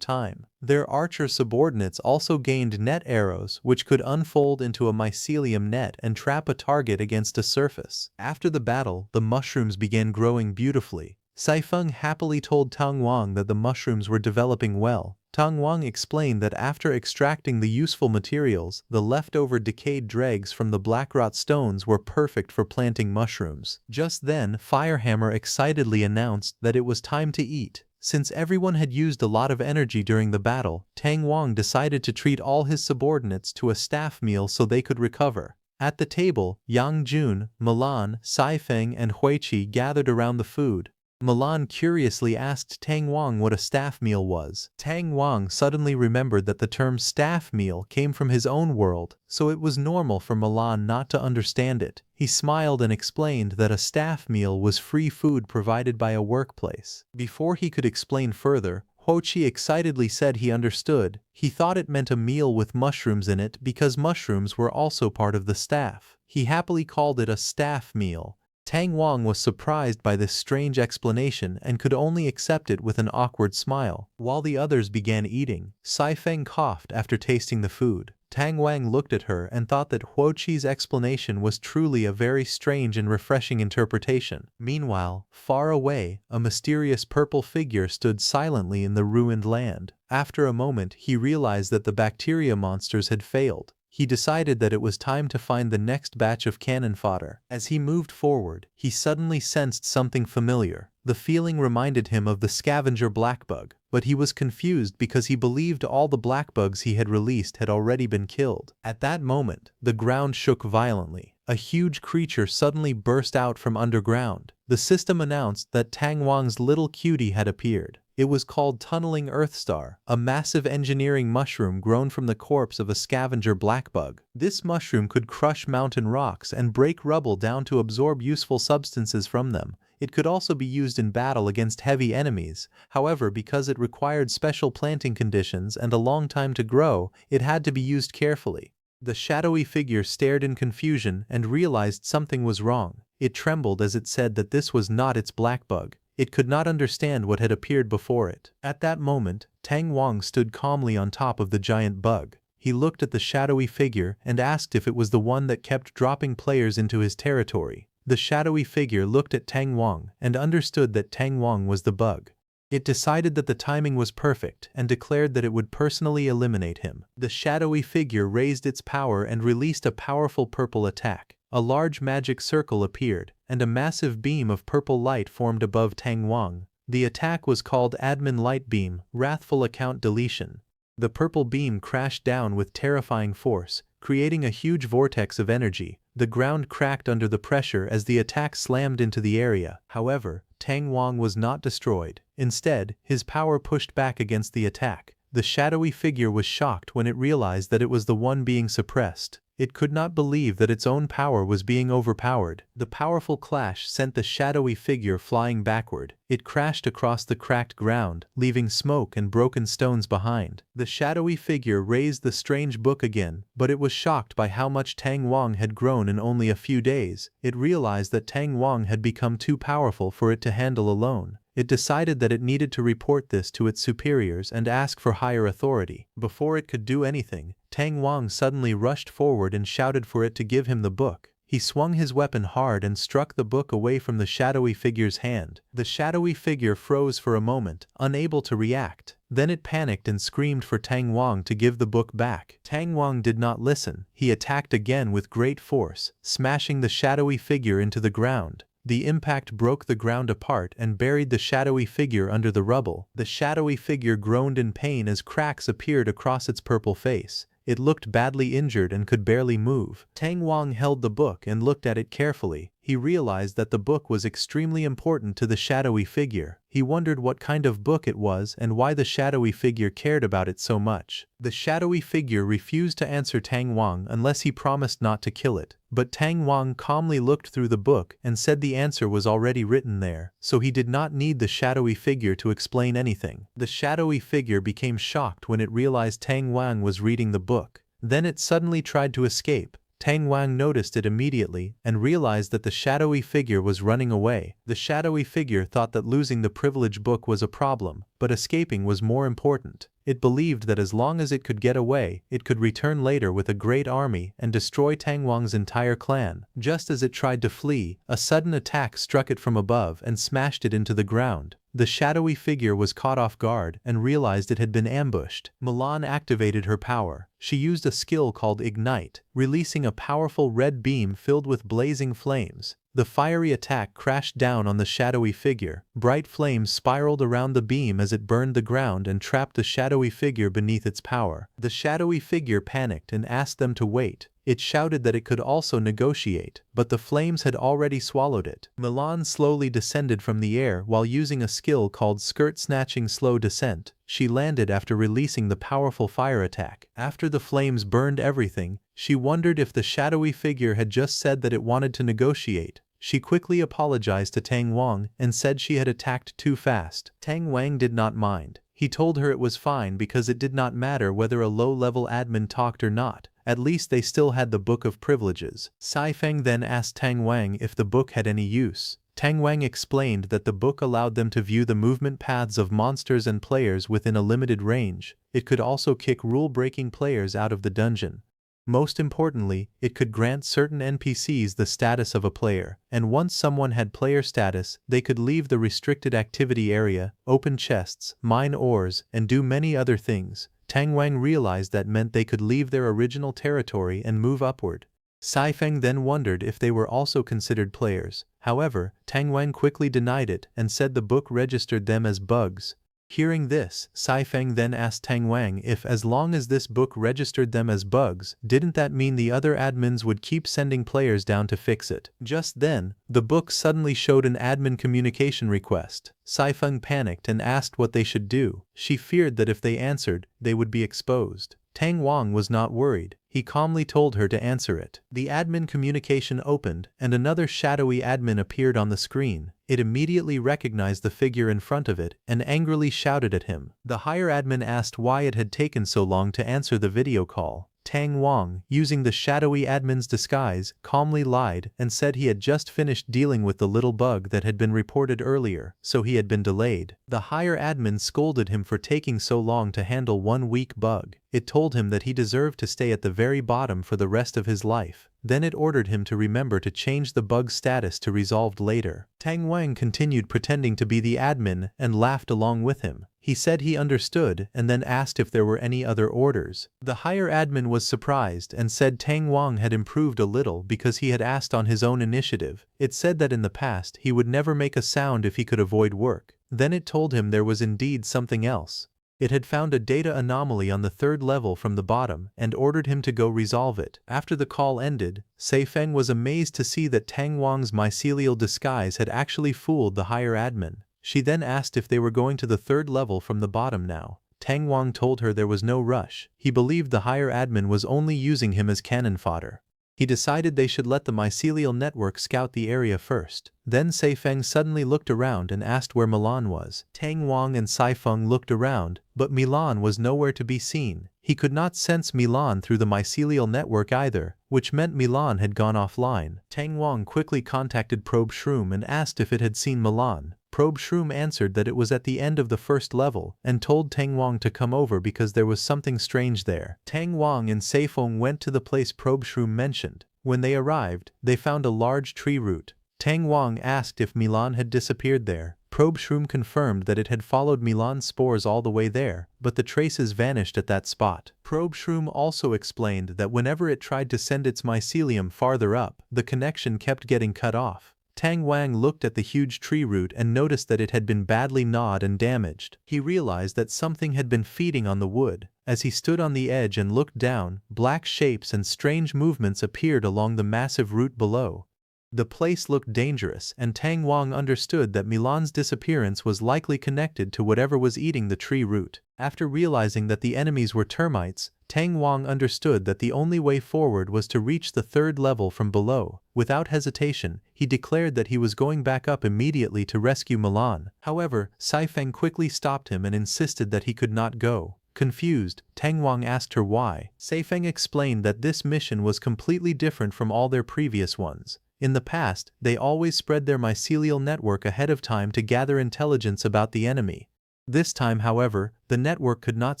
time. Their archer subordinates also gained net arrows, which could unfold into a mycelium net and trap a target against a surface. After the battle, the mushrooms began growing beautifully. Saifeng happily told Tang Wang that the mushrooms were developing well. Tang Wang explained that after extracting the useful materials, the leftover decayed dregs from the Blackrot stones were perfect for planting mushrooms. Just then, Firehammer excitedly announced that it was time to eat. Since everyone had used a lot of energy during the battle, Tang Wang decided to treat all his subordinates to a staff meal so they could recover. At the table, Yang Jun, Milan, Saifeng, and Huiqi gathered around the food. Milan curiously asked Tang Wang what a staff meal was. Tang Wang suddenly remembered that the term staff meal came from his own world, so it was normal for Milan not to understand it. He smiled and explained that a staff meal was free food provided by a workplace. Before he could explain further, Huiqi excitedly said he understood. He thought it meant a meal with mushrooms in it because mushrooms were also part of the staff. He happily called it a staff meal. Tang Wang was surprised by this strange explanation and could only accept it with an awkward smile. While the others began eating, Saifeng coughed after tasting the food. Tang Wang looked at her and thought that Huoqi's explanation was truly a very strange and refreshing interpretation. Meanwhile, far away, a mysterious purple figure stood silently in the ruined land. After a moment, he realized that the bacteria monsters had failed. He decided that it was time to find the next batch of cannon fodder. As he moved forward, he suddenly sensed something familiar. The feeling reminded him of the scavenger blackbug, but he was confused because he believed all the blackbugs he had released had already been killed. At that moment, the ground shook violently. A huge creature suddenly burst out from underground. The system announced that Tang Wang's little cutie had appeared. It was called Tunneling Earthstar, a massive engineering mushroom grown from the corpse of a scavenger blackbug. This mushroom could crush mountain rocks and break rubble down to absorb useful substances from them. It could also be used in battle against heavy enemies. However, because it required special planting conditions and a long time to grow, it had to be used carefully. The shadowy figure stared in confusion and realized something was wrong. It trembled as it said that this was not its blackbug. It could not understand what had appeared before it. At that moment, Tang Wang stood calmly on top of the giant bug. He looked at the shadowy figure and asked if it was the one that kept dropping players into his territory. The shadowy figure looked at Tang Wang and understood that Tang Wang was the bug. It decided that the timing was perfect and declared that it would personally eliminate him. The shadowy figure raised its power and released a powerful purple attack. A large magic circle appeared, and a massive beam of purple light formed above Tang Wang. The attack was called Admin Light Beam, Wrathful Account Deletion. The purple beam crashed down with terrifying force, creating a huge vortex of energy. The ground cracked under the pressure as the attack slammed into the area. However, Tang Wang was not destroyed. Instead, his power pushed back against the attack. The shadowy figure was shocked when it realized that it was the one being suppressed. It could not believe that its own power was being overpowered. The powerful clash sent the shadowy figure flying backward. It crashed across the cracked ground, leaving smoke and broken stones behind. The shadowy figure raised the strange book again, but it was shocked by how much Tang Wang had grown in only a few days. It realized that Tang Wang had become too powerful for it to handle alone. It decided that it needed to report this to its superiors and ask for higher authority. Before it could do anything, Tang Wang suddenly rushed forward and shouted for it to give him the book. He swung his weapon hard and struck the book away from the shadowy figure's hand. The shadowy figure froze for a moment, unable to react. Then it panicked and screamed for Tang Wang to give the book back. Tang Wang did not listen. He attacked again with great force, smashing the shadowy figure into the ground. The impact broke the ground apart and buried the shadowy figure under the rubble. The shadowy figure groaned in pain as cracks appeared across its purple face. It looked badly injured and could barely move. Tang Wang held the book and looked at it carefully. He realized that the book was extremely important to the shadowy figure. He wondered what kind of book it was and why the shadowy figure cared about it so much. The shadowy figure refused to answer Tang Wang unless he promised not to kill it. But Tang Wang calmly looked through the book and said the answer was already written there, so he did not need the shadowy figure to explain anything. The shadowy figure became shocked when it realized Tang Wang was reading the book. Then it suddenly tried to escape. Tang Wang noticed it immediately and realized that the shadowy figure was running away. The shadowy figure thought that losing the privilege book was a problem, but escaping was more important. It believed that as long as it could get away, it could return later with a great army and destroy Tang Wang's entire clan. Just as it tried to flee, a sudden attack struck it from above and smashed it into the ground. The shadowy figure was caught off guard and realized it had been ambushed. Milan activated her power. She used a skill called Ignite, releasing a powerful red beam filled with blazing flames. The fiery attack crashed down on the shadowy figure. Bright flames spiraled around the beam as it burned the ground and trapped the shadowy figure beneath its power. The shadowy figure panicked and asked them to wait. It shouted that it could also negotiate, but the flames had already swallowed it. Milan slowly descended from the air while using a skill called Skirt Snatching Slow Descent. She landed after releasing the powerful fire attack. After the flames burned everything, she wondered if the shadowy figure had just said that it wanted to negotiate. She quickly apologized to Tang Wang and said she had attacked too fast. Tang Wang did not mind. He told her it was fine because it did not matter whether a low-level admin talked or not. At least they still had the Book of Privileges. Saifeng then asked Tang Wang if the book had any use. Tang Wang explained that the book allowed them to view the movement paths of monsters and players within a limited range. It could also kick rule-breaking players out of the dungeon. Most importantly, it could grant certain NPCs the status of a player, and once someone had player status, they could leave the restricted activity area, open chests, mine ores, and do many other things. Tang Wang realized that meant they could leave their original territory and move upward. Saifeng then wondered if they were also considered players. However, Tang Wang quickly denied it and said the book registered them as bugs. Hearing this, Saifeng then asked Tang Wang if as long as this book registered them as bugs, didn't that mean the other admins would keep sending players down to fix it? Just then, the book suddenly showed an admin communication request. Saifeng panicked and asked what they should do. She feared that if they answered, they would be exposed. Tang Wang was not worried. He calmly told her to answer it. The admin communication opened, and another shadowy admin appeared on the screen. It immediately recognized the figure in front of it and angrily shouted at him. The higher admin asked why it had taken so long to answer the video call. Tang Wang, using the shadowy admin's disguise, calmly lied and said he had just finished dealing with the little bug that had been reported earlier, so he had been delayed. The higher admin scolded him for taking so long to handle one weak bug. It told him that he deserved to stay at the very bottom for the rest of his life. Then it ordered him to remember to change the bug's status to resolved later. Tang Wang continued pretending to be the admin and laughed along with him. He said he understood and then asked if there were any other orders. The higher admin was surprised and said Tang Wang had improved a little because he had asked on his own initiative. It said that in the past he would never make a sound if he could avoid work. Then it told him there was indeed something else. It had found a data anomaly on the 3rd level from the bottom and ordered him to go resolve it. After the call ended, Saifeng was amazed to see that Tang Wang's mycelial disguise had actually fooled the higher admin. She then asked if they were going to the 3rd level from the bottom now. Tang Wang told her there was no rush. He believed the higher admin was only using him as cannon fodder. He decided they should let the mycelial network scout the area first. Then Saifeng suddenly looked around and asked where Milan was. Tang Wang and Saifeng looked around, but Milan was nowhere to be seen. He could not sense Milan through the mycelial network either, which meant Milan had gone offline. Tang Wang quickly contacted Probe Shroom and asked if it had seen Milan. Probe Shroom answered that it was at the end of the 1st level and told Tang Wang to come over because there was something strange there. Tang Wang and Saifeng went to the place Probe Shroom mentioned. When they arrived, they found a large tree root. Tang Wang asked if Milan had disappeared there. Probe Shroom confirmed that it had followed Milan's spores all the way there, but the traces vanished at that spot. Probe Shroom also explained that whenever it tried to send its mycelium farther up, the connection kept getting cut off. Tang Wang looked at the huge tree root and noticed that it had been badly gnawed and damaged. He realized that something had been feeding on the wood. As he stood on the edge and looked down, black shapes and strange movements appeared along the massive root below. The place looked dangerous, and Tang Wang understood that Milan's disappearance was likely connected to whatever was eating the tree root. After realizing that the enemies were termites, Tang Wang understood that the only way forward was to reach the 3rd level from below. Without hesitation, he declared that he was going back up immediately to rescue Milan. However, Saifeng quickly stopped him and insisted that he could not go. Confused, Tang Wang asked her why. Saifeng explained that this mission was completely different from all their previous ones. In the past, they always spread their mycelial network ahead of time to gather intelligence about the enemy. This time, however, the network could not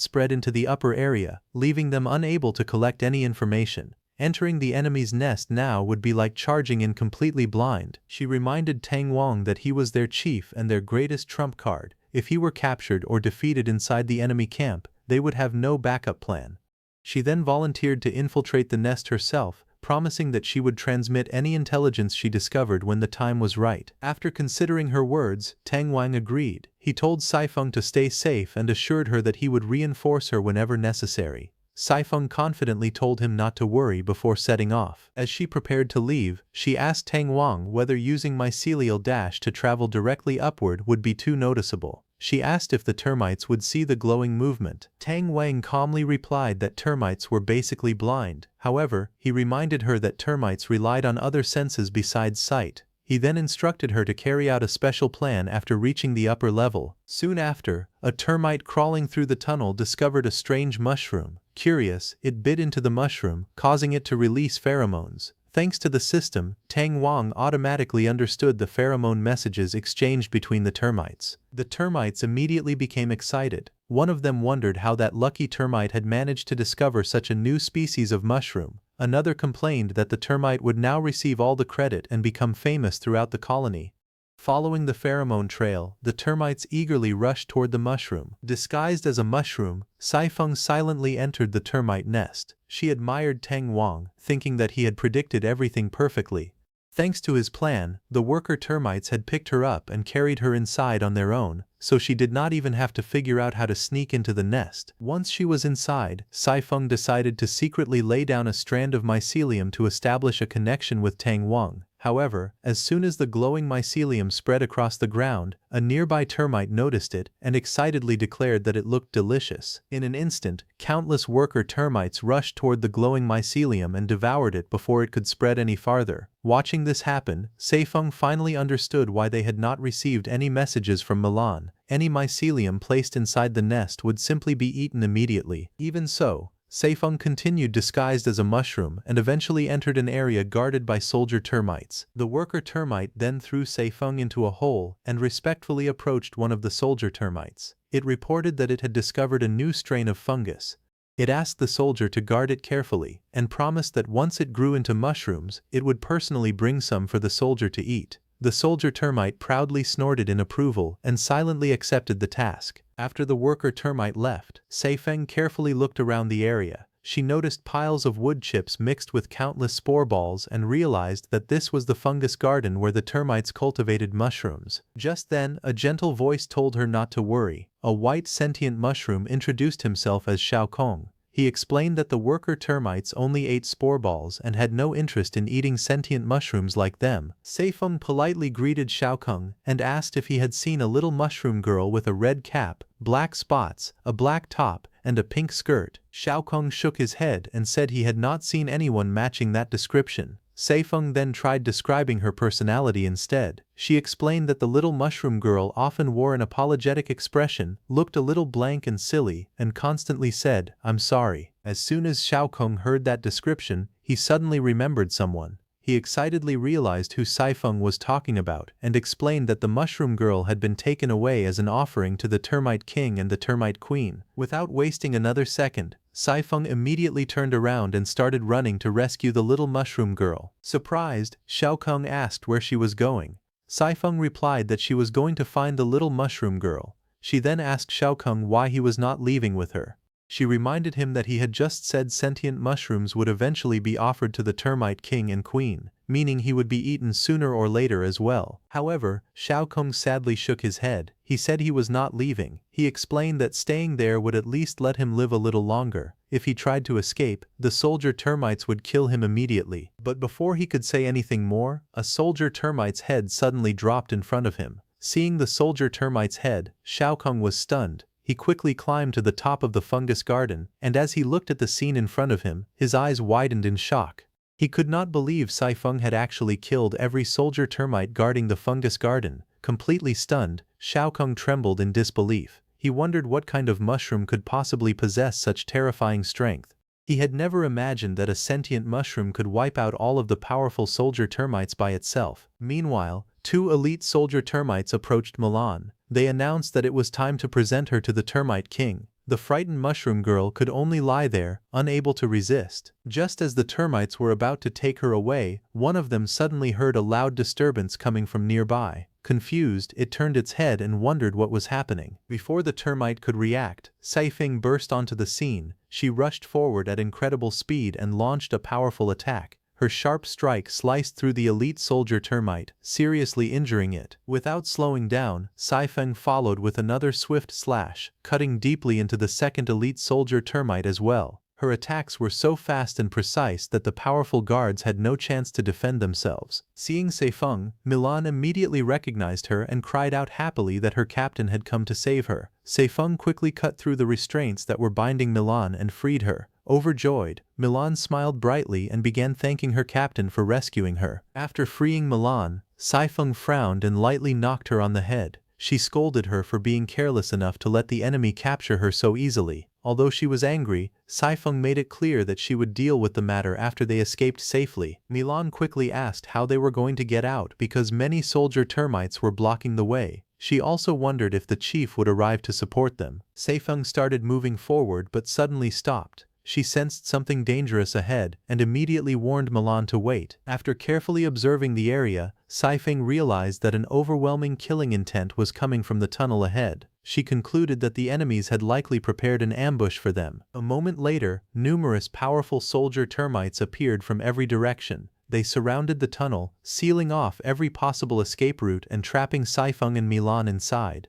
spread into the upper area, leaving them unable to collect any information. Entering the enemy's nest now would be like charging in completely blind. She reminded Tang Wang that he was their chief and their greatest trump card. If he were captured or defeated inside the enemy camp, they would have no backup plan. She then volunteered to infiltrate the nest herself, promising that she would transmit any intelligence she discovered when the time was right. After considering her words, Tang Wang agreed. He told Saifeng to stay safe and assured her that he would reinforce her whenever necessary. Saifeng confidently told him not to worry before setting off. As she prepared to leave, she asked Tang Wang whether using mycelial dash to travel directly upward would be too noticeable. She asked if the termites would see the glowing movement. Tang Wang calmly replied that termites were basically blind. However, he reminded her that termites relied on other senses besides sight. He then instructed her to carry out a special plan after reaching the upper level. Soon after, a termite crawling through the tunnel discovered a strange mushroom. Curious, it bit into the mushroom, causing it to release pheromones. Thanks to the system, Tang Wang automatically understood the pheromone messages exchanged between the termites. The termites immediately became excited. One of them wondered how that lucky termite had managed to discover such a new species of mushroom. Another complained that the termite would now receive all the credit and become famous throughout the colony. Following the pheromone trail, the termites eagerly rushed toward the mushroom. Disguised as a mushroom, Saifeng silently entered the termite nest. She admired Tang Wang, thinking that he had predicted everything perfectly. Thanks to his plan, the worker termites had picked her up and carried her inside on their own, so she did not even have to figure out how to sneak into the nest. Once she was inside, Saifeng decided to secretly lay down a strand of mycelium to establish a connection with Tang Wang. However, as soon as the glowing mycelium spread across the ground, a nearby termite noticed it and excitedly declared that it looked delicious. In an instant, countless worker termites rushed toward the glowing mycelium and devoured it before it could spread any farther. Watching this happen, Saifeng finally understood why they had not received any messages from Milan. Any mycelium placed inside the nest would simply be eaten immediately. Even so, Saifeng continued disguised as a mushroom and eventually entered an area guarded by soldier termites. The worker termite then threw Saifeng into a hole and respectfully approached one of the soldier termites. It reported that it had discovered a new strain of fungus. It asked the soldier to guard it carefully and promised that once it grew into mushrooms, it would personally bring some for the soldier to eat. The soldier termite proudly snorted in approval and silently accepted the task. After the worker termite left, Saifeng carefully looked around the area. She noticed piles of wood chips mixed with countless spore balls and realized that this was the fungus garden where the termites cultivated mushrooms. Just then, a gentle voice told her not to worry. A white sentient mushroom introduced himself as Xiao Kong. He explained that the worker termites only ate spore balls and had no interest in eating sentient mushrooms like them. Saifeng politely greeted Xiao Kong and asked if he had seen a little mushroom girl with a red cap, black spots, a black top, and a pink skirt. Xiao Kong shook his head and said he had not seen anyone matching that description. Saifeng then tried describing her personality instead. She explained that the little mushroom girl often wore an apologetic expression, looked a little blank and silly, and constantly said, "I'm sorry." As soon as Xiao Kong heard that description, he suddenly remembered someone. He excitedly realized who Saifeng was talking about and explained that the mushroom girl had been taken away as an offering to the termite king and the termite queen. Without wasting another second, Saifeng immediately turned around and started running to rescue the little mushroom girl. Surprised, Xiao Kong asked where she was going. Saifeng replied that she was going to find the little mushroom girl. She then asked Xiao Kong why he was not leaving with her. She reminded him that he had just said sentient mushrooms would eventually be offered to the termite king and queen, meaning he would be eaten sooner or later as well. However, Xiao Kong sadly shook his head. He said he was not leaving. He explained that staying there would at least let him live a little longer. If he tried to escape, the soldier termites would kill him immediately. But before he could say anything more, a soldier termite's head suddenly dropped in front of him. Seeing the soldier termite's head, Xiao Kong was stunned. He quickly climbed to the top of the fungus garden, and as he looked at the scene in front of him, his eyes widened in shock. He could not believe Saifeng had actually killed every soldier termite guarding the fungus garden. Completely stunned, Xiao Kong trembled in disbelief. He wondered what kind of mushroom could possibly possess such terrifying strength. He had never imagined that a sentient mushroom could wipe out all of the powerful soldier termites by itself. Meanwhile, two elite soldier termites approached Milan. They announced that it was time to present her to the termite king. The frightened mushroom girl could only lie there, unable to resist. Just as the termites were about to take her away, one of them suddenly heard a loud disturbance coming from nearby. Confused, it turned its head and wondered what was happening. Before the termite could react, Saifeng burst onto the scene. She rushed forward at incredible speed and launched a powerful attack. Her sharp strike sliced through the elite soldier termite, seriously injuring it. Without slowing down, Saifeng followed with another swift slash, cutting deeply into the second elite soldier termite as well. Her attacks were so fast and precise that the powerful guards had no chance to defend themselves. Seeing Saifeng, Milan immediately recognized her and cried out happily that her captain had come to save her. Saifeng quickly cut through the restraints that were binding Milan and freed her. Overjoyed, Milan smiled brightly and began thanking her captain for rescuing her. After freeing Milan, Saifeng frowned and lightly knocked her on the head. She scolded her for being careless enough to let the enemy capture her so easily. Although she was angry, Saifeng made it clear that she would deal with the matter after they escaped safely. Milan quickly asked how they were going to get out because many soldier termites were blocking the way. She also wondered if the chief would arrive to support them. Saifeng started moving forward but suddenly stopped. she sensed something dangerous ahead and immediately warned Milan to wait. After carefully observing the area, Saifeng realized that an overwhelming killing intent was coming from the tunnel ahead. She concluded that the enemies had likely prepared an ambush for them. A moment later, numerous powerful soldier termites appeared from every direction. They surrounded the tunnel, sealing off every possible escape route and trapping Saifeng and Milan inside.